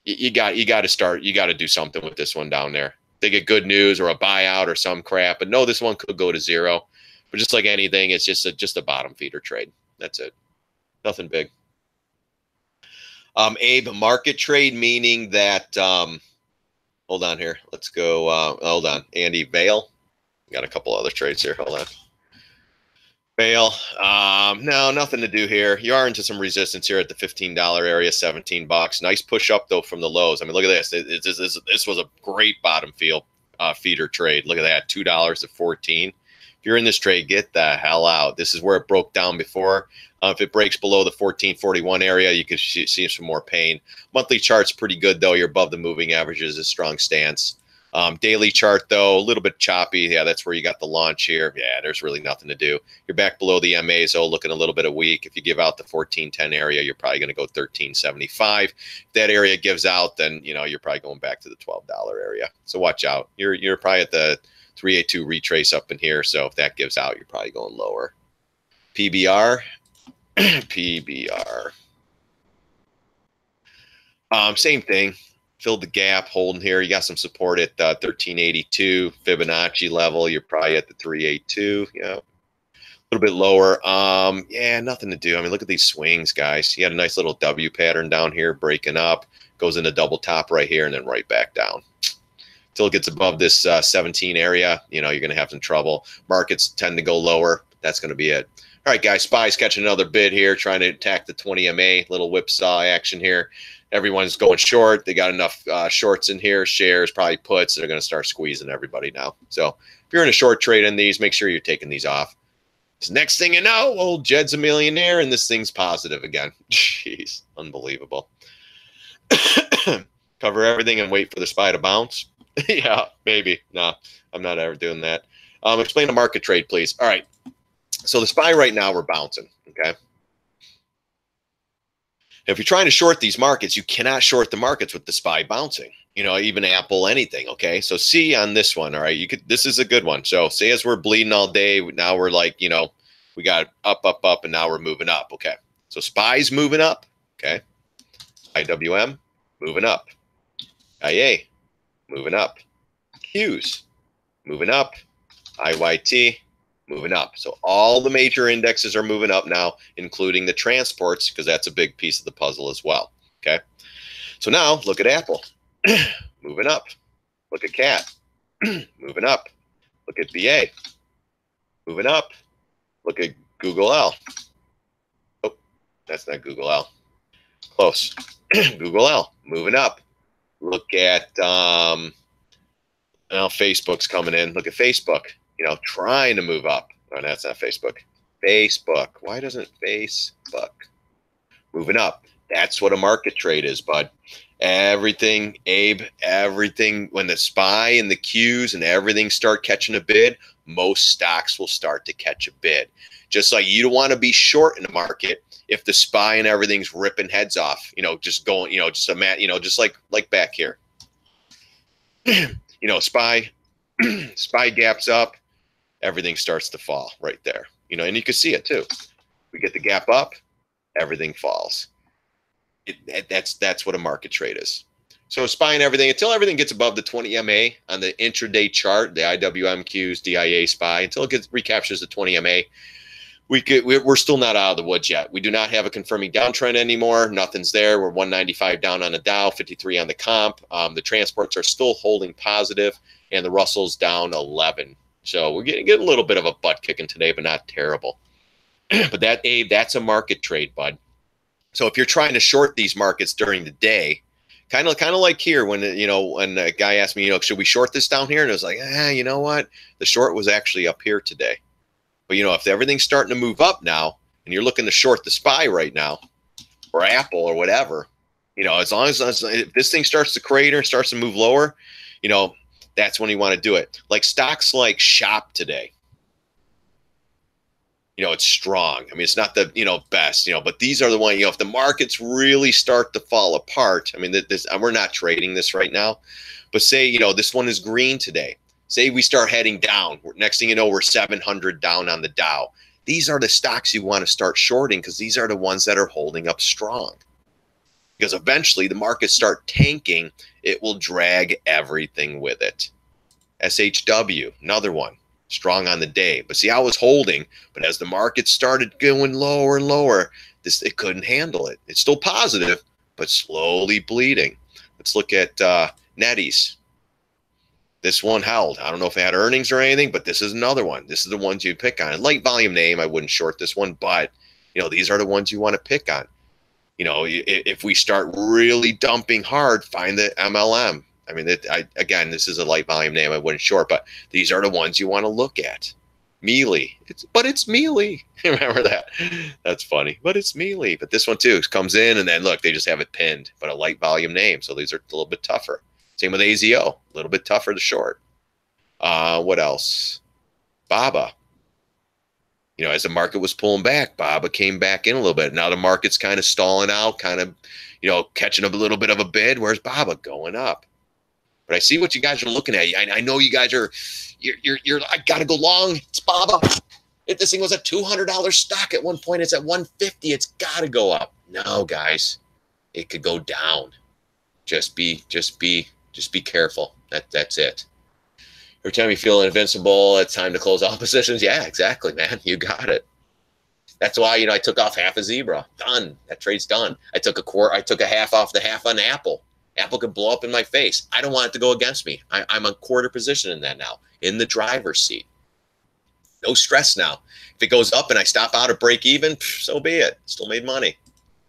You got to start. You got to do something with this one down there. They get good news or a buyout or some crap. But no, this one could go to zero. But just like anything, it's just a bottom feeder trade. That's it. Nothing big. Abe, market trade, meaning that hold on here. Let's go. Hold on. Andy Vale. Got a couple other trades here. Hold on. Vale. No, nothing to do here. You are into some resistance here at the $15 area, $17. Nice push up though from the lows. I mean, look at this. This was a great bottom feeder trade. Look at that, $2 to 14. If you're in this trade, get the hell out. This is where it broke down before. If it breaks below the 1441 area, you could see some more pain. Monthly chart's pretty good though. You're above the moving averages. A strong stance. Daily chart, though, a little bit choppy. Yeah, that's where you got the launch here. Yeah, there's really nothing to do. You're back below the MAs, though, looking a little bit weak. If you give out the 1410 area, you're probably going to go 1375. If that area gives out, then, you're probably going back to the $12 area. So watch out. You're probably at the 382 retrace up in here. So if that gives out, you're probably going lower. PBR. PBR. Same thing. Filled the gap, holding here. You got some support at 1382 Fibonacci level. You're probably at the 382. Yeah, a little bit lower. Yeah, nothing to do. I mean, look at these swings, guys. You got a nice little W pattern down here, breaking up, goes into double top right here, and then right back down until it gets above this 17 area. You're going to have some trouble. Markets tend to go lower. That's going to be it. All right, guys. SPY's catching another bid here, trying to attack the 20 MA. Little whipsaw action here. Everyone's going short. They got enough shorts in here, shares, probably puts. They're going to start squeezing everybody now. So if you're in a short trade in these, make sure you're taking these off. So next thing you know, old Jed's a millionaire, and this thing's positive again. Jeez, unbelievable. Cover everything and wait for the SPY to bounce. Yeah, maybe. No, I'm not ever doing that. Explain the market trade, please. All right. So the SPY right now, we're bouncing, okay? If you're trying to short these markets, you cannot short the markets with the SPY bouncing. Even Apple, anything. Okay, so see on this one. All right, this is a good one. So say as we're bleeding all day, now we're like, we got up, and now we're moving up. Okay, so SPY's moving up. Okay, IWM moving up, IA moving up, Qs moving up, IYT moving up. So all the major indexes are moving up now, including the transports, because that's a big piece of the puzzle as well. Okay. So now look at Apple moving up. Look at CAT moving up. Look at BA moving up. Look at Google L. Oh, that's not Google L. Close. Google L moving up. Look at Facebook's coming in. Look at Facebook. Trying to move up. Oh, that's not Facebook. Facebook. Why doesn't Facebook moving up? That's what a market trade is, bud. Everything, Abe, everything, when the SPY and the Qs and everything start catching a bid, most stocks will start to catch a bid. Just like you don't want to be short in the market if the SPY and everything's ripping heads off, just going, just a mat, just like back here. SPY gaps up. Everything starts to fall right there, and you can see it too. We get the gap up, everything falls. That's what a market trade is. So SPY and everything, until everything gets above the 20 MA on the intraday chart, the IWMQs, DIA, SPY, until it recaptures the 20 MA, we're still not out of the woods yet. We do not have a confirming downtrend anymore. Nothing's there. We're 195 down on the Dow, 53 on the comp. The transports are still holding positive, and the Russell's down 11. So we're getting a little bit of a butt kicking today, but not terrible. But that's a market trade, bud. So if you're trying to short these markets during the day, kind of like here when when a guy asked me, should we short this down here? And it was like, you know what? The short was actually up here today. But if everything's starting to move up now, and you're looking to short the SPY right now, or Apple or whatever, You know, as long as if this thing starts to crater, starts to move lower, you know, that's when you want to do it. Like stocks like Shop today. You know, it's strong. I mean, it's not the, you know, best, you know, but these are the ones, you know, if the markets really start to fall apart, I mean, this, we're not trading this right now, but say, you know, this one is green today. Say we start heading down. Next thing you know, we're 700 down on the Dow. These are the stocks you want to start shorting because these are the ones that are holding up strong. Because eventually the markets start tanking, it will drag everything with it. SHW, another one, strong on the day. But see how it's holding, but as the market started going lower and lower, it couldn't handle it. It's still positive, but slowly bleeding. Let's look at Netties. This one held. I don't know if it had earnings or anything, but this is another one. This is the ones you pick on. Light volume name, I wouldn't short this one, but you know, these are the ones you want to pick on. You know, if we start really dumping hard, find the MLM. I mean, again, this is a light volume name. I wouldn't short, but these are the ones you want to look at. Mealy. It's Mealy. Remember that? That's funny. But it's Mealy. But this one too comes in and then look, they just have it pinned, but a light volume name. So these are a little bit tougher. Same with AZO, a little bit tougher to short. What else? BABA. You know, as the market was pulling back, BABA came back in a little bit. Now the market's kind of stalling out, kind of, you know, catching a little bit of a bid. Where's BABA going up? But I see what you guys are looking at. I know you guys are, you're I got to go long. It's BABA. If this thing was a $200 stock at one point, it's at 150. It's got to go up. No, guys, it could go down. Just be careful. That's it. Every time you feel invincible, it's time to close all positions. Yeah, exactly, man. You got it. That's why, you know, I took off half a zebra. Done. That trade's done. I took a half off the half on Apple. Apple could blow up in my face. I don't want it to go against me. I'm a quarter position in that now, in the driver's seat. No stress now. If it goes up and I stop out or break even, so be it. Still made money.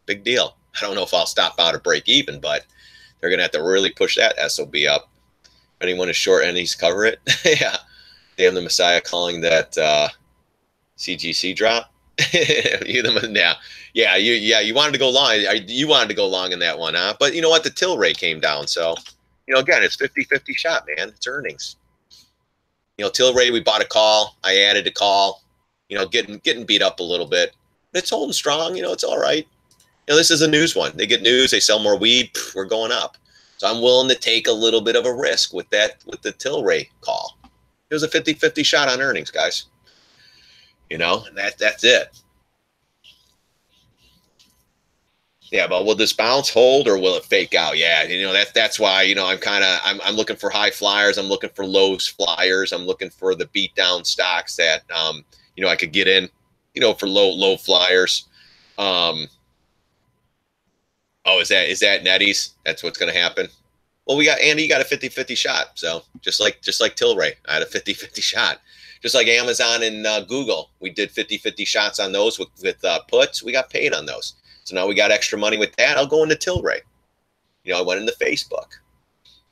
Big deal. I don't know if I'll stop out or break even, but they're going to have to really push that SOB up. Anyone is short and he's cover it. Yeah. Damn the Messiah calling that CGC drop. You wanted to go long. You wanted to go long in that one, huh? But you know what? The Tilray came down. So, you know, again, it's 50-50 shot, man. It's earnings. You know, Tilray, we bought a call. I added a call. You know, getting beat up a little bit. But it's holding strong. You know, it's all right. You know, this is a news one. They get news. They sell more weed. We're going up. So I'm willing to take a little bit of a risk with the Tilray call. It was a 50-50 shot on earnings, guys. You know, and that's it. Yeah, but will this bounce hold or will it fake out? Yeah, you know, that's why, you know, I'm looking for high flyers. I'm looking for low flyers. I'm looking for the beat down stocks that you know, I could get in, you know, for low flyers. Oh, is that Netties? That's what's going to happen. Well, we got Andy. You got a 50-50 shot. So just like Tilray, I had a 50-50 shot. Just like Amazon and Google, we did 50-50 shots on those with puts. We got paid on those. So now we got extra money with that. I'll go into Tilray. You know, I went into Facebook.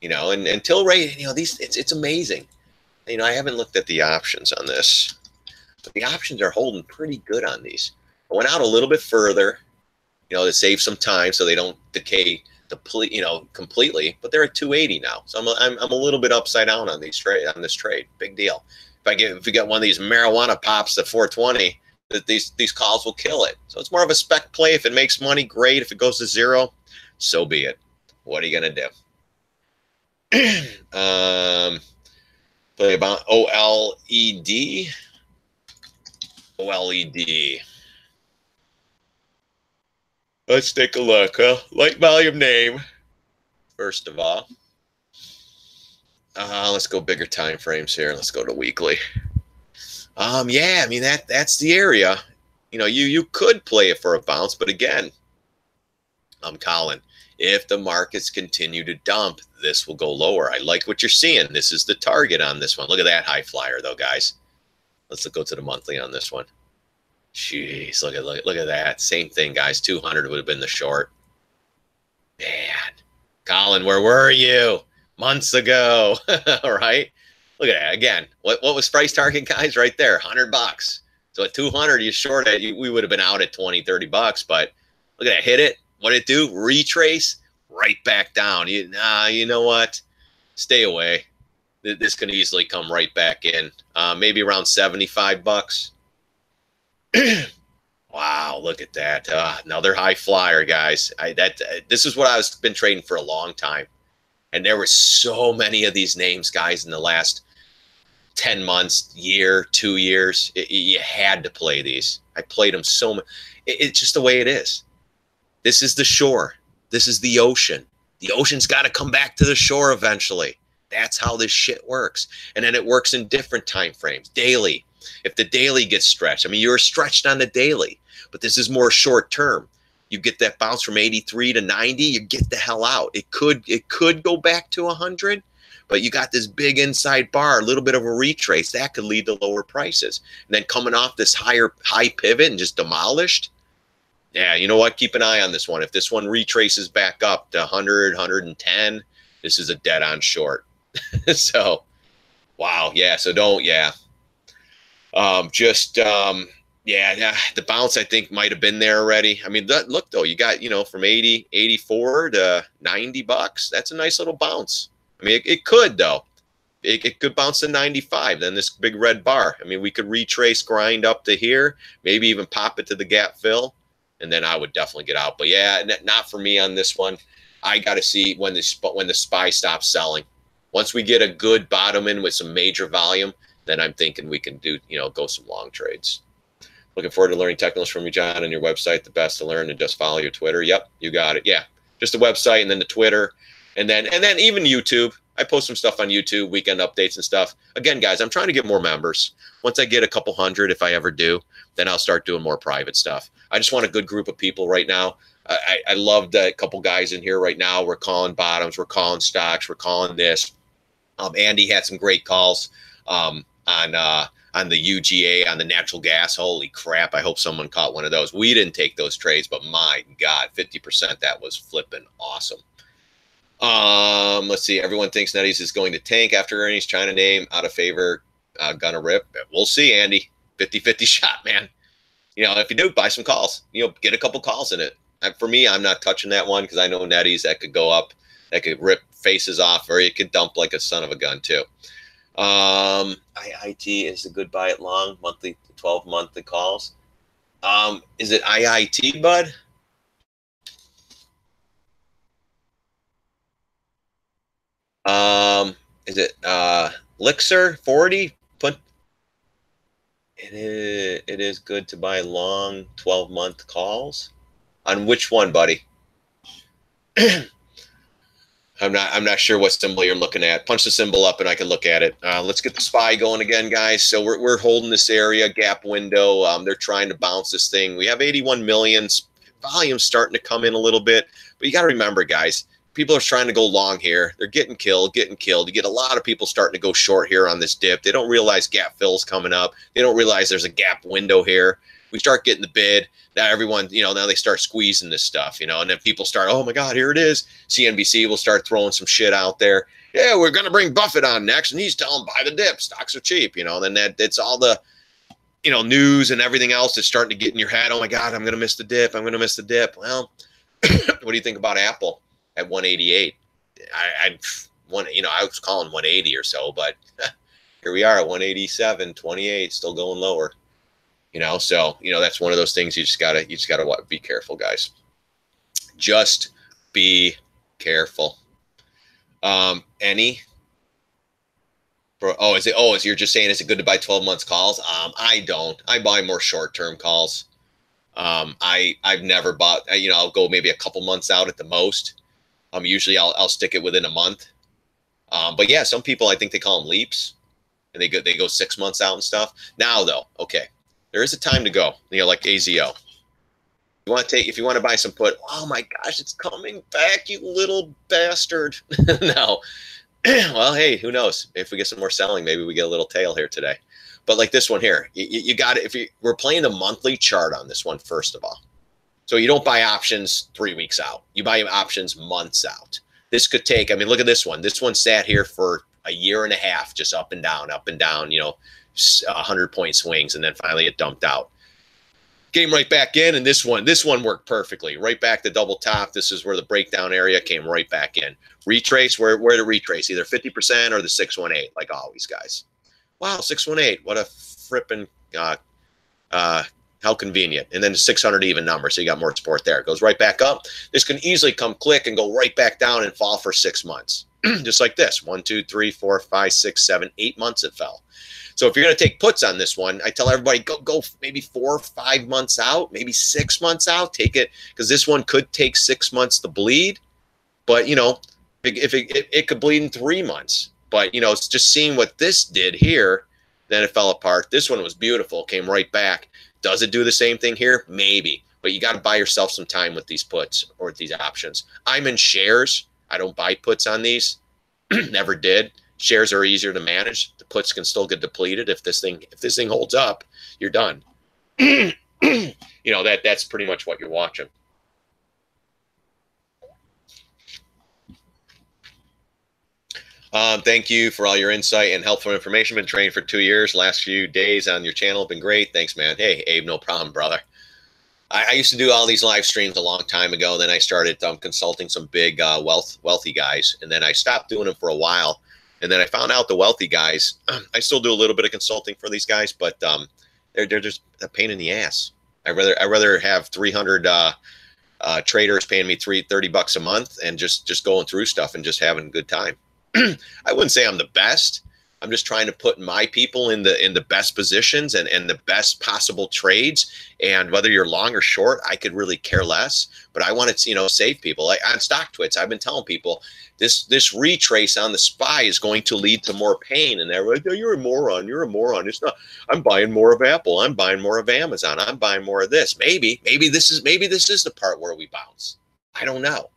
You know, and Tilray. You know, it's amazing. You know, I haven't looked at the options on this, but the options are holding pretty good on these. I went out a little bit further, you know, to save some time so they don't decay completely. But they're at 280 now, so I'm a little bit upside down on this trade. Big deal. If we get one of these marijuana pops at 420, that these calls will kill it. So it's more of a spec play. If it makes money, great. If it goes to zero, so be it. What are you gonna do? Play about OLED. OLED. Let's take a look. Light volume name, first of all. Let's go bigger time frames here. Let's go to weekly. Yeah, I mean that's the area. You know, you could play it for a bounce, but again, Colin, if the markets continue to dump, this will go lower. I like what you're seeing. This is the target on this one. Look at that high flyer, though, guys. Let's go to the monthly on this one. Jeez, look at that. Same thing, guys. 200 would have been the short. Man, Colin, where were you months ago? All right. Look at that again. What was price target, guys? Right there, $100. So at 200, you short it. We would have been out at 20, $30. But look at that. Hit it. What did it do? Retrace. right back down. You know what? Stay away. This can easily come right back in. Maybe around 75 bucks. Wow, look at that. Another high flyer, guys. This is what I've been trading for a long time. And there were so many of these names, guys, in the last 10 months, year, 2 years. You had to play these. I played them so much. It's just the way it is. This is the shore. This is the ocean. The ocean's got to come back to the shore eventually. That's how this shit works. And then it works in different time frames. Daily. If the daily gets stretched, I mean, you're stretched on the daily, but this is more short term. You get that bounce from 83 to 90, you get the hell out. It could go back to 100, but you got this big inside bar, a little bit of a retrace. That could lead to lower prices. And then coming off this high pivot and just demolished, yeah, you know what? Keep an eye on this one. If this one retraces back up to 100, 110, this is a dead-on short. So, wow, yeah, so don't, yeah. Yeah, the bounce I think might have been there already. I mean, look though, you got, from 80, 84 to 90 bucks. That's a nice little bounce. I mean, it could though. It could bounce to 95. Then this big red bar. I mean, we could retrace, grind up to here, maybe even pop it to the gap fill, and then I would definitely get out. But yeah, not for me on this one. I got to see when the SPY stops selling. Once we get a good bottom in with some major volume, then I'm thinking we can do, go some long trades. Looking forward to learning technicals from you, John, and your website. The best to learn, and just follow your Twitter. Yep, you got it. Yeah, just the website and then the Twitter, and then even YouTube. I post some stuff on YouTube, weekend updates and stuff. Again, guys, I'm trying to get more members. Once I get a couple hundred, if I ever do, then I'll start doing more private stuff. I just want a good group of people right now. I love a couple guys in here right now. We're calling bottoms. We're calling stocks. We're calling this. Andy had some great calls on the UGA, on the natural gas. Holy crap. I hope someone caught one of those. We didn't take those trades, but my God, 50%, that was flipping awesome. Let's see. Everyone thinks Nettie's is going to tank after earnings. China name out of favor. Gonna rip. We'll see, Andy. 50-50 shot, man. If you do, buy some calls. Get a couple calls in it. For me, I'm not touching that one because I know Nettie's that could go up, that could rip faces off, or it could dump like a son of a gun too. IIT is a good buy at long, monthly, 12 monthly calls. Is it IIT, bud? Is it Elixir 40? It is good to buy long 12-month calls. On which one, buddy? I'm not sure what symbol you're looking at. Punch the symbol up and I can look at it. Let's get the SPY going again, guys. So we're holding this area, gap window. They're trying to bounce this thing. We have 81 million. Volume starting to come in a little bit. But you got to remember, guys, people are trying to go long here. They're getting killed. You get a lot of people starting to go short here on this dip. They don't realize gap fill's coming up. They don't realize there's a gap window here. We start getting the bid. Now everyone, now they start squeezing this stuff, and then people start, oh my God, here it is. CNBC will start throwing some shit out there. Yeah, we're going to bring Buffett on next, and he's telling buy the dip. Stocks are cheap, then it's all the, news and everything else that's starting to get in your head. Oh my God, I'm going to miss the dip. I'm going to miss the dip. Well, what do you think about Apple at 188? I was calling 180 or so, but here we are at 187.28, still going lower. So that's one of those things you just gotta be careful, guys. Just be careful. You're just saying, is it good to buy 12 months calls? I don't. I buy more short-term calls. I've never bought, I'll go maybe a couple months out at the most. Usually I'll stick it within a month. But yeah, some people, I think they call them leaps, and they go 6 months out and stuff. Now though, okay. There is a time to go, like AZO. If you want to buy some put, oh my gosh, it's coming back, you little bastard. No. Well, hey, who knows? If we get some more selling, maybe we get a little tail here today. But like this one here, you got it. We're playing the monthly chart on this one, first of all. So you don't buy options 3 weeks out. You buy options months out. This could take, look at this one. This one sat here for a year and a half, just up and down, 100-point swings, and then finally it dumped out. Came right back in, and this one worked perfectly. Right back to double top. This is where the breakdown area came right back in. Retrace, where to retrace? Either 50% or the 618, like always, guys. Wow, 618. What a frippin' how convenient. And then the 600 even number, so you got more support there. It goes right back up. This can easily come click and go right back down and fall for 6 months. Just like this. 1, 2, 3, 4, 5, 6, 7, 8 months it fell. So if you're going to take puts on this one, I tell everybody, go maybe 4 or 5 months out, maybe 6 months out. Take it, because this one could take 6 months to bleed. But, you know, if it could bleed in 3 months. But, you know, it's just seeing what this did here, then it fell apart. This one was beautiful, came right back. Does it do the same thing here? Maybe. But you got to buy yourself some time with these puts or these options. I'm in shares. I don't buy puts on these. Never did. Shares are easier to manage. The puts can still get depleted. If this thing holds up, you're done. You know, that's pretty much what you're watching. Thank you for all your insight and helpful information. Been training for 2 years. Last few days on your channel have been great. Thanks, man. Hey, Abe, no problem, brother. I used to do all these live streams a long time ago. Then I started consulting some big wealthy guys, and then I stopped doing them for a while. And then I found out the wealthy guys, I still do a little bit of consulting for these guys, but they're just a pain in the ass. I'd rather have 300 traders paying me $30 a month and just going through stuff and just having a good time. I wouldn't say I'm the best. I'm just trying to put my people in the best positions and the best possible trades. And whether you're long or short, I could really care less. But I want to, you know, save people. Like on StockTwits, I've been telling people this retrace on the SPY is going to lead to more pain. And they're like, oh, you're a moron. You're a moron. It's not. I'm buying more of Apple. I'm buying more of Amazon. I'm buying more of this. Maybe this is the part where we bounce. I don't know.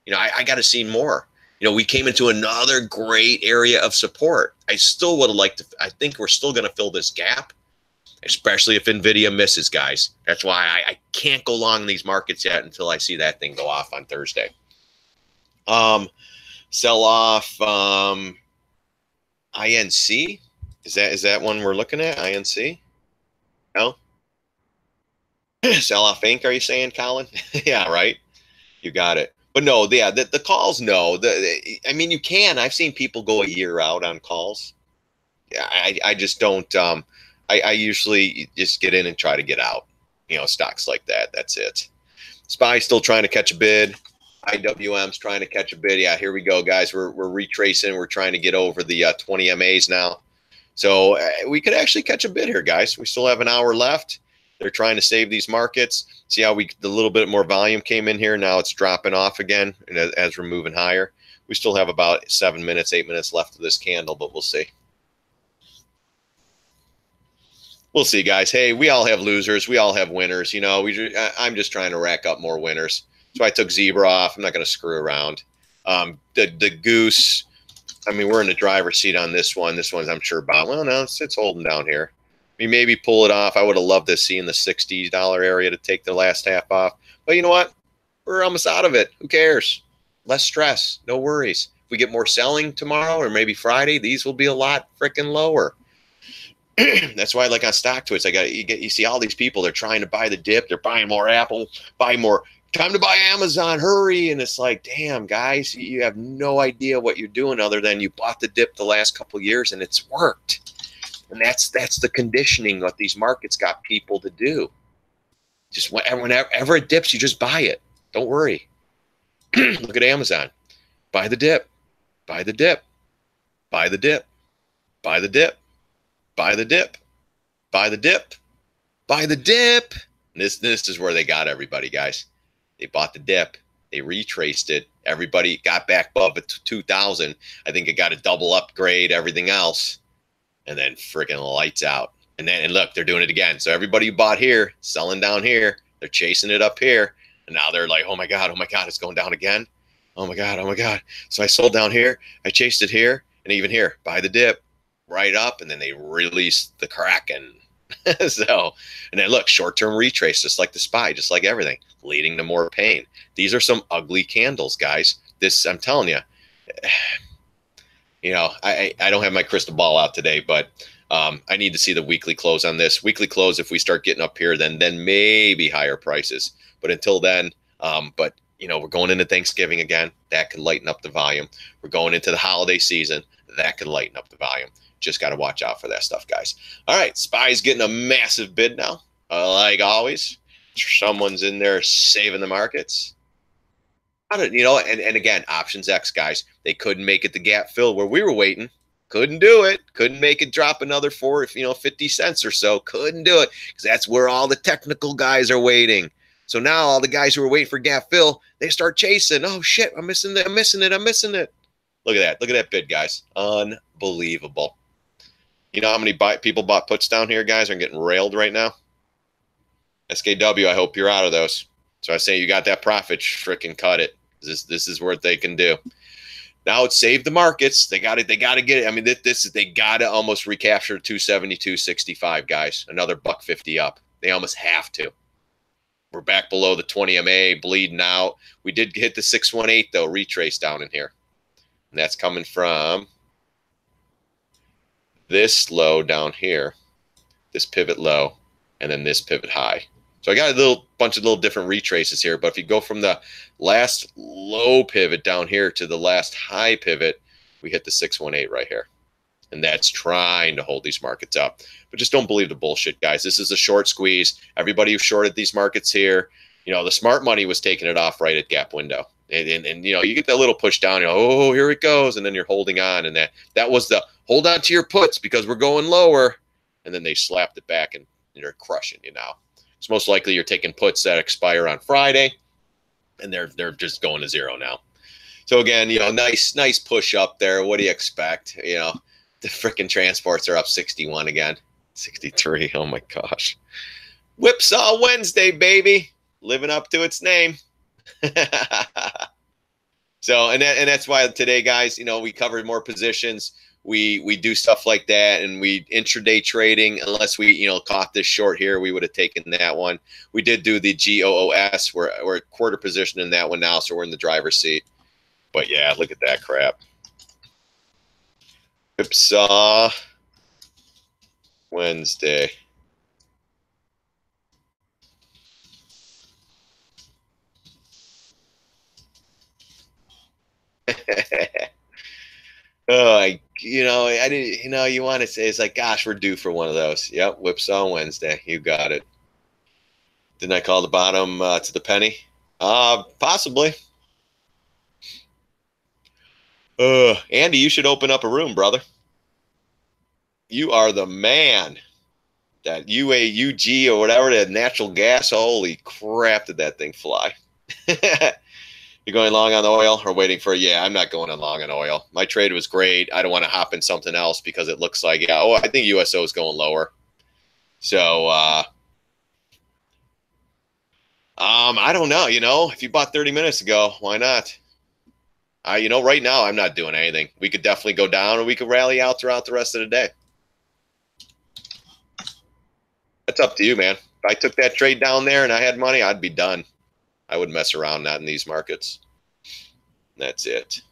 You know, I got to see more. You know, we came into another great area of support. I still would have liked to, I think we're still going to fill this gap, especially if NVIDIA misses, guys. That's why I can't go long in these markets yet until I see that thing go off on Thursday. Sell off INC. Is that one we're looking at? INC? No? Sell off Inc., are you saying, Colin? Yeah, right. You got it. But no, yeah, the calls, no. I mean, you can. I've seen people go a year out on calls. I just don't. I usually just get in and try to get out. You know, stocks like that. That's it. SPY still trying to catch a bid. IWM's trying to catch a bid. Yeah, here we go, guys. We're retracing. We're trying to get over the 20 MAs now. So we could actually catch a bid here, guys. We still have an hour left. They're trying to save these markets. See how the little bit more volume came in here. Now it's dropping off again as we're moving higher. We still have about 7 minutes, 8 minutes left of this candle, but we'll see. We'll see, guys. Hey, we all have losers. We all have winners. You know, I'm just trying to rack up more winners. So I took Zebra off. I'm not going to screw around. The Goose, I mean, we're in the driver's seat on this one. This one's, I'm sure, about, well, no, it's holding down here. We maybe pull it off. I would have loved to see in the $60 area to take the last half off. But you know what? We're almost out of it. Who cares? Less stress. No worries. If we get more selling tomorrow or maybe Friday, these will be a lot freaking lower. That's why, like on StockTwits, you see all these people. They're trying to buy the dip. They're buying more Apple. Buy more. Time to buy Amazon. Hurry! And it's like, damn, guys, you have no idea what you're doing other than you bought the dip the last couple of years and it's worked. And that's the conditioning that these markets got people to do. Just whenever it dips, you just buy it. Don't worry. Look at Amazon. Buy the dip. Buy the dip. Buy the dip. Buy the dip. Buy the dip. Buy the dip. Buy the dip. And this is where they got everybody, guys. They bought the dip. They retraced it. Everybody got back above at 2,000. I think it got a double upgrade, everything else. And then freaking lights out. And look, they're doing it again. So everybody who bought here, selling down here, they're chasing it up here. And now they're like, oh my God, it's going down again. Oh my God, oh my God. So I sold down here, I chased it here, and even here, buy the dip, right up, and then they released the Kraken. So, and then look, short-term retrace, just like the SPY, just like everything, leading to more pain. These are some ugly candles, guys. This, I'm telling you. You know, I don't have my crystal ball out today, but I need to see the weekly close on this. Weekly close, if we start getting up here, then maybe higher prices. But until then, but you know, we're going into Thanksgiving again. That can lighten up the volume. We're going into the holiday season. That can lighten up the volume. Just got to watch out for that stuff, guys. All right, SPY's getting a massive bid now. Like always, someone's in there saving the markets. You know, and again, Options X, guys, they couldn't make it the gap fill where we were waiting. Couldn't do it. Couldn't make it drop another 50 cents or so. Couldn't do it because that's where all the technical guys are waiting. So now all the guys who are waiting for gap fill, they start chasing. Oh shit, I'm missing it. I'm missing it. I'm missing it. Look at that. Look at that bid, guys. Unbelievable. You know how many people bought puts down here, guys, are getting railed right now? SKW, I hope you're out of those. So I say you got that profit, freaking cut it. This is what they can do. Now it's saved the markets. They got it. They got to get it. I mean, they got to almost recapture 272.65, guys. Another $1.50 up. They almost have to. We're back below the 20 MA, bleeding out. We did hit the 618 though, retrace down in here, and that's coming from this low down here, this pivot low, and then this pivot high. So I got a bunch of little different retraces here, but if you go from the last low pivot down here to the last high pivot, we hit the 618 right here. And that's trying to hold these markets up. But just don't believe the bullshit, guys. This is a short squeeze. Everybody who shorted these markets here, you know, the smart money was taking it off right at gap window. And you know, you get that little push down, you know, oh, here it goes. And then you're holding on. And that was the hold on to your puts because we're going lower. And then they slapped it back and they're crushing you now. It's most likely you're taking puts that expire on Friday, and they're just going to zero now. So again, you know, nice push up there. What do you expect? You know, the freaking transports are up 61 again, 63. Oh my gosh, Whipsaw Wednesday, baby, living up to its name. So and that's why today, guys, you know, we covered more positions. We do stuff like that, and we intraday trading. Unless we, you know, caught this short here, we would have taken that one. We did do the GOOS. We're a quarter position in that one now, so we're in the driver's seat. But yeah, look at that crap. Whipsaw Wednesday. Oh, I didn't, you know, you want to say, it's like, gosh, we're due for one of those. Yep, Whipsaw Wednesday. You got it. Didn't I call the bottom to the penny? Possibly. Andy, you should open up a room, brother. You are the man. That UAUG or whatever, that natural gas, holy crap, did that thing fly. You're going long on the oil or waiting for, yeah, I'm not going on long on oil. My trade was great. I don't want to hop in something else because it looks like, yeah, I think USO is going lower. So, I don't know, you know, if you bought 30 minutes ago, why not? You know, right now I'm not doing anything. We could definitely go down or we could rally out throughout the rest of the day. That's up to you, man. If I took that trade down there and I had money, I'd be done. I wouldn't mess around not in these markets. That's it.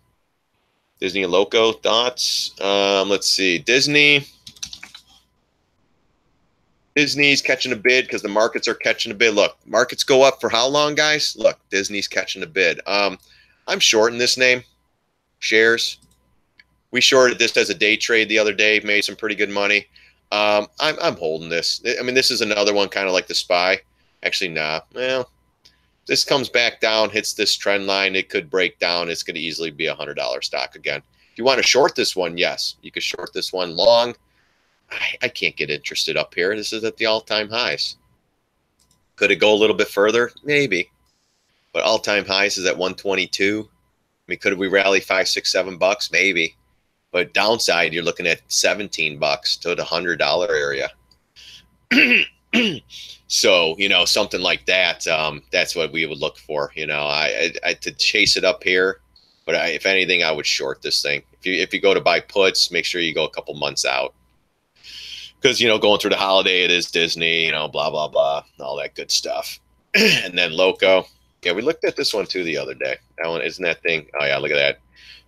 Disney and Loco thoughts. Let's see. Disney's catching a bid because the markets are catching a bid. Look, markets go up for how long, guys? Look, Disney's catching a bid. I'm shorting this name. Shares. We shorted this as a day trade the other day. Made some pretty good money. I'm holding this. I mean, this is another one kind of like the SPY. Actually, nah. Well, this comes back down, hits this trend line. It could break down. It's going to easily be a $100 stock again. If you want to short this one, yes, you could short this one long. I can't get interested up here. This is at the all-time highs. Could it go a little bit further? Maybe. But all-time highs is at 122. I mean, could we rally $5, $6, $7? Maybe. But downside, you're looking at $17 to the $100 area. So, you know, something like that, that's what we would look for. You know, I to chase it up here, but if anything, I would short this thing. If you go to buy puts, make sure you go a couple months out, because, you know, going through the holiday, it is Disney, you know, blah blah blah, all that good stuff. And then Loco, Yeah, we looked at this one too the other day. That one isn't that thing. Oh yeah, look at that.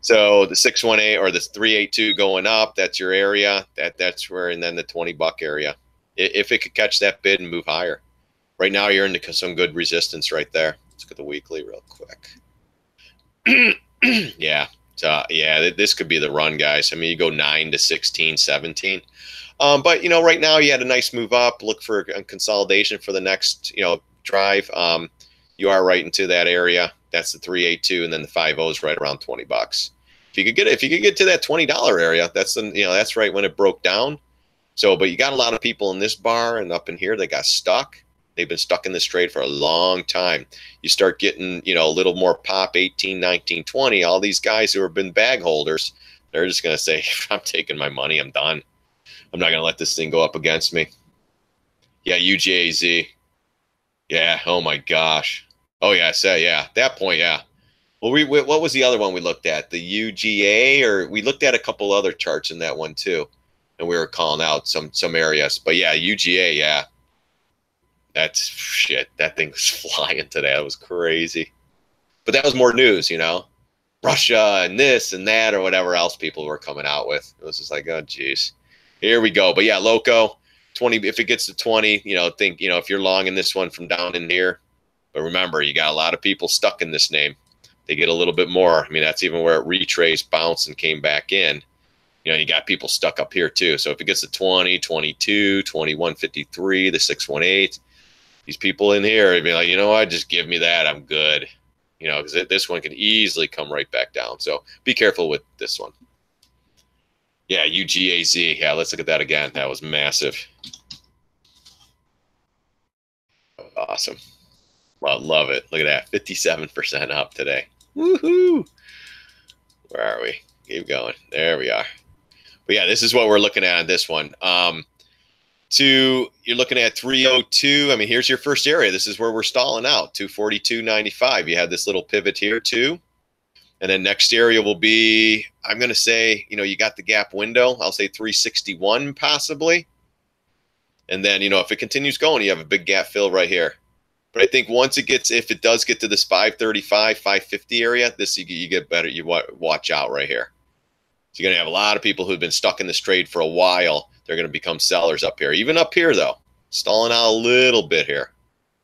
So the 618 or the 382 going up, that's your area. That's where, and then the $20 area. If it could catch that bid and move higher. Right now you're into some good resistance right there. Let's look at the weekly real quick. Yeah. So yeah, this could be the run, guys. I mean, you go 9 to 16, 17. But right now you had a nice move up. Look for a consolidation for the next, drive. You are right into that area. That's the 382, and then the 50 is right around $20. If you could get to that $20 area, that's right when it broke down. So, but you got a lot of people in this bar and up in here that got stuck. They've been stuck in this trade for a long time. You start getting, a little more pop, 18, 19, 20. All these guys who have been bag holders, they're just going to say, I'm taking my money. I'm done. I'm not going to let this thing go up against me. Yeah, UJZ. Yeah, oh my gosh. Oh, yeah, yeah, at that point, yeah. Well, what was the other one we looked at? The UGA, or we looked at a couple other charts in that one too, and we were calling out some areas. But yeah, UGA, yeah. That's shit. That thing was flying today. That was crazy. But that was more news, Russia and this and that or whatever else people were coming out with. It was just like, oh, geez. Here we go. But yeah, Loco, 20. If it gets to 20, if you're long in this one from down in here. But remember, you got a lot of people stuck in this name. They get a little bit more. I mean, that's even where it retraced, bounced, and came back in. You got people stuck up here too. So if it gets to 20, 22, 21.53, the 618, these people in here would be like, what? Just give me that. I'm good. Because this one can easily come right back down. So be careful with this one. Yeah, UGAZ. Yeah, let's look at that again. That was massive. Awesome. Well, love it. Look at that. 57% up today. Woohoo! Where are we? Keep going. There we are. But yeah, this is what we're looking at on this one. You're looking at 302. I mean, here's your first area. This is where we're stalling out. 242.95. You had this little pivot here too. And then next area will be, I'm going to say, you got the gap window. I'll say 361 possibly. And then, if it continues going, you have a big gap fill right here. But I think if it does get to this 535, 550 area, you get better. You watch out right here. So you're going to have a lot of people who've been stuck in this trade for a while. They're going to become sellers up here. Even up here, though, stalling out a little bit here.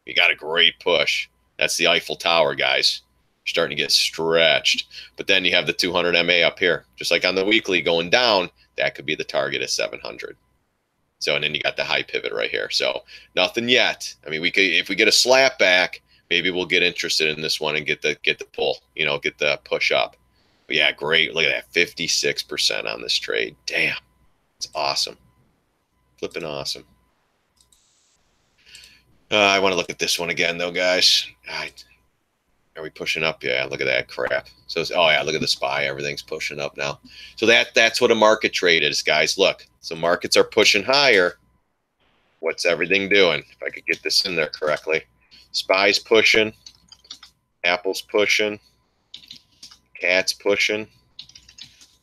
You got a great push. That's the Eiffel Tower, guys. You're starting to get stretched. But then you have the 200 MA up here. Just like on the weekly going down, that could be the target at 700. So, and then you got the high pivot right here. So nothing yet. I mean, if we get a slap back, maybe we'll get interested in this one and get the pull, get the push up. But yeah, great. Look at that, 56% on this trade. Damn, it's awesome. Flipping awesome. I want to look at this one again, though, guys. Are we pushing up? Yeah, look at that crap. So, oh yeah, look at the SPY. Everything's pushing up now. So that's what a market trade is, guys. Look, so markets are pushing higher. What's everything doing? If I could get this in there correctly. SPY's pushing. Apple's pushing. Cat's pushing.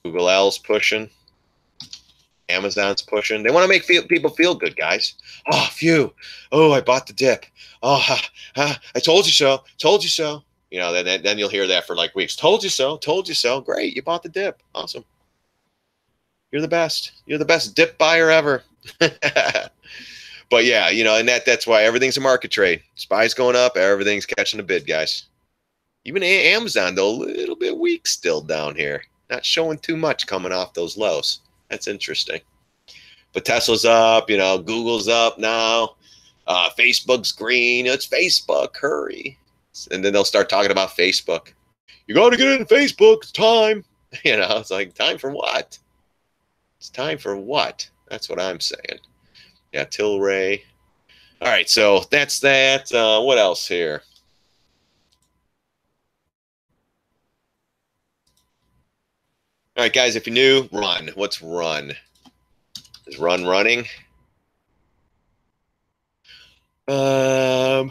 Google L's pushing. Amazon's pushing. They want to make people feel good, guys. Oh, phew. Oh, I bought the dip. Oh, I told you so. Told you so. Then you'll hear that for like weeks. Told you so. Told you so. Great. You bought the dip. Awesome. You're the best. You're the best dip buyer ever. But yeah, and that's why everything's a market trade. SPY's going up. Everything's catching a bid, guys. Even Amazon, though, a little bit weak still down here. Not showing too much coming off those lows. That's interesting. But Tesla's up. Google's up now. Facebook's green. It's Facebook. Hurry. And then they'll start talking about Facebook. You got to get in Facebook. It's time. It's like, time for what? It's time for what? That's what I'm saying. Yeah, Tilray. All right, so that's that. What else here? All right, guys, if you're new, run. What's run? Is run running? Yeah,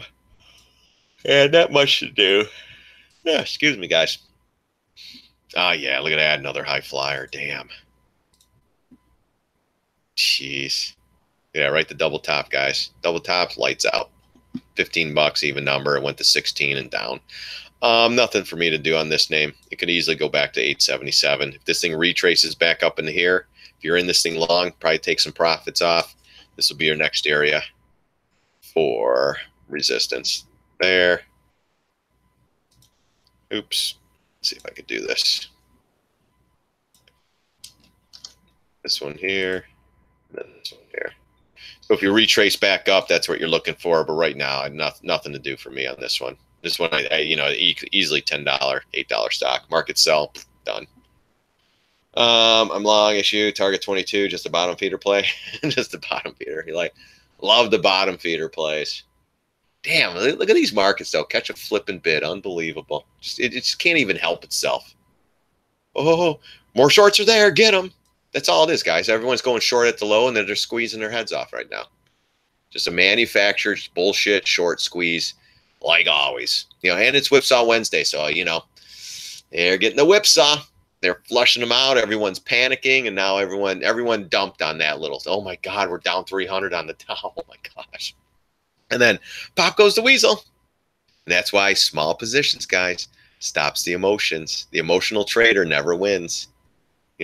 not much to do. Yeah, excuse me, guys. Oh, yeah, look at that. Another high flyer. Damn. Jeez. Yeah, right, the double top, guys. Double top, lights out. 15 bucks, even number. It went to 16 and down. Nothing for me to do on this name. It could easily go back to 877. If this thing retraces back up into here, if you're in this thing long, probably take some profits off. This will be your next area for resistance. There. Oops. Let's see if I could do this. This one here, and then this one here. So if you retrace back up, that's what you're looking for. But right now, nothing to do for me on this one. This one, easily $10, $8 stock. Market sell, done. I'm long issue, target 22, just a bottom feeder play. Just a bottom feeder. You love the bottom feeder plays. Damn, look at these markets, though. Catch a flipping bid. Unbelievable. It just can't even help itself. Oh, more shorts are there. Get them. That's all it is, guys. Everyone's going short at the low, and they're squeezing their heads off right now. Just a manufactured bullshit short squeeze, like always. And it's Whipsaw Wednesday, so, they're getting the whipsaw. They're flushing them out. Everyone's panicking, and now everyone dumped on that little. Oh, my God, we're down 300 on the Dow. Oh, my gosh. And then pop goes the weasel. And that's why small positions, guys, stops the emotions. The emotional trader never wins.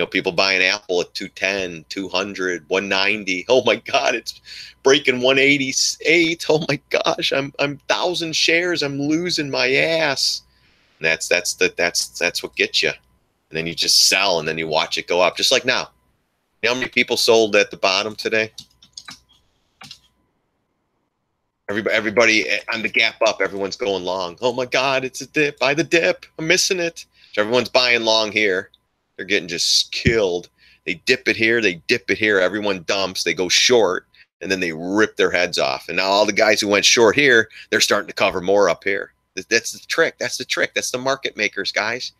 People buying Apple at 210, 200, 190. Oh my God, it's breaking 188. Oh my gosh, I'm 1,000 shares. I'm losing my ass. And that's what gets you. And then you just sell, and then you watch it go up, just like now. You know how many people sold at the bottom today? Everybody on the gap up, everyone's going long. Oh my God, it's a dip. Buy the dip. I'm missing it. So everyone's buying long here. They're getting just killed. They dip it here. They dip it here. Everyone dumps. They go short, and then they rip their heads off. And now all the guys who went short here, they're starting to cover more up here. That's the trick. That's the trick. That's the market makers, guys.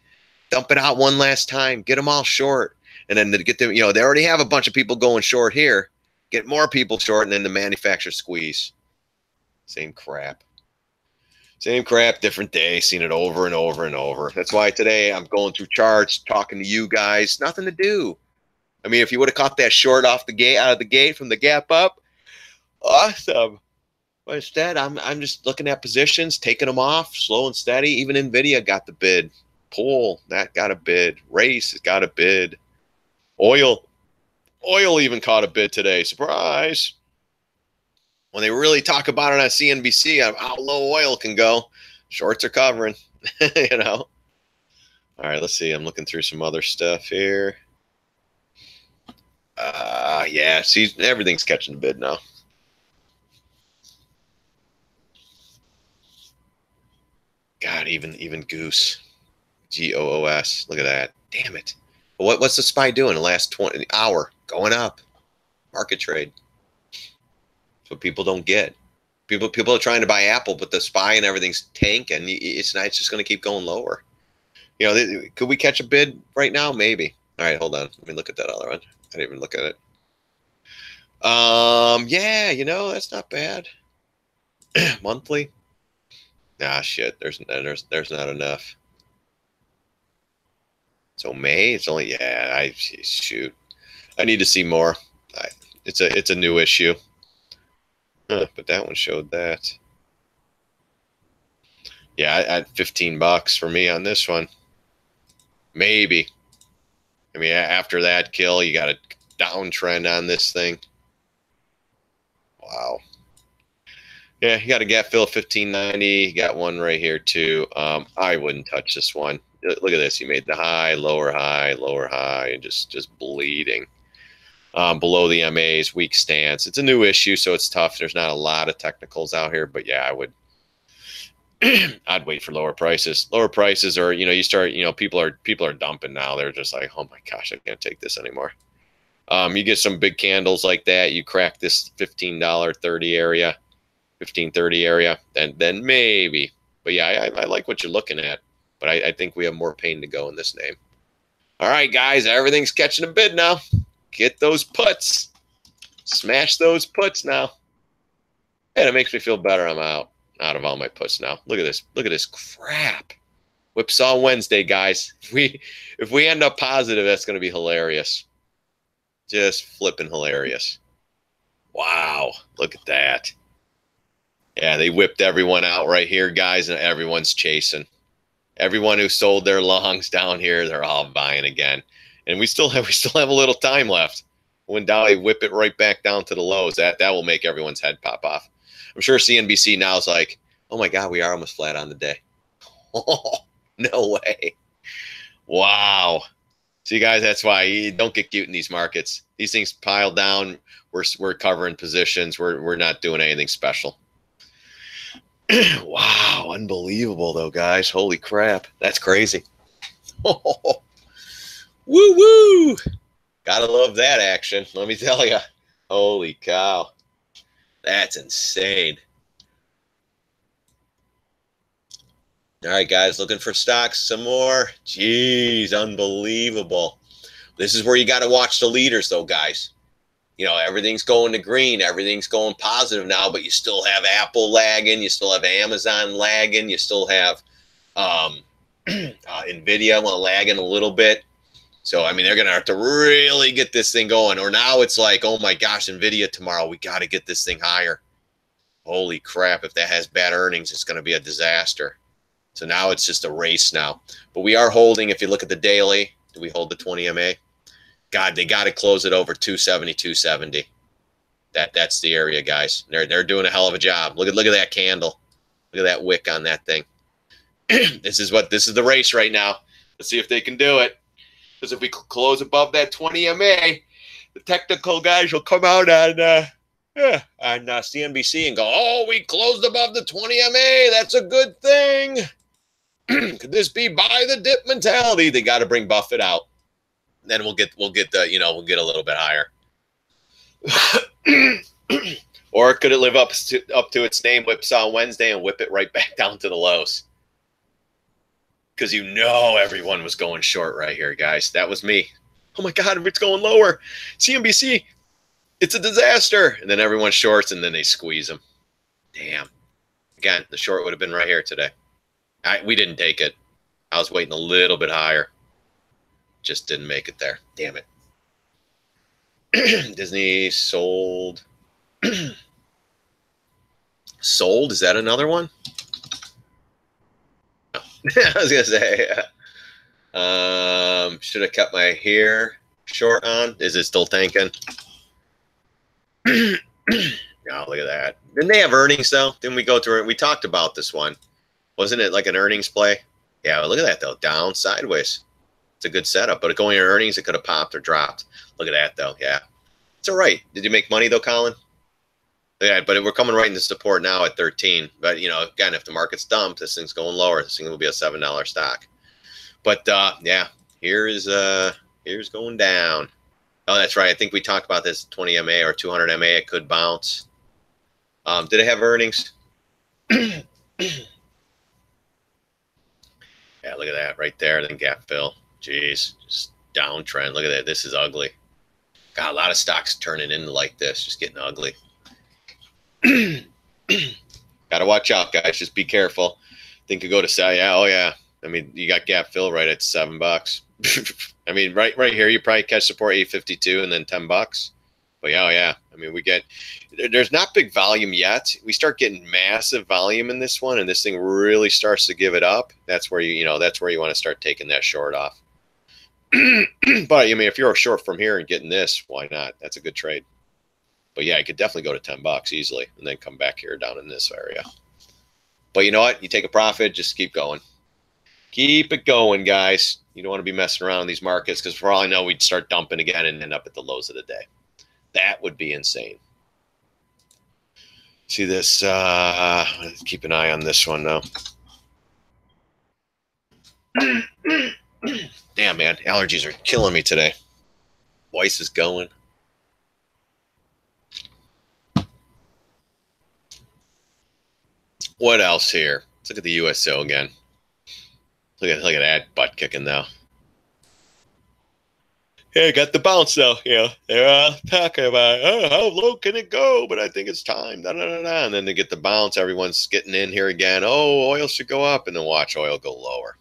Dump it out one last time. Get them all short. And then to get them, they already have a bunch of people going short here. Get more people short, and then the manufacturer squeeze. Same crap. Same crap, different day. Seen it over and over and over. That's why today I'm going through charts, talking to you guys. Nothing to do. I mean, if you would have caught that short out of the gate from the gap up, awesome. But instead, I'm just looking at positions, taking them off, slow and steady. Even Nvidia got the bid. Pull, that got a bid. Race has got a bid. Oil even caught a bid today. Surprise. When they really talk about it on CNBC, how low oil can go, shorts are covering, All right, let's see. I'm looking through some other stuff here. Yeah, see, everything's catching the bid now. God, even Goose, GOOS. Look at that. Damn it. What's the SPY doing the last 20 hour? Going up. Market trade. What people don't get. People are trying to buy Apple, but the SPY and everything's tanking. It's just going to keep going lower. Could we catch a bid right now? Maybe. All right, hold on. Let me look at that other one. I didn't even look at it. Yeah, that's not bad. Monthly. Nah, shit. There's not enough. So May, it's only shoot. I need to see more. It's a new issue. But that one showed that. Yeah, I had 15 bucks for me on this one. Maybe. I mean, after that kill, you got a downtrend on this thing. Wow. Yeah, you got a gap fill of 1590. You got one right here too. I wouldn't touch this one. Look at this. You made the high, lower high, and just bleeding. Below the MA's weak stance. It's a new issue, so it's tough. There's not a lot of technicals out here, but yeah, I would. I'd wait for lower prices. Lower prices, or you start. People are dumping now. They're just like, oh my gosh, I can't take this anymore. You get some big candles like that. You crack this $15.30 area, $15.30 area, then maybe. But yeah, I like what you're looking at. But I think we have more pain to go in this name. All right, guys, everything's catching a bid now. Get those puts. Smash those puts now. And it makes me feel better. I'm out of all my puts now. Look at this. Look at this crap. Whipsaw Wednesday, guys. If we end up positive, that's going to be hilarious. Just flipping hilarious. Wow. Look at that. Yeah, they whipped everyone out right here, guys, and everyone's chasing. Everyone who sold their longs down here, they're all buying again. And we still have a little time left. When Dow whip it right back down to the lows, that will make everyone's head pop off. I'm sure CNBC now is like, oh my God, we are almost flat on the day. Oh, no way. Wow. See, guys, that's why you don't get cute in these markets. These things pile down. We're covering positions. We're not doing anything special. Wow, unbelievable though, guys. Holy crap. That's crazy. Oh, woo woo. Gotta love that action. Let me tell you. Holy cow. That's insane. All right, guys, looking for stocks some more. Jeez, unbelievable. This is where you got to watch the leaders, though, guys. You know, everything's going to green. Everything's going positive now, but you still have Apple lagging. You still have Amazon lagging. You still have NVIDIA lagging a little bit. So, I mean, they're going to have to really get this thing going. Or now it's like, oh, my gosh, NVIDIA tomorrow. We got to get this thing higher. Holy crap. If that has bad earnings, it's going to be a disaster. So now it's just a race now. But we are holding, if you look at the daily, do we hold the 20 MA? God, they got to close it over 270, 270. That's the area, guys. They're doing a hell of a job. Look at that candle. Look at that wick on that thing. This is the race right now. Let's see if they can do it. Because if we close above that 20 MA, the technical guys will come out on CNBC and go, oh, we closed above the 20 MA. That's a good thing. Could this be buy the dip mentality? They got to bring Buffett out. Then we'll get a little bit higher. Or could it live up to its name, whipsaw Wednesday, and whip it right back down to the lows? Because everyone was going short right here, guys. That was me. Oh my God, it's going lower. CNBC, it's a disaster. And then everyone shorts, and then they squeeze them. Damn. Again, the short would have been right here today. We didn't take it. I was waiting a little bit higher. Just didn't make it there. Damn it. Disney sold. Sold? Is that another one? No. I was going to say. Should have kept my hair short on. Is it still tanking? Oh, look at that. Didn't they have earnings, though? Didn't we go through it? We talked about this one. Wasn't it like an earnings play? Yeah, well, look at that, though. Down, sideways. It's a good setup. But going to earnings, it could have popped or dropped. Look at that, though. Yeah. It's all right. Did you make money, though, Colin? Yeah, but we're coming right into support now at 13. But, again, if the market's dumped, this thing's going lower. This thing will be a $7 stock. But, yeah, here's going down. Oh, that's right. I think we talked about this 20 MA or 200 MA. It could bounce. Did it have earnings? Yeah, look at that right there. Then gap fill. Jeez, just downtrend. Look at that. This is ugly. Got a lot of stocks turning into like this, just getting ugly. Got to watch out, guys. Just be careful. Think you go to sell. Yeah, oh yeah. I mean, you got gap fill right at $7. I mean, right here, you probably catch support 852 and then $10. But yeah, oh yeah. I mean, there's not big volume yet. We start getting massive volume in this one, and this thing really starts to give it up. That's where you want to start taking that short off. But I mean, if you're a short from here and getting this, why not? That's a good trade. But yeah, I could definitely go to $10 easily and then come back here down in this area. But you know what? You take a profit, just keep going. Keep it going, guys. You don't want to be messing around in these markets because for all I know, we'd start dumping again and end up at the lows of the day. That would be insane. See this? Keep an eye on this one, though. Damn, man. Allergies are killing me today. Voice is going. What else here? Let's look at the USO again. Look at that butt kicking, though. Yeah, got the bounce, though. They're talking about, oh, how low can it go? But I think it's time. Da, da, da, da. And then they get the bounce. Everyone's getting in here again. Oh, oil should go up. And then watch oil go lower.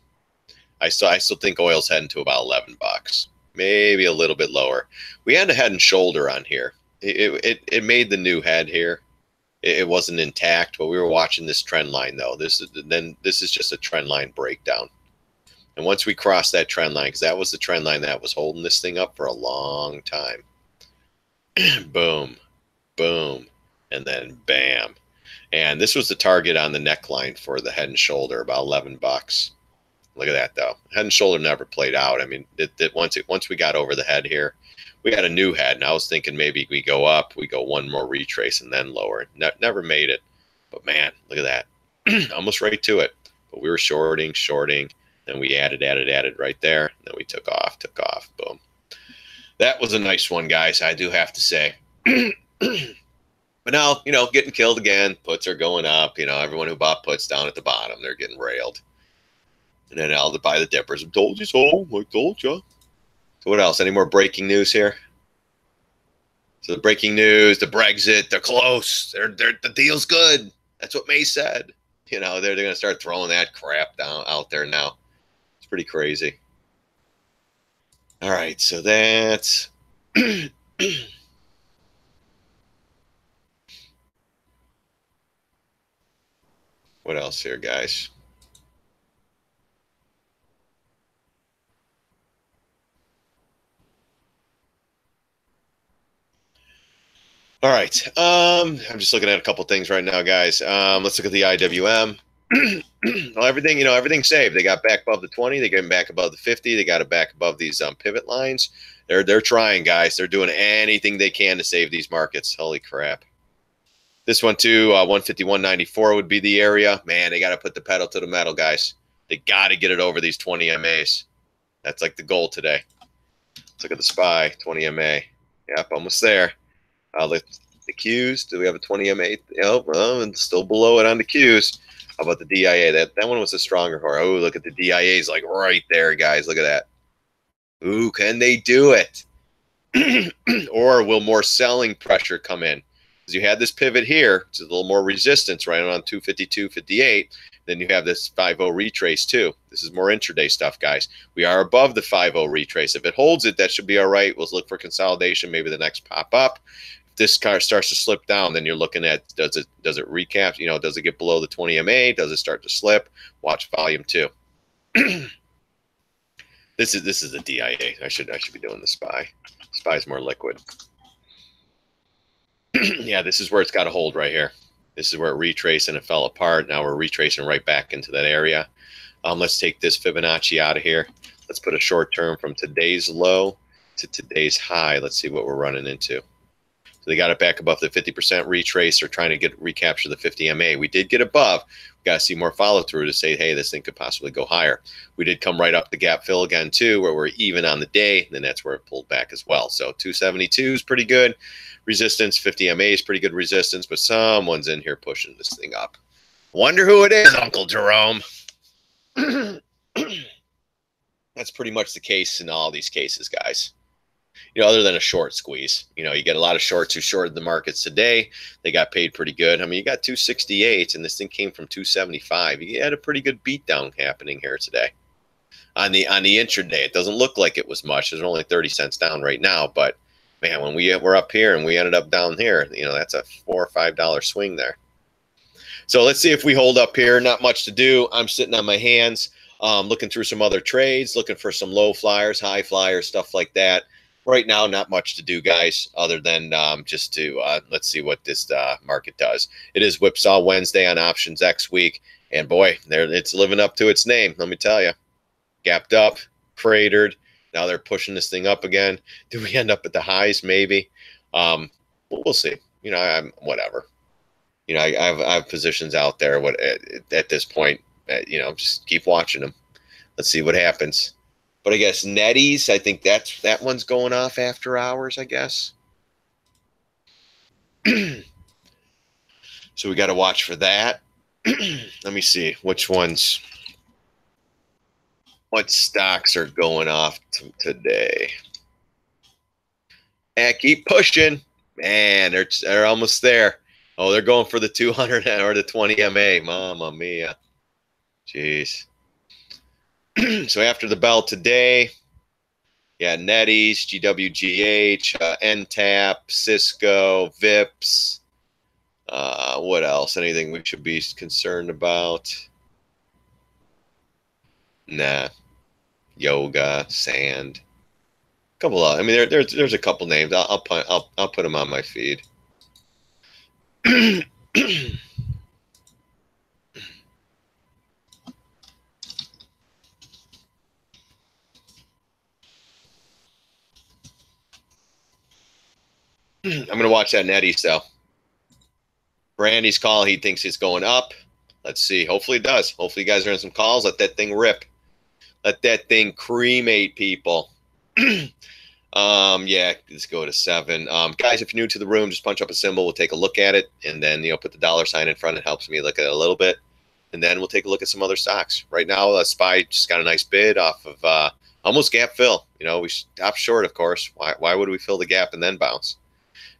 I still think oil's heading to about $11. Maybe a little bit lower. We had a head and shoulder on here. It made the new head here. It wasn't intact, but we were watching this trend line though. This is just a trend line breakdown. And once we crossed that trend line, because that was the trend line that was holding this thing up for a long time. Boom, boom, and then bam. And this was the target on the neckline for the head and shoulder, about 11 bucks. Look at that though. Head and shoulder never played out. I mean, once we got over the head here, we had a new head, and I was thinking maybe we go up, we go one more retrace and then lower. Never made it. But man, look at that. Almost right to it. But we were shorting, then we added right there. Then we took off, boom. That was a nice one, guys, I do have to say. But now, getting killed again. Puts are going up. Everyone who bought puts down at the bottom, they're getting railed. And then I'll buy the dippers. I told you so. I told you. So what else? Any more breaking news here? So the breaking news, the Brexit, they're close. The deal's good. That's what May said. They're going to start throwing that crap out there now. It's pretty crazy. All right, so that's what else here, guys? All right. I'm just looking at a couple things right now, guys. Let's look at the IWM. Well, everything's saved. They got back above the 20. They got back above the 50. They got it back above these pivot lines. They're trying, guys. They're doing anything they can to save these markets. Holy crap. This one too, 151.94 would be the area. Man, they got to put the pedal to the metal, guys. They got to get it over these 20 MAs. That's like the goal today. Let's look at the SPY, 20 MA. Yep, almost there. The Qs, do we have a 20 MA? Oh, well, and still below it on the Qs. How about the DIA? That one was a stronger horror. Oh, look at the DIAs, like right there, guys. Look at that. Ooh, can they do it? Or will more selling pressure come in? Because you had this pivot here. It's a little more resistance right around 252.58. Then you have this 5.0 retrace too. This is more intraday stuff, guys. We are above the 5.0 retrace. If it holds it, that should be all right. We'll look for consolidation, maybe the next pop up. If this car starts to slip down, then you're looking at does it recap? Does it get below the 20 MA? Does it start to slip? Watch volume 2. This is the DIA. I should be doing the SPY. SPY is more liquid. Yeah, this is where it's got to hold right here. This is where it retraced and it fell apart. Now we're retracing right back into that area. Let's take this Fibonacci out of here. Let's put a short term from today's low to today's high. Let's see what we're running into. So they got it back above the 50% retrace. They're trying to recapture the 50 MA. We did get above. We got to see more follow through to say, hey, this thing could possibly go higher. We did come right up the gap fill again too, where we're even on the day. And then that's where it pulled back as well. So 272 is pretty good resistance. 50 MA is pretty good resistance, but someone's in here pushing this thing up. Wonder who it is, Uncle Jerome. That's pretty much the case in all these cases, guys. Other than a short squeeze. You get a lot of shorts who shorted the markets today. They got paid pretty good. I mean, you got 268, and this thing came from 275. You had a pretty good beatdown happening here today. On the intraday, it doesn't look like it was much. There's only 30 cents down right now, but man, when we were up here and we ended up down here, that's a $4 or $5 swing there. So let's see if we hold up here. Not much to do. I'm sitting on my hands, looking through some other trades, looking for some low flyers, high flyers, stuff like that. Right now, not much to do, guys, other than just to let's see what this market does. It is Whipsaw Wednesday on Options X week, and boy, it's living up to its name, let me tell you. Gapped up, cratered. Now they're pushing this thing up again. Do we end up at the highs? Maybe. We'll see. I'm whatever. I have positions out there. At this point, just keep watching them. Let's see what happens. But I guess Netties, I think that one's going off after hours, I guess. So we got to watch for that. Let me see what stocks are going off today. Keep pushing. Man, they're almost there. Oh, they're going for the 200 or the 20 MA. Mamma mia. Jeez. So after the bell today, yeah, Netties, GWGH, NTAP, Cisco, VIPS, What else? Anything we should be concerned about? Nah. Yoga, sand. Couple of. I mean, there's a couple names. I'll put them on my feed. I'm gonna watch that Netties though. Brandy's call. He thinks it's going up. Let's see. Hopefully it does. Hopefully you guys are in some calls. Let that thing rip. Let that thing cremate people. Yeah, let's go to 7. Guys, if you're new to the room, just punch up a symbol. We'll take a look at it, and then put the $ in front. It helps me look at it a little bit, and then we'll take a look at some other stocks. Right now, SPY just got a nice bid off of almost gap fill. We stopped short, of course. Why would we fill the gap and then bounce?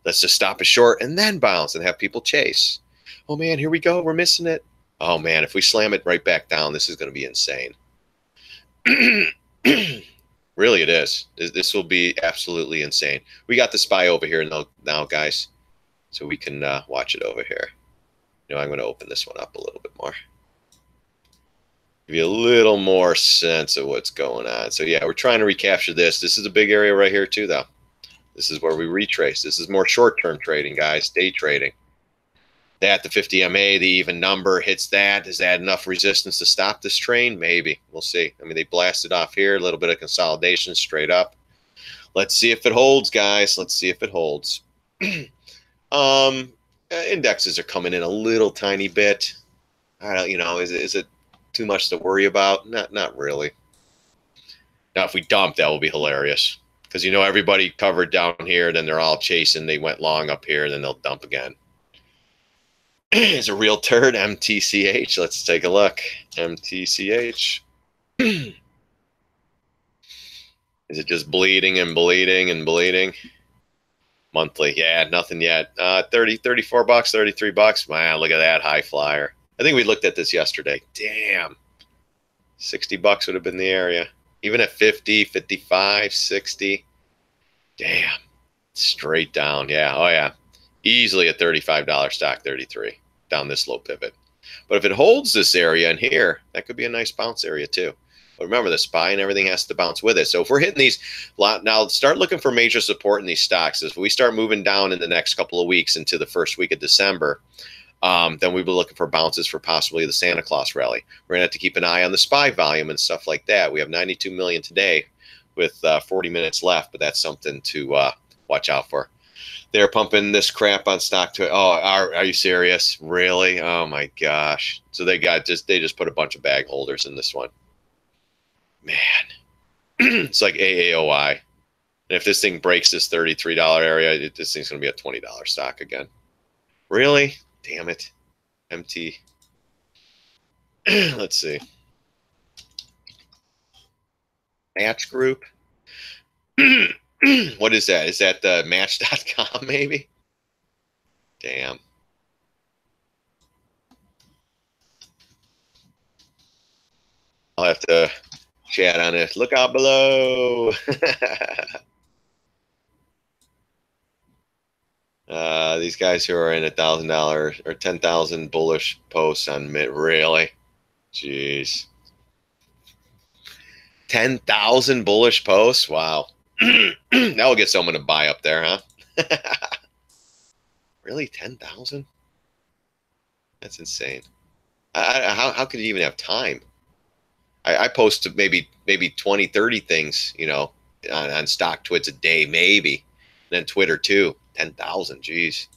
Let's just stop it short and then bounce and have people chase. Oh man, here we go. We're missing it. Oh man, if we slam it right back down, this is going to be insane. Really, it is. This will be absolutely insane. We got the SPY over here now, guys, so we can watch it over here. I'm going to open this one up a little bit more. Give you a little more sense of what's going on. So, yeah, we're trying to recapture this. This is a big area right here, too, though. This is where we retrace. This is more short-term trading, guys, day trading. That, the 50 MA, the even number hits that. Is that enough resistance to stop this train? Maybe. We'll see. I mean, they blasted off here. A little bit of consolidation straight up. Let's see if it holds, guys. Let's see if it holds. Indexes are coming in a little tiny bit. I don't, is it too much to worry about? Not really. Now, if we dump, that will be hilarious. Because, everybody covered down here. Then they're all chasing. They went long up here. Then they'll dump again. Is a real turd, MTCH. Let's take a look. MTCH. Is it just bleeding and bleeding and bleeding? Monthly. Yeah, nothing yet. 34 bucks, 33 bucks. Wow, look at that high flyer. I think we looked at this yesterday. Damn. 60 bucks would have been the area. Even at 50, 55, 60. Damn. Straight down. Yeah. Oh, yeah. Easily a $35 stock, 33 down this low pivot. But if it holds this area in here, that could be a nice bounce area too. But remember, the SPY and everything has to bounce with it. So if we're hitting these, now start looking for major support in these stocks. If we start moving down in the next couple of weeks into the first week of December, then we'll be looking for bounces for possibly the Santa Claus rally. We're going to have to keep an eye on the SPY volume and stuff like that. We have 92 million today with 40 minutes left, but that's something to watch out for. They're pumping this crap on stock to. Oh, are you serious? Really? Oh my gosh! So they just put a bunch of bag holders in this one. Man, it's like AAOI. And if this thing breaks this $33 area, this thing's gonna be a $20 stock again. Really? Damn it. MT. Let's see. Match group. What is that? Is that the Match.com maybe? Damn. I'll have to chat on it. Look out below. These guys who are in $1,000 or 10,000 bullish posts on mid. Really? Jeez. 10,000 bullish posts? Wow. That will get someone to buy up there, huh? Really? 10,000? That's insane. How could you even have time? I post maybe 20, 30 things, on stock twits a day, maybe. And then Twitter too. 10,000, geez.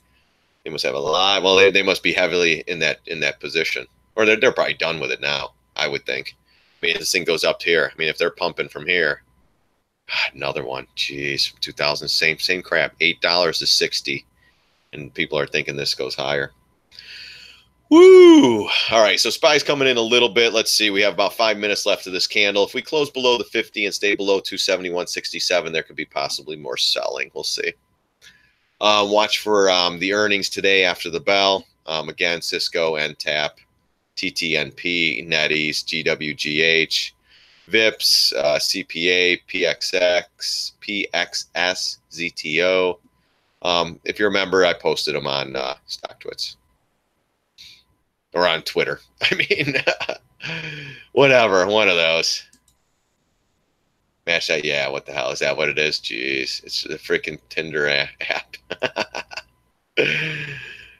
They must have a lot. Well, they must be heavily in that position. Or they're probably done with it now, I would think. I mean, this thing goes up here. I mean, if they're pumping from here, God, another one. Jeez, 2000, same crap. $8 to 60, and people are thinking this goes higher. Woo! All right, so SPY's coming in a little bit. Let's see. We have about 5 minutes left of this candle. If we close below the 50 and stay below 271.67, there could be possibly more selling. We'll see. Watch for the earnings today after the bell. Again, Cisco, NTAP, TTNP, NetEase, GWGH, VIPS, CPA, PXX, PXS, ZTO. If you remember, I posted them on StockTwits. or on Twitter. I mean, whatever, one of those. Match that, yeah, what the hell? Is that what it is? Jeez, it's the freaking Tinder app.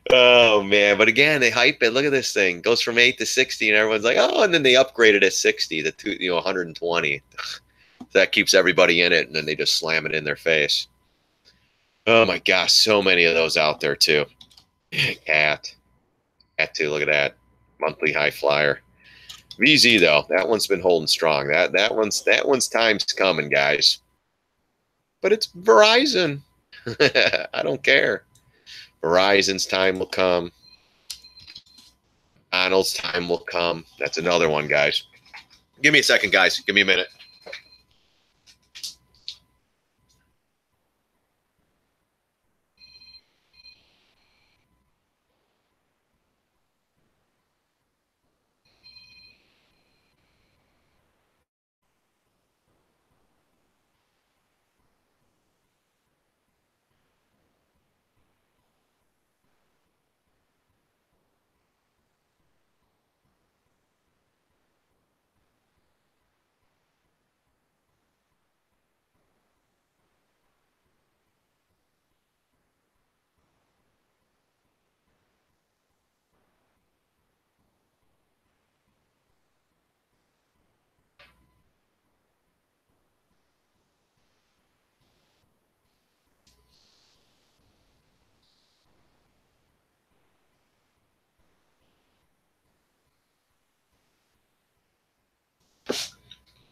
Oh, man. But again, they hype it. Look at this thing. Goes from 8 to 60, and everyone's like, oh, and then they upgraded at 60 to 120. So that keeps everybody in it, and then they just slam it in their face. Oh, my gosh, so many of those out there, too. Cat too, look at that. Monthly high flyer. VZ, though, that one's been holding strong. That one's time's coming, guys. But it's Verizon. I don't care. Verizon's time will come. Donald's time will come. That's another one, guys. Give me a second, guys. Give me a minute.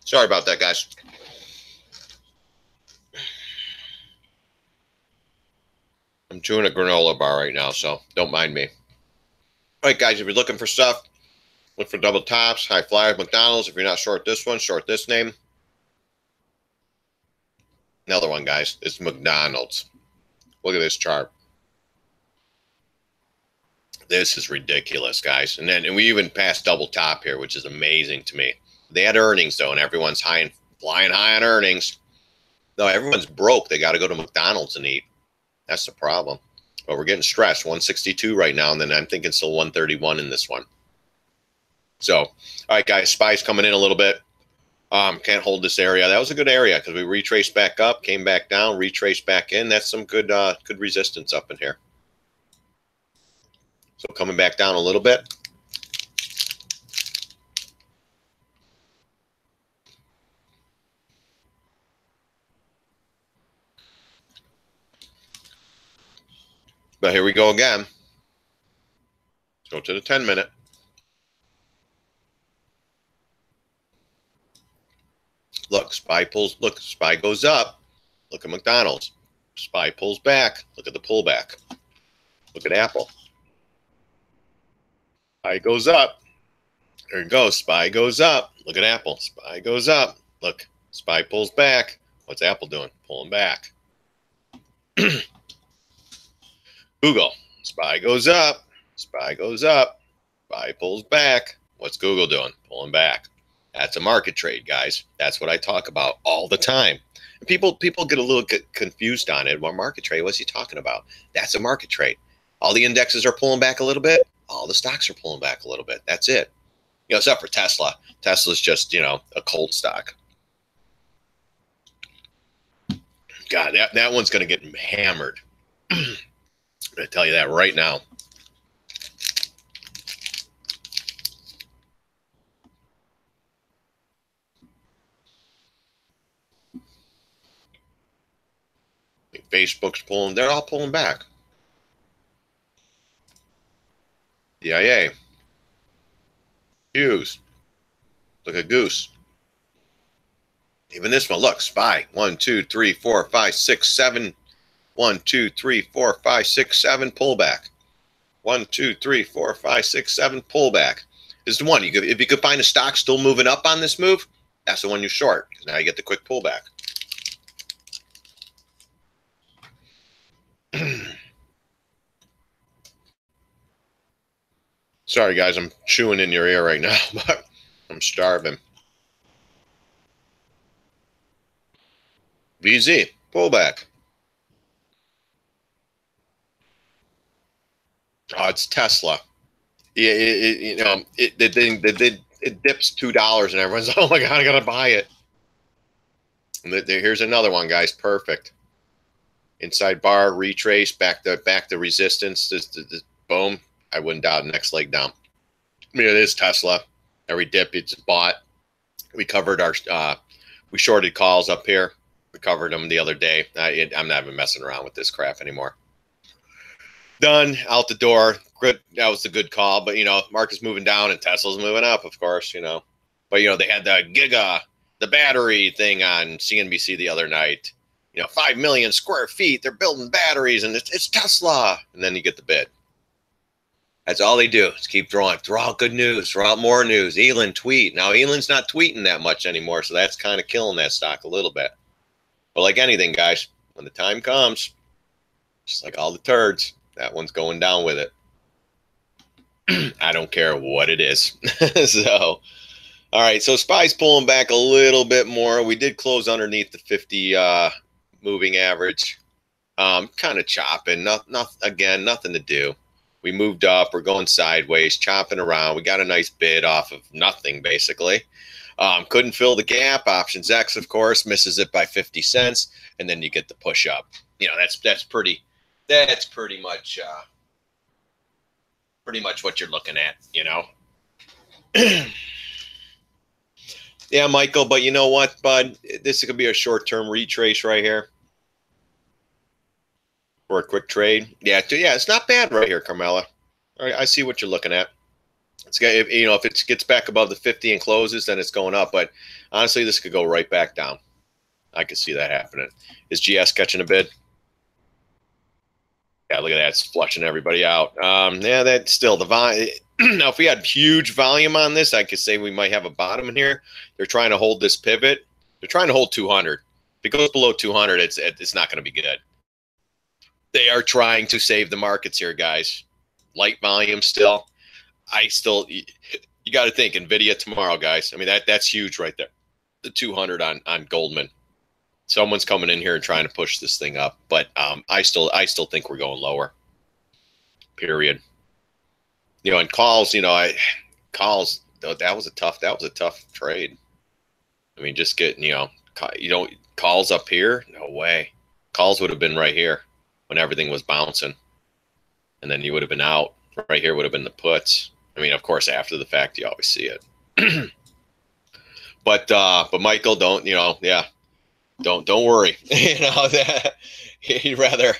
Sorry about that, guys. I'm chewing a granola bar right now, so don't mind me. All right, guys, if you're looking for stuff, look for double tops, high flyers, McDonald's. If you're not short this one, short this name. Another one, guys, is McDonald's. Look at this chart. This is ridiculous, guys. And we even passed double top here, which is amazing to me. They had earnings, though, and everyone's flying high on earnings. No, everyone's broke. They got to go to McDonald's and eat. That's the problem. But we're getting stressed. 162 right now, and then I'm thinking still 131 in this one. So, all right, guys, SPY's coming in a little bit. Can't hold this area. That was a good area because we retraced back up, came back down, retraced back in. That's some good resistance up in here. So coming back down a little bit. But here we go again. Let's go to the 10-minute. Look, SPY pulls. Look, SPY goes up. Look at McDonald's. SPY pulls back. Look at the pullback. Look at Apple. SPY goes up. There it goes. SPY goes up. Look at Apple. SPY goes up. Look, SPY pulls back. What's Apple doing? Pulling back. Google. SPY goes up. SPY goes up. SPY pulls back. What's Google doing? Pulling back. That's a market trade, guys. That's what I talk about all the time. And people get a little confused on it. What market trade? What's he talking about? That's a market trade. All the indexes are pulling back a little bit. All the stocks are pulling back a little bit. That's it. Except for Tesla. Tesla's just, a cold stock. God, that one's going to get hammered. I'm going to tell you that right now. Facebook's pulling. They're all pulling back. DIA. Hughes. Look at Goose. Even this one. Look, SPY. 1, 2, 3, 4, 5, 6, 7. 1, 2, 3, 4, 5, 6, 7. Pullback. 1, 2, 3, 4, 5, 6, 7. Pullback. This is the one. If you could find a stock still moving up on this move, that's the one you short. Because now you get the quick pullback. Sorry, guys, I'm chewing in your ear right now, but I'm starving. VZ, pullback. Oh, it's Tesla. Yeah, it dips $2 and everyone's oh my god, I gotta buy it. And here's another one, guys. Perfect. Inside bar, retrace, back to resistance. This, boom. I wouldn't doubt next leg down. I mean, it is Tesla. Every dip it's bought. We covered our we shorted calls up here. We covered them the other day. I'm not even messing around with this crap anymore. Done, out the door. Good. That was a good call. But market's moving down and Tesla's moving up, of course. But they had the battery thing on CNBC the other night. 5 million square feet. They're building batteries, and it's Tesla. And then you get the bid. That's all they do is keep throw out good news, throw out more news. Elon tweet. Now, Elon's not tweeting that much anymore, so that's kind of killing that stock a little bit. But like anything, guys, when the time comes, just like all the turds, that one's going down with it. I don't care what it is. So, all right. So SPY's pulling back a little bit more. We did close underneath the 50 moving average. Kind of chopping. Again, nothing to do. We moved up. We're going sideways, chopping around. We got a nice bid off of nothing, basically. Couldn't fill the gap. Options X, of course, misses it by 50 cents, and then you get the push up. That's pretty much what you're looking at. Yeah, Michael. But you know what, bud? This could be a short-term retrace right here. For a quick trade. Yeah, it's not bad right here, Carmela. All right, I see what you're looking at. If it gets back above the 50 and closes, then it's going up. But honestly, this could go right back down. I could see that happening. Is GS catching a bid? Yeah, look at that. It's flushing everybody out. Yeah, that's still the volume. Now, if we had huge volume on this, I could say we might have a bottom in here. They're trying to hold this pivot. They're trying to hold 200. If it goes below 200, it's not going to be good. They are trying to save the markets here, guys. Light volume still. You got to think NVIDIA tomorrow, guys. I mean, that's huge right there. The 200 on Goldman. Someone's coming in here and trying to push this thing up, but I still think we're going lower. Period. And calls. Calls. That was a tough trade. I mean, just getting calls up here. No way. Calls would have been right here when everything was bouncing, and then you would have been out. Right here would have been the puts. I mean, of course, after the fact, you always see it. But Michael, don't worry. You'd rather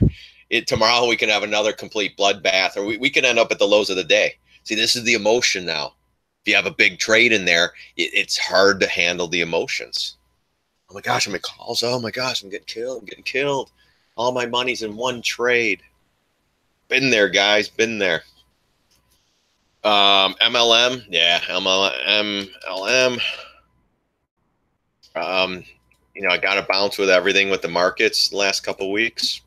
tomorrow we can have another complete bloodbath, or we can end up at the lows of the day. See, this is the emotion now. If you have a big trade in there, it's hard to handle the emotions. Oh my gosh, I'm in calls. Oh my gosh, I'm getting killed. All my money's in one trade. Been there, guys. Been there. MLM. Yeah, MLM. I got to bounce with everything with the markets the last couple of weeks.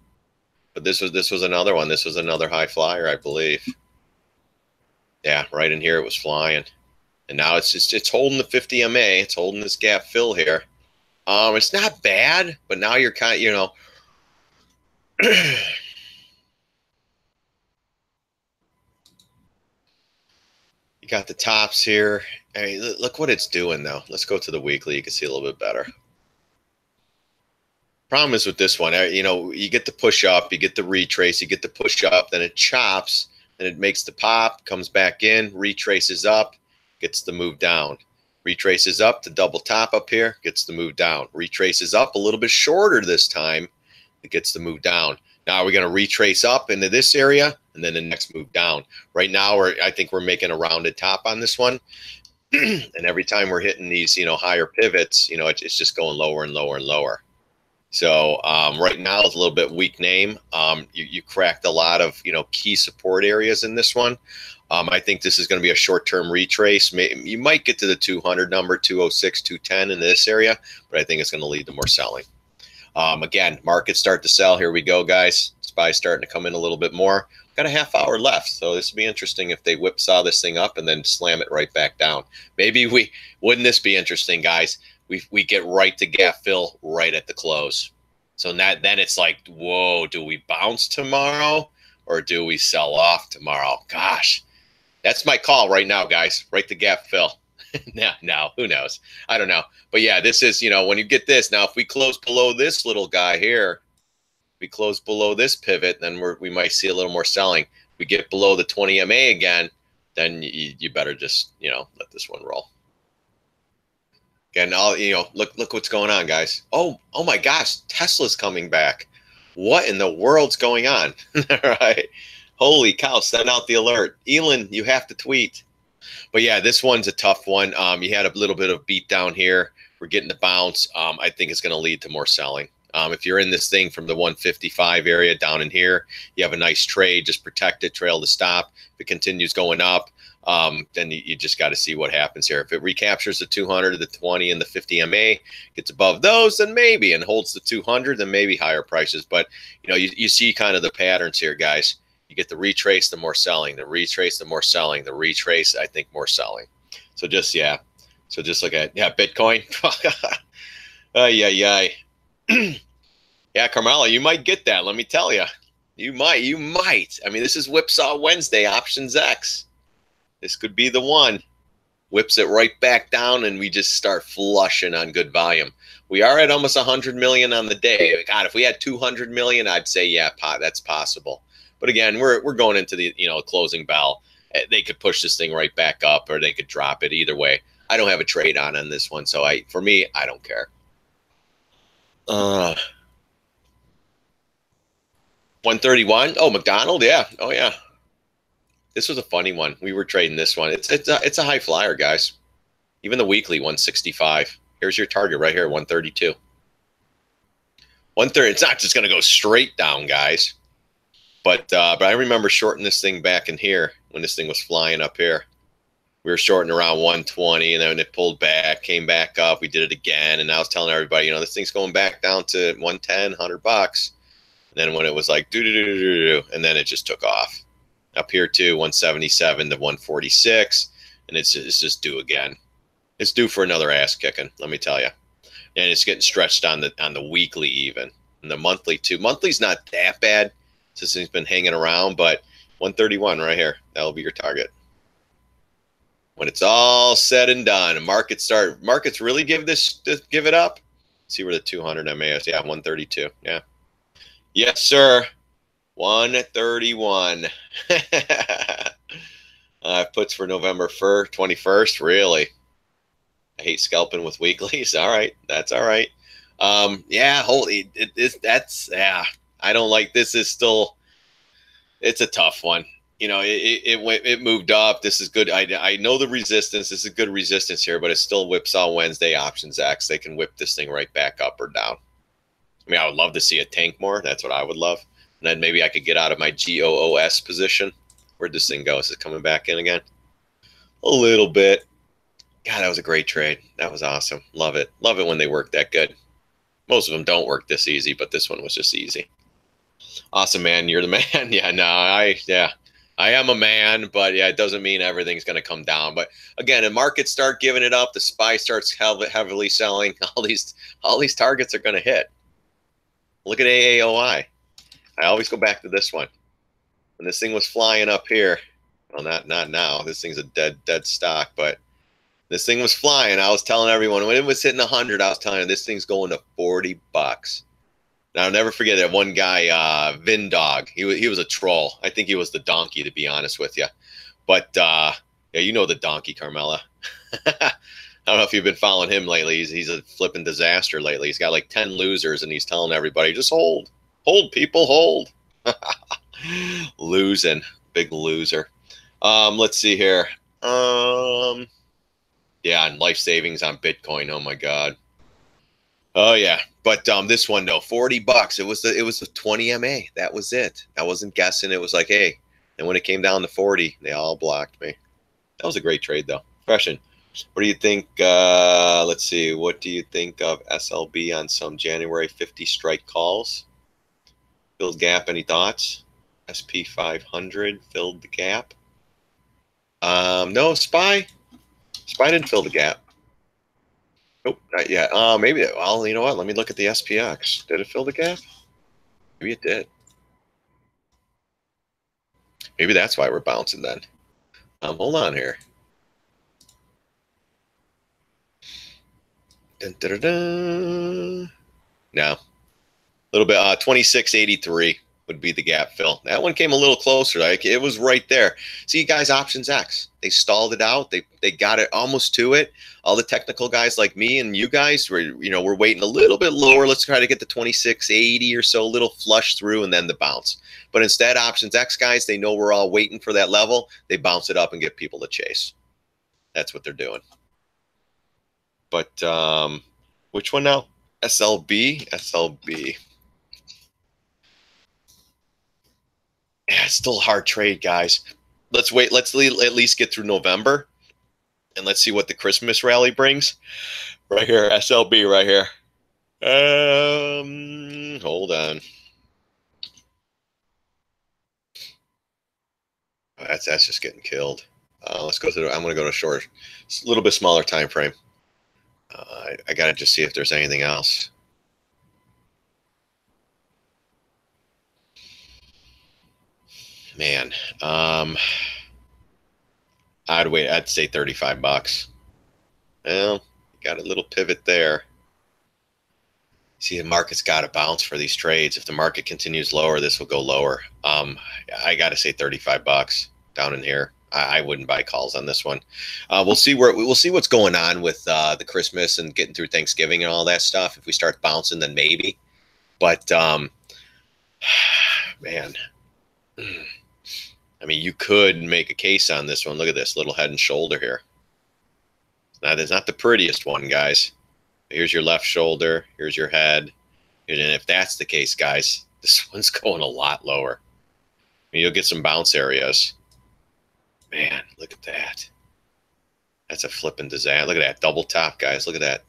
But this was another one. This was another high flyer, I believe. Yeah, right in here it was flying. And now it's holding the 50 MA. It's holding this gap fill here. It's not bad, but now you're kind of, you got the tops here. I mean, look what it's doing, though. Let's go to the weekly. You can see a little bit better. Problem is with this one, you get the push up, you get the retrace, you get the push up, then it chops, then it makes the pop, comes back in, retraces up, gets the move down. Retraces up to double top up here, gets the move down. Retraces up a little bit shorter this time, it gets the move down. Now we're going to retrace up into this area, and then the next move down. Right now, I think we're making a rounded top on this one. And every time we're hitting these, higher pivots, it's just going lower and lower and lower. So right now it's a little bit weak name. You cracked a lot of, key support areas in this one. I think this is going to be a short-term retrace. You might get to the 200 number, 206, 210 in this area, but I think it's going to lead to more selling. Again, markets start to sell. Here we go, guys. SPY's starting to come in a little bit more. Got a half hour left, so this would be interesting if they whipsaw this thing up and then slam it right back down. Maybe wouldn't this be interesting, guys? We get right to gap fill right at the close. So then it's like, whoa, do we bounce tomorrow or do we sell off tomorrow? Gosh, That's my call right now, guys. Right the gap fill. No, who knows? I don't know. But yeah, this is, when you get this. Now, if we close below this little guy here, we close below this pivot, then we might see a little more selling. If we get below the 20 MA again, then you better just, let this one roll. Again, look what's going on, guys. Oh my gosh, Tesla's coming back. What in the world's going on? All right. Holy cow, send out the alert. Elon, you have to tweet. But yeah, this one's a tough one. You had a little bit of beat down here. We're getting the bounce. I think it's going to lead to more selling. If you're in this thing from the 155 area down in here, you have a nice trade. Just protect it, trail to stop. If it continues going up, then you just got to see what happens here. If it recaptures the 200, the 20, and the 50 MA, gets above those, then maybe, and holds the 200, then maybe higher prices. But, you see kind of the patterns here, guys. You get the retrace, the more selling, the retrace, the more selling, the retrace, I think more selling. So just, yeah. So just look at, Bitcoin. Yeah, Carmela, you might get that. Let me tell you. You might. I mean, this is Whipsaw Wednesday, Options X. This could be the one. Whips it right back down, and we just start flushing on good volume. We are at almost 100 million on the day. God, if we had 200 million, I'd say, yeah, that's possible. But again, we're going into the closing bell. They could push this thing right back up, or they could drop it. Either way, I don't have a trade on this one, so for me, I don't care. 131. Oh, McDonald, yeah. Oh yeah. This was a funny one. We were trading this one. It's a high flyer, guys. Even the weekly 165. Here's your target right here, 132. 130. It's not just going to go straight down, guys. But I remember shorting this thing back in here when this thing was flying up here. We were shorting around 120, and then it pulled back, came back up. We did it again, and I was telling everybody, this thing's going back down to 110, $100. And then when it was like and then it just took off. Up here too, 177 to 146, and it's just due again. It's due for another ass kicking, let me tell you. And it's getting stretched on the weekly even, and the monthly too. Monthly's not that bad since it's been hanging around, but 131 right here, that'll be your target. When it's all said and done, and markets really give it up. See where the 200 MA is. Yeah, 132. Yeah. Yes, sir. 131. Puts for November 21st. Really? I hate scalping with weeklies. All right. That's all right. Yeah, holy. I don't like this. Is still, it's a tough one. It moved up. This is good. I know the resistance. This is good resistance here, but it's still Whipsaw Wednesday, Options X. They can whip this thing right back up or down. I mean, I would love to see it tank more. That's what I would love. And then maybe I could get out of my GOOS position. Where'd this thing go? Is it coming back in again? A little bit. God, that was a great trade. That was awesome. Love it. Love it when they work that good. Most of them don't work this easy, but this one was just easy. Awesome, man. You're the man. Yeah, no, I am a man, but yeah, it doesn't mean everything's going to come down. But again, the markets start giving it up. The SPY starts heavily selling. All these targets are going to hit. Look at AAOI. I always go back to this one. When this thing was flying up here, well, not now. This thing's a dead stock, but this thing was flying. I was telling everyone when it was hitting 100, I was telling them this thing's going to $40. Now, I'll never forget that one guy, Vindog. He was a troll. I think he was the donkey, to be honest with you. But yeah, you know the donkey, Carmela. I don't know if you've been following him lately. He's a flipping disaster lately. He's got like 10 losers, and he's telling everybody, just hold. Hold, people, hold. Losing. Big loser. Let's see here. Yeah, and life savings on Bitcoin. Oh, my God. Oh, yeah. But this one, though, $40. It was a 20 MA. That was it. I wasn't guessing. It was like, hey. And when it came down to 40, they all blocked me. That was a great trade, though. Question. What do you think? Let's see. What do you think of SLB on some January 50 strike calls? Filled gap. Any thoughts? SP 500 filled the gap. No, SPY. SPY didn't fill the gap. Nope, not yet. Maybe. Well, you know what? Let me look at the SPX. Did it fill the gap? Maybe it did. Maybe that's why we're bouncing then. Hold on here. Dun, dun, dun, dun. No, a little bit. 26.83 would be the gap fill. That one came a little closer. Like it was right there. See, guys, options X. They stalled it out. They got it almost to it. All the technical guys like me and you guys we're waiting a little bit lower. Let's try to get the 26.80 or so, a little flush through, and then the bounce. But instead, options X guys, they know we're all waiting for that level. They bounce it up and get people to chase. That's what they're doing. But which one now? SLB. Yeah, it's still a hard trade, guys. Let's wait. Let's at least get through November, and let's see what the Christmas rally brings. Right here, SLB, right here. Hold on. That's just getting killed. Let's go through. I'm going to go to short. It's a little bit smaller time frame. I got to just see if there's anything else. Man, I'd wait. I'd say $35. Well, got a little pivot there. See, the market's got to bounce for these trades. If the market continues lower, this will go lower. I got to say $35 down in here. I wouldn't buy calls on this one. We'll see what's going on with the Christmas and getting through Thanksgiving and all that stuff. If we start bouncing, then maybe. But man, I mean, you could make a case on this one. Look at this little head and shoulder here. Now, that's not the prettiest one, guys. Here's your left shoulder. Here's your head. And if that's the case, guys, this one's going a lot lower. I mean, you'll get some bounce areas. Man, look at that. That's a flipping disaster. Look at that double top, guys. Look at that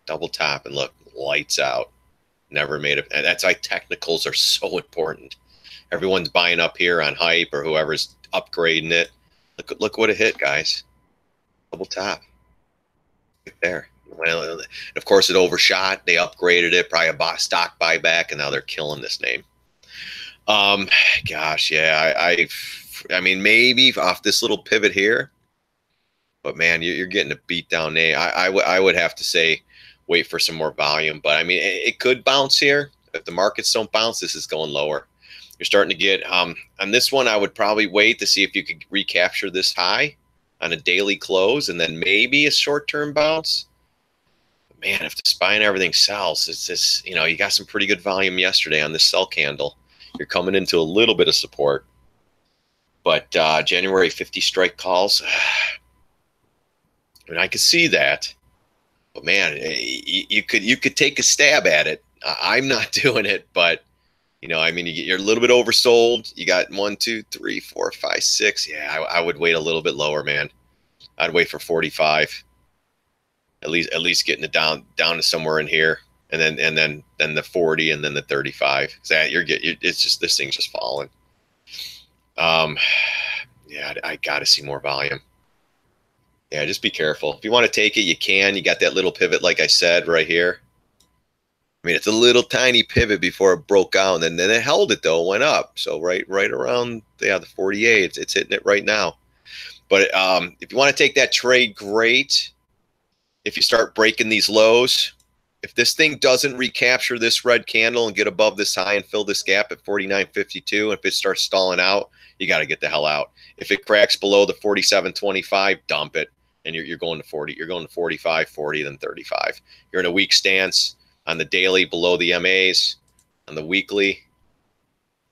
double top, and look, lights out. Never made it. And that's why technicals are so important. Everyone's buying up here on hype or whoever's upgrading it. Look what it hit, guys. Double top. Right there. Well, of course, it overshot. They upgraded it, probably a stock buyback, and now they're killing this name. Gosh, yeah, I mean, maybe off this little pivot here, but man, you're getting a beat down name. I would have to say wait for some more volume, but I mean, it could bounce here. If the markets don't bounce, this is going lower. You're starting to get on this one. I would probably wait to see if you could recapture this high on a daily close, and then maybe a short-term bounce. Man, if the SPY and everything sells, it's this, you got some pretty good volume yesterday on this sell candle. You're coming into a little bit of support. But January 50 strike calls, I mean, I could see that. But man, you could take a stab at it. I'm not doing it, but I mean, you're a little bit oversold. You got 1, 2, 3, 4, 5, 6. Yeah, I would wait a little bit lower, man. I'd wait for 45. At least getting it down to somewhere in here, and then the 40, and then the 35. It's just, this thing's just falling. Yeah, I got to see more volume. Yeah, just be careful. If you want to take it, you can. You got that little pivot, like I said, right here. I mean, it's a little tiny pivot before it broke out, and then it held it though. It went up. So right around the 48. It's hitting it right now. But if you want to take that trade, great. If you start breaking these lows, if this thing doesn't recapture this red candle and get above this high and fill this gap at 49.52, if it starts stalling out, you got to get the hell out. If it cracks below the 47.25, dump it, and you're going to 40. You're going to 45, 40, then 35. You're in a weak stance on the daily below the MAs. On the weekly,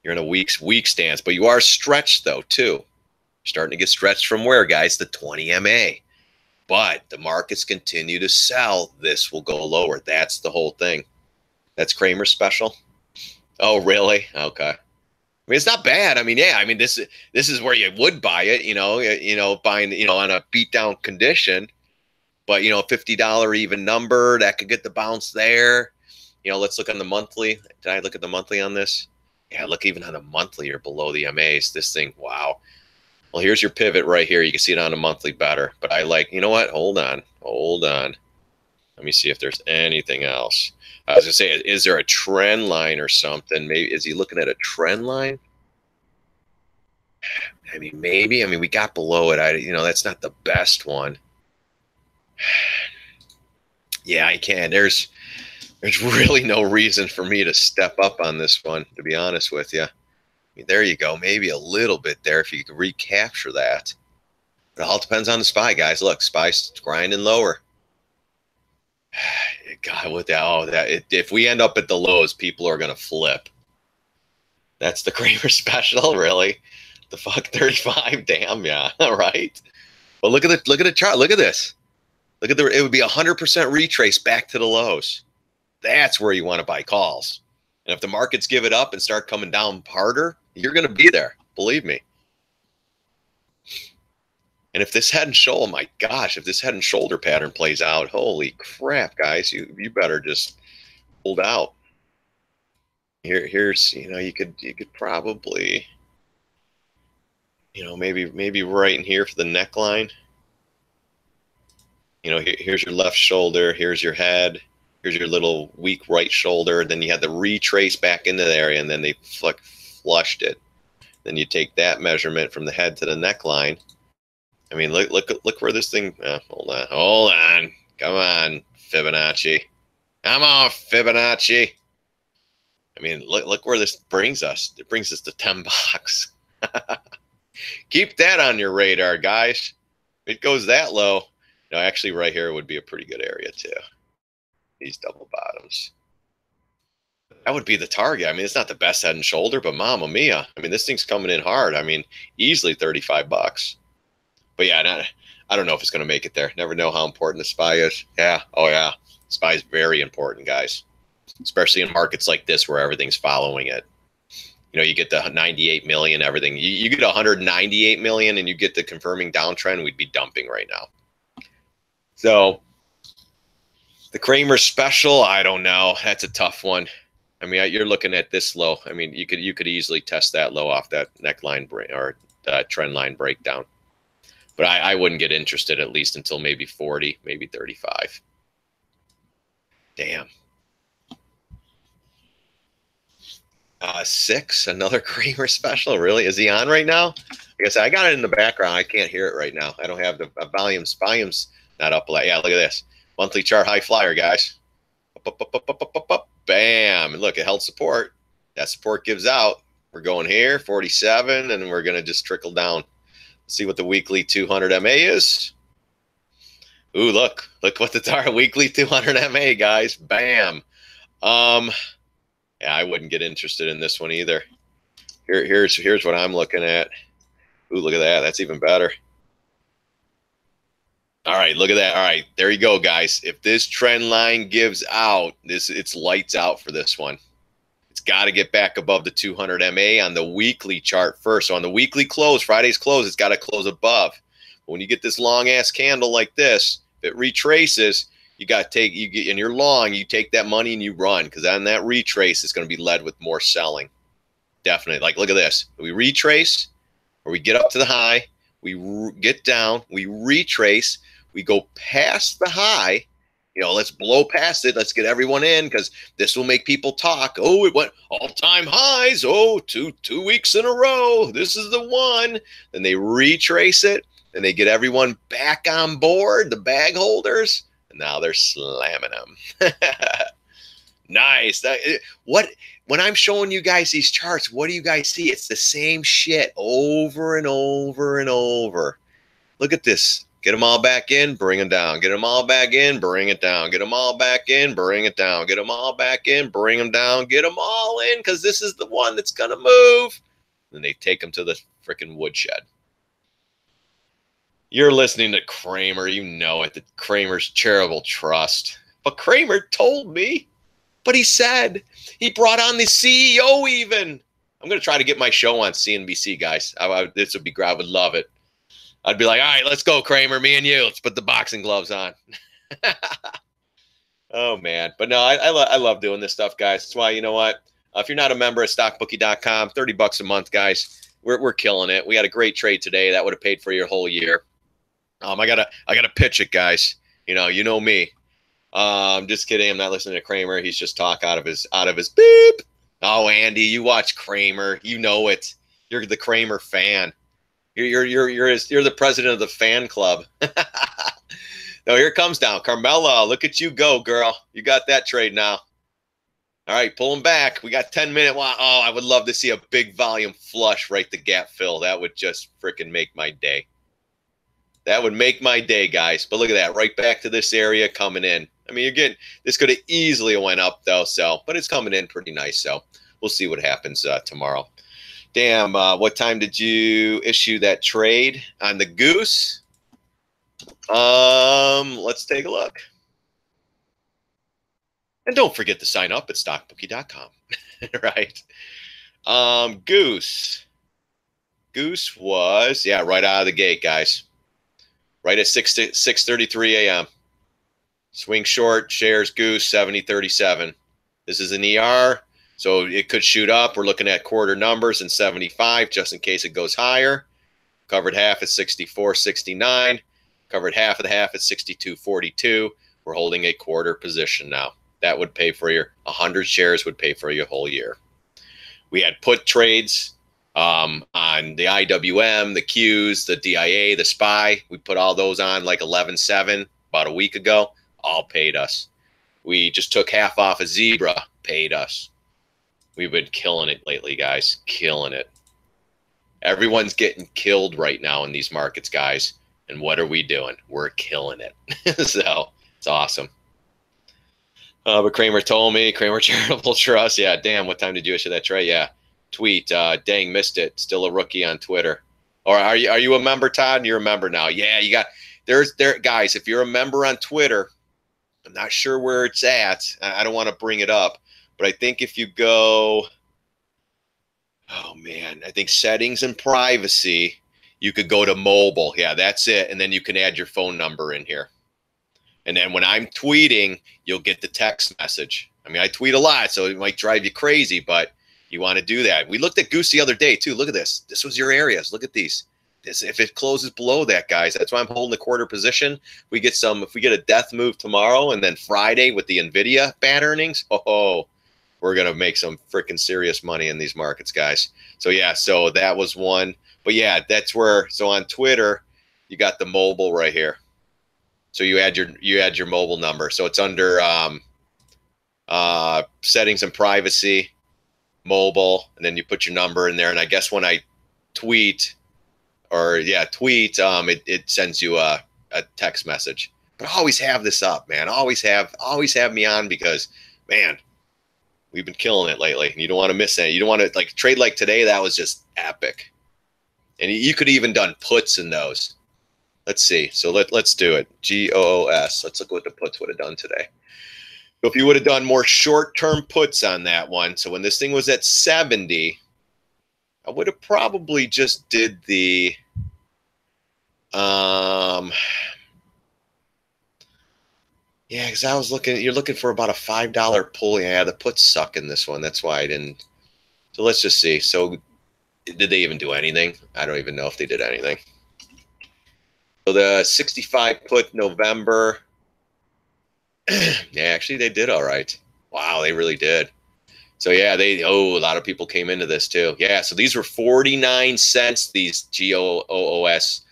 you're in a weak stance, but you are stretched though too. You're starting to get stretched from where, guys? The 20 MA. But the markets continue to sell. This will go lower. That's the whole thing. That's Kramer's special. Oh, really? Okay. I mean, it's not bad. I mean, yeah. I mean, this is where you would buy it. Buying on a beat down condition. But $50 even number that could get the bounce there. Let's look on the monthly. Did I look at the monthly on this? Yeah, look, even on the monthly, you're below the MAs. This thing, wow. Well, here's your pivot right here. You can see it on a monthly better. But I like, you know what? Hold on. Let me see if there's anything else. I was going to say, is there a trend line or something? Maybe, is he looking at a trend line? I mean, maybe. I mean, we got below it. That's not the best one. Yeah, I can. There's really no reason for me to step up on this one, to be honest with you. I mean, there you go. Maybe a little bit there if you could recapture that. It all depends on the SPY, guys. Look, SPY's grinding lower. God, with that, if we end up at the lows, people are gonna flip. That's the Kramer special, really? The fuck 35? Damn, yeah, right. But look at the chart. Look at this. Look at it would be 100% retrace back to the lows. That's where you want to buy calls. And if the markets give it up and start coming down harder, you're going to be there. Believe me. And if this head and shoulder, oh my gosh, if this head and shoulder pattern plays out, holy crap, guys, you better just hold out. Here's you could probably maybe right in here for the neckline. Here's your left shoulder, here's your head, here's your little weak right shoulder. Then you had the retrace back into the area, and then they flushed it. Then you take that measurement from the head to the neckline. I mean, look where this thing. Hold on, come on, Fibonacci, come on, Fibonacci. I mean, look where this brings us. It brings us to 10 bucks. Keep that on your radar, guys. If it goes that low, actually, right here would be a pretty good area too. These double bottoms. That would be the target. I mean, it's not the best head and shoulder, but mamma mia. I mean, this thing's coming in hard. I mean, easily 35 bucks. But yeah, I don't know if it's going to make it there. Never know how important the SPY is. Yeah. Oh, yeah. SPY is very important, guys, especially in markets like this where everything's following it. You get the 98 million, everything. You get 198 million and you get the confirming downtrend, we'd be dumping right now. So the Kramer special, I don't know. That's a tough one. I mean, you're looking at this low. I mean, you could easily test that low off that neckline or trend line breakdown. But I wouldn't get interested at least until maybe 40, maybe 35. Damn. 6, another Kramer special. Really? Is he on right now? I guess I got it in the background. I can't hear it right now. I don't have the volume's not up. Yeah, look at this. Monthly chart high flyer, guys. Up. Bam. And look, it held support. That support gives out. We're going here, 47, and we're going to just trickle down. See what the weekly 200 MA is. Ooh, look what the weekly 200 MA, guys. Bam. Yeah, I wouldn't get interested in this one either. Here's what I'm looking at. Ooh, look at that. That's even better. All right, look at that. All right, there you go, guys. If this trend line gives out, it's lights out for this one. It's got to get back above the 200 MA on the weekly chart first. So on the weekly close, Friday's close, it's got to close above. But when you get this long ass candle like this, if it retraces, you got to and you're long, you take that money and you run, because on that retrace, it's going to be led with more selling. Definitely. Like, look at this. We retrace, or we get up to the high, we get down, we retrace, we go past the high. Let's blow past it. Let's get everyone in, because this will make people talk. Oh, it went all-time highs. Oh, two weeks in a row. This is the one. Then they retrace it, and they get everyone back on board, the bag holders, and now they're slamming them. Nice. When I'm showing you guys these charts, what do you guys see? It's the same shit over and over and over. Look at this. Get them all back in, bring them down. Get them all back in, bring it down. Get them all back in, bring it down. Get them all back in, bring them down. Get them all in, because this is the one that's going to move. Then they take them to the freaking woodshed. You're listening to Kramer. You know it. The Kramer's charitable trust. But Kramer told me. But he said. He brought on the CEO even. I'm going to try to get my show on CNBC, guys. This would be great. I would love it. I'd be like, all right, let's go, Kramer, me and you. Let's put the boxing gloves on. Oh, man. But no, I love doing this stuff, guys. That's why, you know what? If you're not a member at StockBookie.com, 30 bucks a month, guys. We're killing it. We had a great trade today. That would have paid for your whole year. I gotta pitch it, guys. You know me. Just kidding. I'm not listening to Kramer. He's just talk out of his beep. Oh, Andy, you watch Kramer. You know it. You're the Kramer fan. You're the president of the fan club. No, here comes down. Carmela, look at you go, girl. You got that trade now. All right, pulling back. We got 10-minute. Wow. Oh, I would love to see a big volume flush right to gap fill. That would just freaking make my day. That would make my day, guys. But look at that. Right back to this area coming in. I mean, you're getting this could have easily went up, though. So, but it's coming in pretty nice. So we'll see what happens tomorrow. Damn, what time did you issue that trade on the goose? Let's take a look. And don't forget to sign up at StockBookie.com. Right? Goose. Goose was, yeah, right out of the gate, guys. Right at 6:33 a.m. Swing short, shares goose, 70.37. This is an ER, so it could shoot up. We're looking at quarter numbers in 75, just in case it goes higher. Covered half at 64.69. Covered half of the half at 62.42. We're holding a quarter position now. That would pay for your 100 shares would pay for your whole year. We had put trades on the IWM, the Qs, the DIA, the SPY. We put all those on like 11.7 about a week ago. All paid us. We just took half off a Zebra, paid us. We've been killing it lately, guys. Killing it. Everyone's getting killed right now in these markets, guys. And what are we doing? We're killing it. So it's awesome. But Kramer told me, Kramer Charitable Trust. Yeah, damn, what time did you issue that trade? Yeah. Tweet, dang, missed it. Still a rookie on Twitter. Or are you a member, Todd? You're a member now. Yeah, you got guys, if you're a member on Twitter, I'm not sure where it's at. I don't want to bring it up, but I think if you go, oh man, I think settings and privacy, you could go to mobile. Yeah, that's it. And then you can add your phone number in here. And then when I'm tweeting, you'll get the text message. I mean, I tweet a lot, so it might drive you crazy, but you want to do that. We looked at Goose the other day, too. Look at this. This was your areas. Look at these. If it closes below that, guys, that's why I'm holding the quarter position. If we get a death move tomorrow and then Friday with the NVIDIA bad earnings, we're going to make some freaking serious money in these markets, guys. So, yeah, so that was one. But, yeah, that's where – so on Twitter, you got the mobile right here. So you add your mobile number. So it's under settings and privacy, mobile, and then you put your number in there. And I guess when I tweet – it sends you a text message. But always have this up, man. Always have me on because, man, we've been killing it lately. And you don't want to miss it. You don't want to like trade like today. That was just epic. And you could even done puts in those. Let's see. So let's do it. GOOS. Let's look what the puts would have done today. So if you would have done more short-term puts on that one. So when this thing was at 70. I would have probably just did the yeah, because I was you're looking for about a $5 pull. Yeah, the puts suck in this one. That's why I didn't. So let's just see. So did they even do anything? I don't even know if they did anything. So the 65 put November. Yeah, actually they did all right. Wow, they really did. So, yeah, a lot of people came into this, too. Yeah, so these were 49 cents, these GOOS.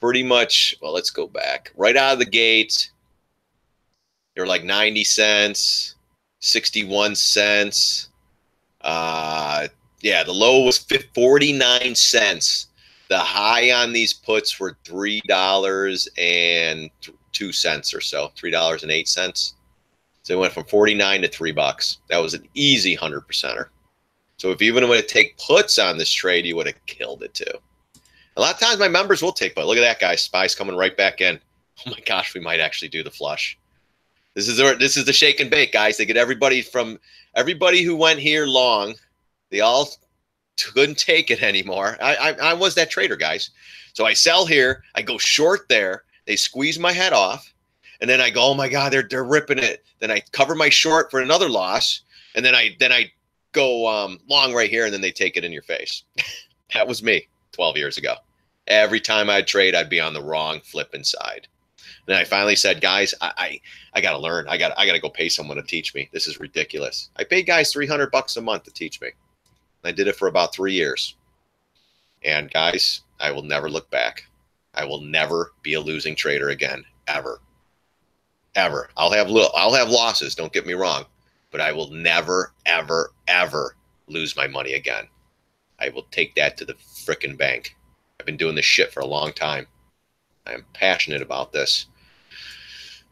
Pretty much, well, let's go back. Right out of the gate, they were like 90 cents, 61 cents. Yeah, the low was 49 cents. The high on these puts were $3.02 or so, $3.08. So it went from 49 to $3. That was an easy 100%er. So if you even want to take puts on this trade, you would have killed it too. A lot of times my members will take put. Look at that, guys. SPY's coming right back in. Oh my gosh, we might actually do the flush. This is the shake and bake, guys. They get everybody who went here long. They all couldn't take it anymore. I was that trader, guys. So I sell here. I go short there. They squeeze my head off. And then I go, oh my God, they're ripping it. Then I cover my short for another loss, and then I go long right here, and then they take it in your face. That was me 12 years ago. Every time I'd trade, I'd be on the wrong flipping side. And I finally said, guys, I got to learn. I got to go pay someone to teach me. This is ridiculous. I paid guys $300 a month to teach me. I did it for about 3 years. And guys, I will never look back. I will never be a losing trader again, ever. Ever. I'll have losses, don't get me wrong, but I will never, ever, ever lose my money again. I will take that to the frickin' bank. I've been doing this shit for a long time. I am passionate about this.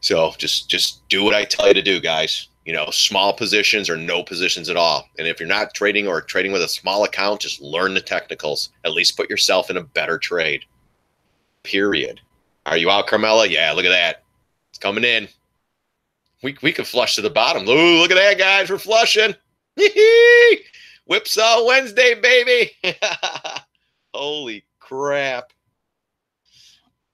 So just do what I tell you to do, guys. You know, small positions or no positions at all. And if you're not trading or trading with a small account, just learn the technicals. At least put yourself in a better trade. Period. Are you out, Carmella? Yeah, look at that. It's coming in. We could flush to the bottom. Ooh, look at that, guys. We're flushing. Whipsaw Wednesday, baby. Holy crap.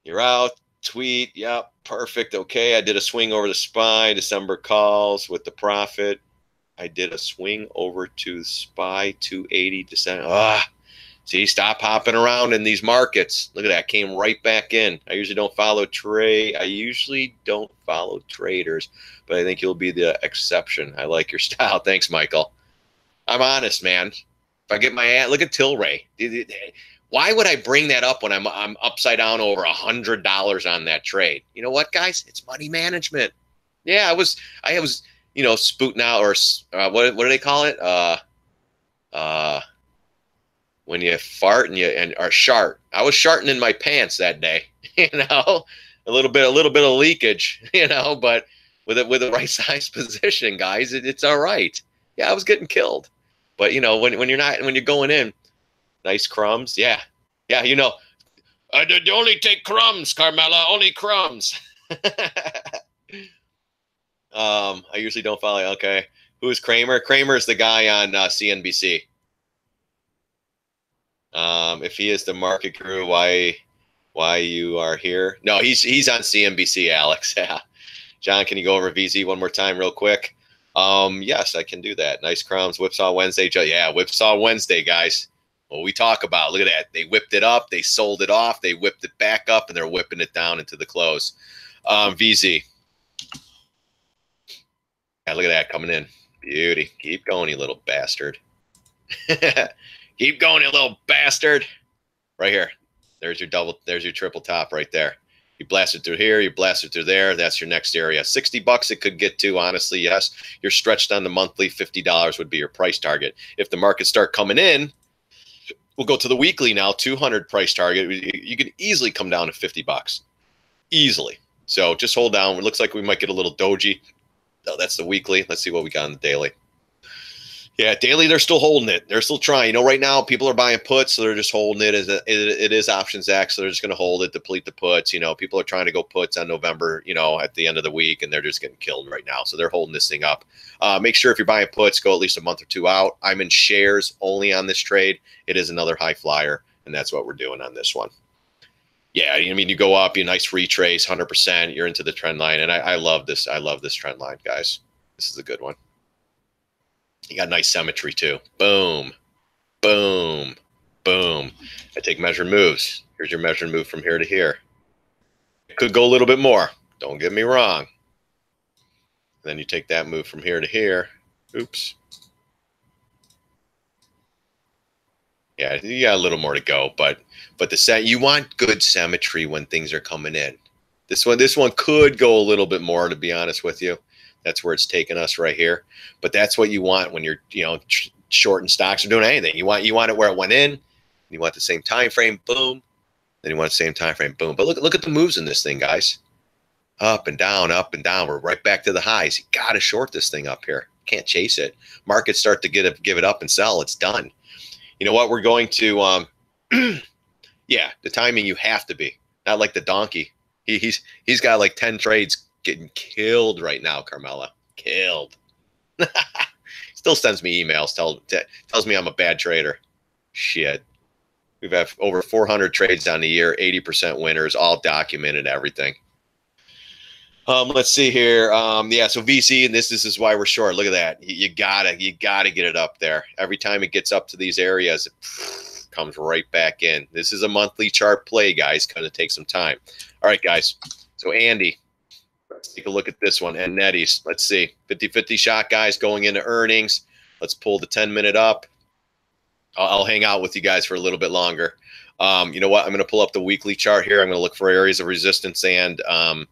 You're out. Tweet. Yep. Perfect. Okay. I did a swing over the SPY. December calls with the profit. I did a swing over to SPY 280 December. See, stop hopping around in these markets. Look at that. Came right back in. I usually don't follow traders, but I think you'll be the exception. I like your style. Thanks, Michael. I'm honest, man. If I get my ass, look at Tilray. Why would I bring that up when I'm upside down over $100 on that trade? You know what, guys? It's money management. Yeah, I was spooting out, or what do they call it? When you fart or shart. I was sharting in my pants that day. You know, a little bit of leakage. You know, but with the right size position, guys, it's all right. Yeah, I was getting killed, but you know, when you're going in. Nice crumbs. Yeah. You know, I only take crumbs, Carmella. Only crumbs. I usually don't follow. Okay. Who's Kramer? Kramer's the guy on CNBC. If he is the market guru, why you are here? No, he's on CNBC, Alex. Yeah. John, can you go over VZ one more time real quick? Yes, I can do that. Nice crumbs. Whipsaw Wednesday. Yeah, Whipsaw Wednesday, guys. What we talk about. Look at that. They whipped it up. They sold it off. They whipped it back up, and they're whipping it down into the close. VZ. Yeah, look at that coming in. Beauty. Keep going, you little bastard. Keep going, you little bastard. Right here. There's your triple top right there. You blast it through here. You blast it through there. That's your next area. $60 it could get to, honestly, yes. You're stretched on the monthly. $50 would be your price target. If the markets start coming in, we'll go to the weekly now, 200 price target. You can easily come down to $50. Easily. So just hold down. It looks like we might get a little doji. No, that's the weekly. Let's see what we got on the daily. Yeah, daily, they're still holding it. They're still trying. You know, right now, people are buying puts, so they're just holding it. It is Options Act, so they're just going to hold it, deplete the puts. You know, people are trying to go puts on November, you know, at the end of the week, and they're just getting killed right now. So they're holding this thing up. Make sure if you're buying puts, go at least a month or two out. I'm in shares only on this trade. It is another high flyer, and that's what we're doing on this one. Yeah, I mean, you go up, you nice retrace, 100%. You're into the trend line, and I love this. I love this trend line, guys. This is a good one. You got nice symmetry too. Boom, boom, boom. I take measured moves. Here's your measured move from here to here. It could go a little bit more. Don't get me wrong. Then you take that move from here to here. Oops. Yeah, you got a little more to go, but you want good symmetry when things are coming in. This one could go a little bit more, to be honest with you. That's where it's taking us right here. But that's what you want when you're, you know, shorting stocks or doing anything. You want it where it went in. You want the same time frame, boom. Then you want the same time frame, boom. But look at the moves in this thing, guys. Up and down, up and down. We're right back to the highs. You got to short this thing up here. Can't chase it. Markets start to give it up and sell. It's done. You know what? We're going to, yeah, the timing you have to be. Not like the donkey. He's got like 10 trades getting killed right now, Carmella. Killed. Still sends me emails, tells me I'm a bad trader. Shit. We've had over 400 trades on the year, 80% winners, all documented, everything. Let's see here. Yeah, so VC, and this is why we're short. Look at that. You gotta get it up there. Every time it gets up to these areas, it comes right back in. This is a monthly chart play, guys. Gonna take some time. All right, guys. So Andy, let's take a look at this one. And Nettie's. Let's see. 50-50 shot, guys, going into earnings. Let's pull the 10-minute up. I'll hang out with you guys for a little bit longer. You know what? I'm going to pull up the weekly chart here. I'm going to look for areas of resistance and all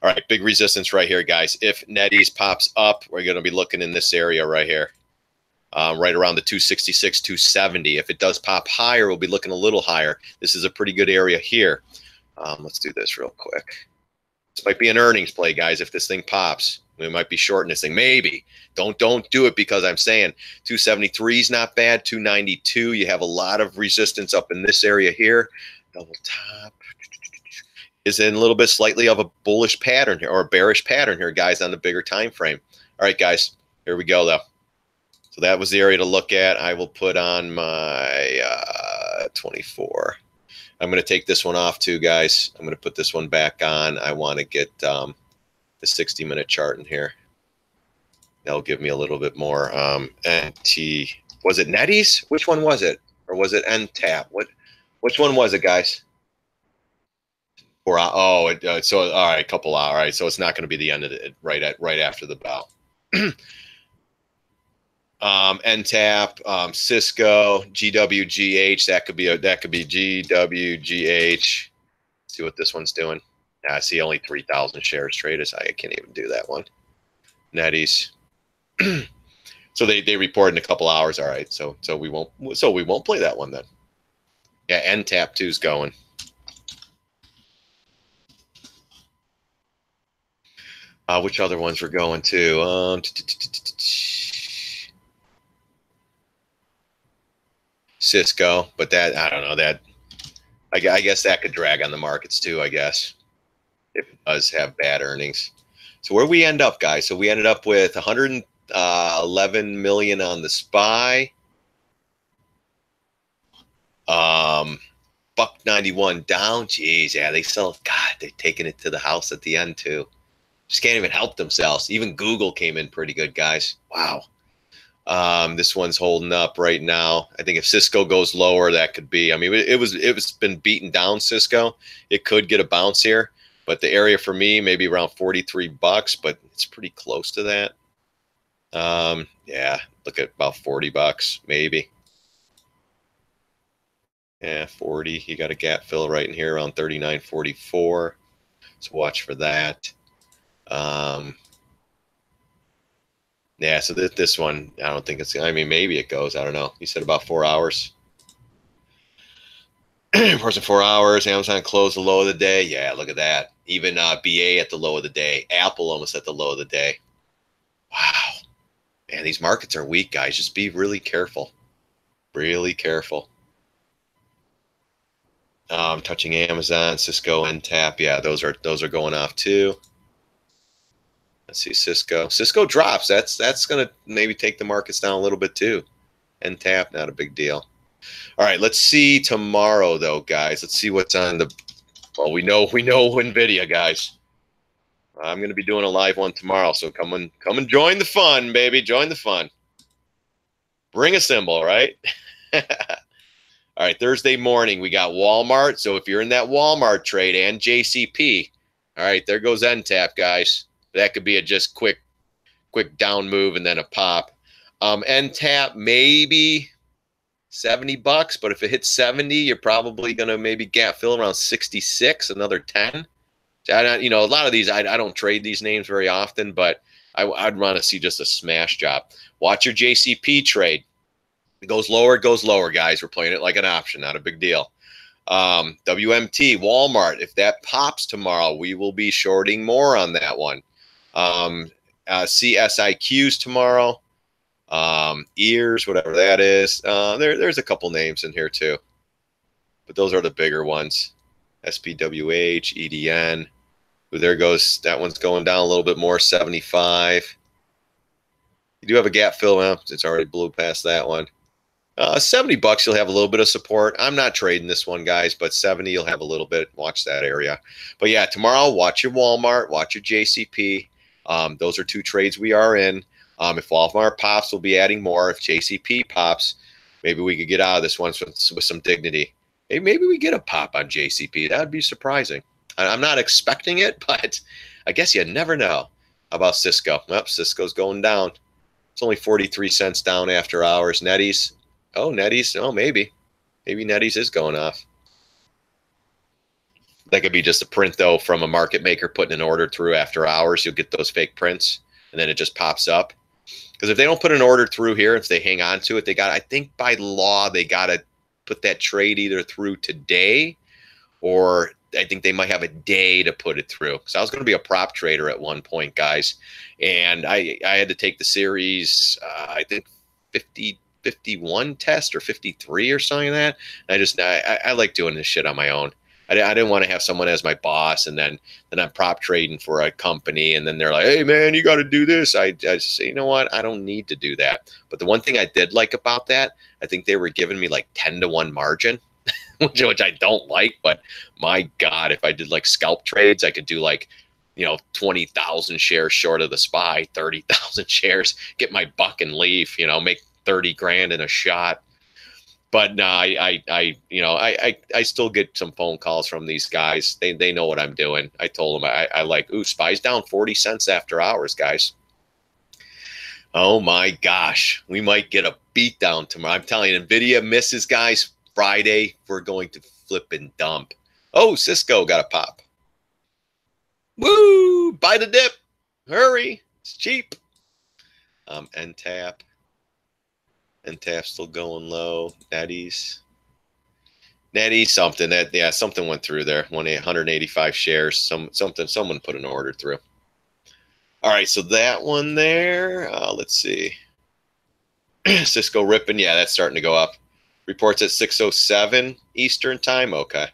right, big resistance right here, guys. If NetEase pops up, we're going to be looking in this area right here, right around the 266, 270. If it does pop higher, we'll be looking a little higher. This is a pretty good area here. Let's do this real quick. This might be an earnings play, guys. If this thing pops, we might be shorting this thing. Maybe. Don't do it because I'm saying 273 is not bad. 292, you have a lot of resistance up in this area here. Double top is in a little bit slightly of a bullish pattern here, or a bearish pattern here, guys, on the bigger time frame. All right, guys, here we go, though. So that was the area to look at. I will put on my 24. I'm going to take this one off too, guys. I'm going to put this one back on. I want to get the 60-minute chart in here. That'll give me a little bit more. NT, was it NetEase? Which one was it? Or was it NTAP? Which one was it, guys? Or so all right, couple hours. All right, so it's not going to be the end of it right after the bell. NTAP, Cisco, GWGH. That could be GWGH. See what this one's doing. I see only 3,000 shares traded. So I can't even do that one. NetEase. So they report in a couple hours. All right, so we won't play that one then. Yeah, NTAP 2's going. Which other ones we're going to? Cisco, but that, I don't know, that I guess that could drag on the markets too, I guess, if it does have bad earnings. So where we end up, guys? So we ended up with 111 million on the SPY. Buck 91 down. Jeez, yeah, they sell. God, they're taking it to the house at the end too. Just can't even help themselves. Even Google came in pretty good, guys. Wow. This one's holding up right now. I think if Cisco goes lower, that could be. I mean, it was been beaten down, Cisco. It could get a bounce here, but the area for me maybe around 43 bucks, but it's pretty close to that. Yeah, look at about 40 bucks maybe. Yeah, 40. You got a gap fill right in here around 39.44. So watch for that. Yeah, so this one, I don't think it's, I mean, maybe it goes. I don't know. You said about 4 hours. Person 4 hours. Amazon closed the low of the day. Yeah, look at that. Even BA at the low of the day. Apple almost at the low of the day. Wow. Man, these markets are weak, guys. Just be really careful. Really careful. Touching Amazon, Cisco, NTAP. Yeah, those are going off too. Let's see, Cisco. Cisco drops. That's going to maybe take the markets down a little bit too. NTAP, not a big deal. All right, let's see tomorrow though, guys. Let's see what's on the. Well, we know NVIDIA, guys. I'm going to be doing a live one tomorrow, so come and join the fun, baby. Join the fun. Bring a symbol, right? All right, Thursday morning, we got Walmart. So if you're in that Walmart trade and JCP, all right, there goes NTAP, guys. That could be a just quick down move and then a pop. NTAP, maybe 70 bucks, but if it hits 70, you're probably going to maybe gap fill around 66, another 10. You know, a lot of these, I don't trade these names very often, but I'd want to see just a smash job. Watch your JCP trade. It goes lower, guys. We're playing it like an option, not a big deal. WMT, Walmart, if that pops tomorrow, we will be shorting more on that one. CSIQs tomorrow. Ears, whatever that is. There's a couple names in here too, but those are the bigger ones. SPWH, EDN. Ooh, there goes, that one's going down a little bit more, 75. You do have a gap fill now. It's already blew past that one. 70 bucks, you'll have a little bit of support. I'm not trading this one, guys, but 70, you'll have a little bit. Watch that area. But yeah, tomorrow, watch your Walmart, watch your JCP. Those are two trades we are in. If Walmart pops, we'll be adding more. If JCP pops, maybe we could get out of this one with some dignity. Maybe we get a pop on JCP. That would be surprising. I'm not expecting it, but I guess you never know. How about Cisco? Well, Cisco's going down. It's only 43 cents down after hours. NetEase. Oh, NetEase. Oh, maybe. Maybe Nettie's is going off. That could be just a print, though, from a market maker putting an order through after hours. You'll get those fake prints, and then it just pops up. Because if they don't put an order through here, if they hang on to it, I think by law, they got to put that trade either through today, or I think they might have a day to put it through. Because I was going to be a prop trader at one point, guys, and I had to take the series, I think 51 test or 53 or something like that. I like doing this shit on my own. I didn't want to have someone as my boss, and then I'm prop trading for a company, and then they're like, hey, man, you got to do this. I just say, you know what? I don't need to do that. But the one thing I did like about that, I think they were giving me like 10-to-1 margin, which I don't like. But my God, if I did like scalp trades, I could do like, 20,000 shares short of the SPY, 30,000 shares, get my buck and leave, make 30 grand in a shot. But no, I still get some phone calls from these guys. They know what I'm doing. I told them I like, ooh, SPY's down 40 cents after hours, guys. Oh my gosh, we might get a beat down tomorrow. I'm telling you, NVIDIA misses, guys. Friday, we're going to flip and dump. Oh, Cisco got a pop. Woo! Buy the dip. Hurry. It's cheap. NTAP. NTAP still going low. Nettie's something something went through there. 185 shares. Someone put an order through. All right, so that one there. Let's see. Cisco ripping. Yeah, that's starting to go up. Reports at 6:07 Eastern time. Okay.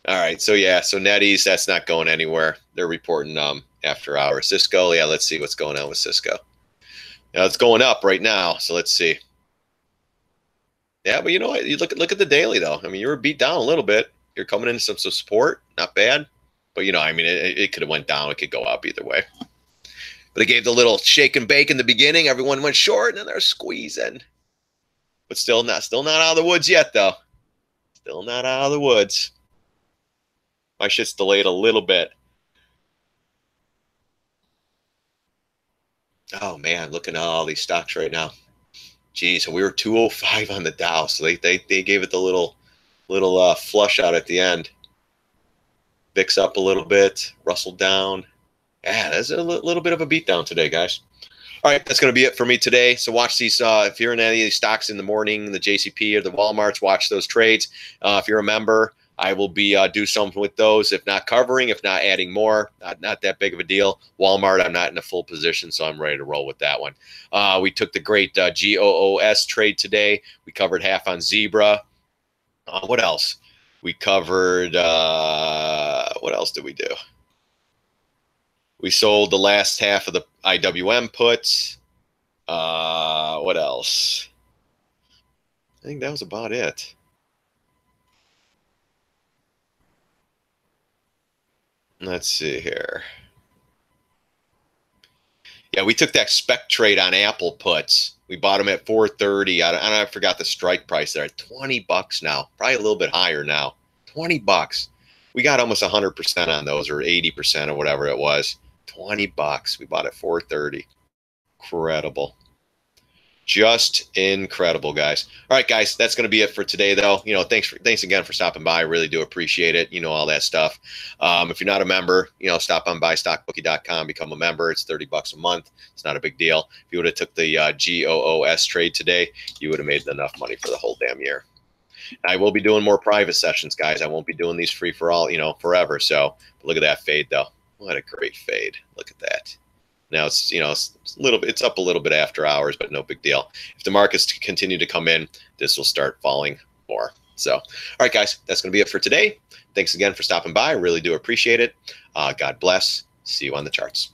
All right, so Nettie's, that's not going anywhere. They're reporting after hours. Cisco, yeah, let's see what's going on with Cisco. Now it's going up right now, so let's see. Yeah, but you know what? You look at the daily though. I mean, you were beat down a little bit. You're coming into some support, not bad. But I mean, it could have went down. It could go up either way. But it gave the little shake and bake in the beginning. Everyone went short, and then they're squeezing. But still not out of the woods yet, though. Still not out of the woods. My shit's delayed a little bit. Oh man, looking at all these stocks right now. Geez, we were 205 on the Dow, so they gave it the little flush out at the end. VIX up a little bit, Russell down. Yeah, that's a little bit of a beatdown today, guys. All right, that's going to be it for me today. So watch these. If you're in any of these stocks in the morning, the JCP or the Walmarts, watch those trades. If you're a member, I will be do something with those. If not covering, if not adding more, not that big of a deal. Walmart, I'm not in a full position, so I'm ready to roll with that one. We took the great GOOS trade today. We covered half on Zebra. What else? We covered, what else did we do? We sold the last half of the IWM puts. What else? I think that was about it. Let's see here. Yeah, we took that spec trade on Apple puts. We bought them at 430. I forgot the strike price there. $20 now. Probably a little bit higher now. $20. We got almost 100% on those, or 80% or whatever it was. $20. We bought at 430. Incredible. Just incredible, guys. All right, guys, that's going to be it for today, though. Thanks again for stopping by. I really do appreciate it. All that stuff. If you're not a member, stop on by StockBookie.com, become a member. It's $30 a month. It's not a big deal. If you would have took the GOOS trade today, you would have made enough money for the whole damn year. I will be doing more private sessions, guys. I won't be doing these free for all, forever. So look at that fade, though. What a great fade. Look at that. Now it's it's up a little bit after hours, but no big deal. If the markets continue to come in, this will start falling more. So, all right, guys, that's going to be it for today. Thanks again for stopping by. I really do appreciate it. God bless. See you on the charts.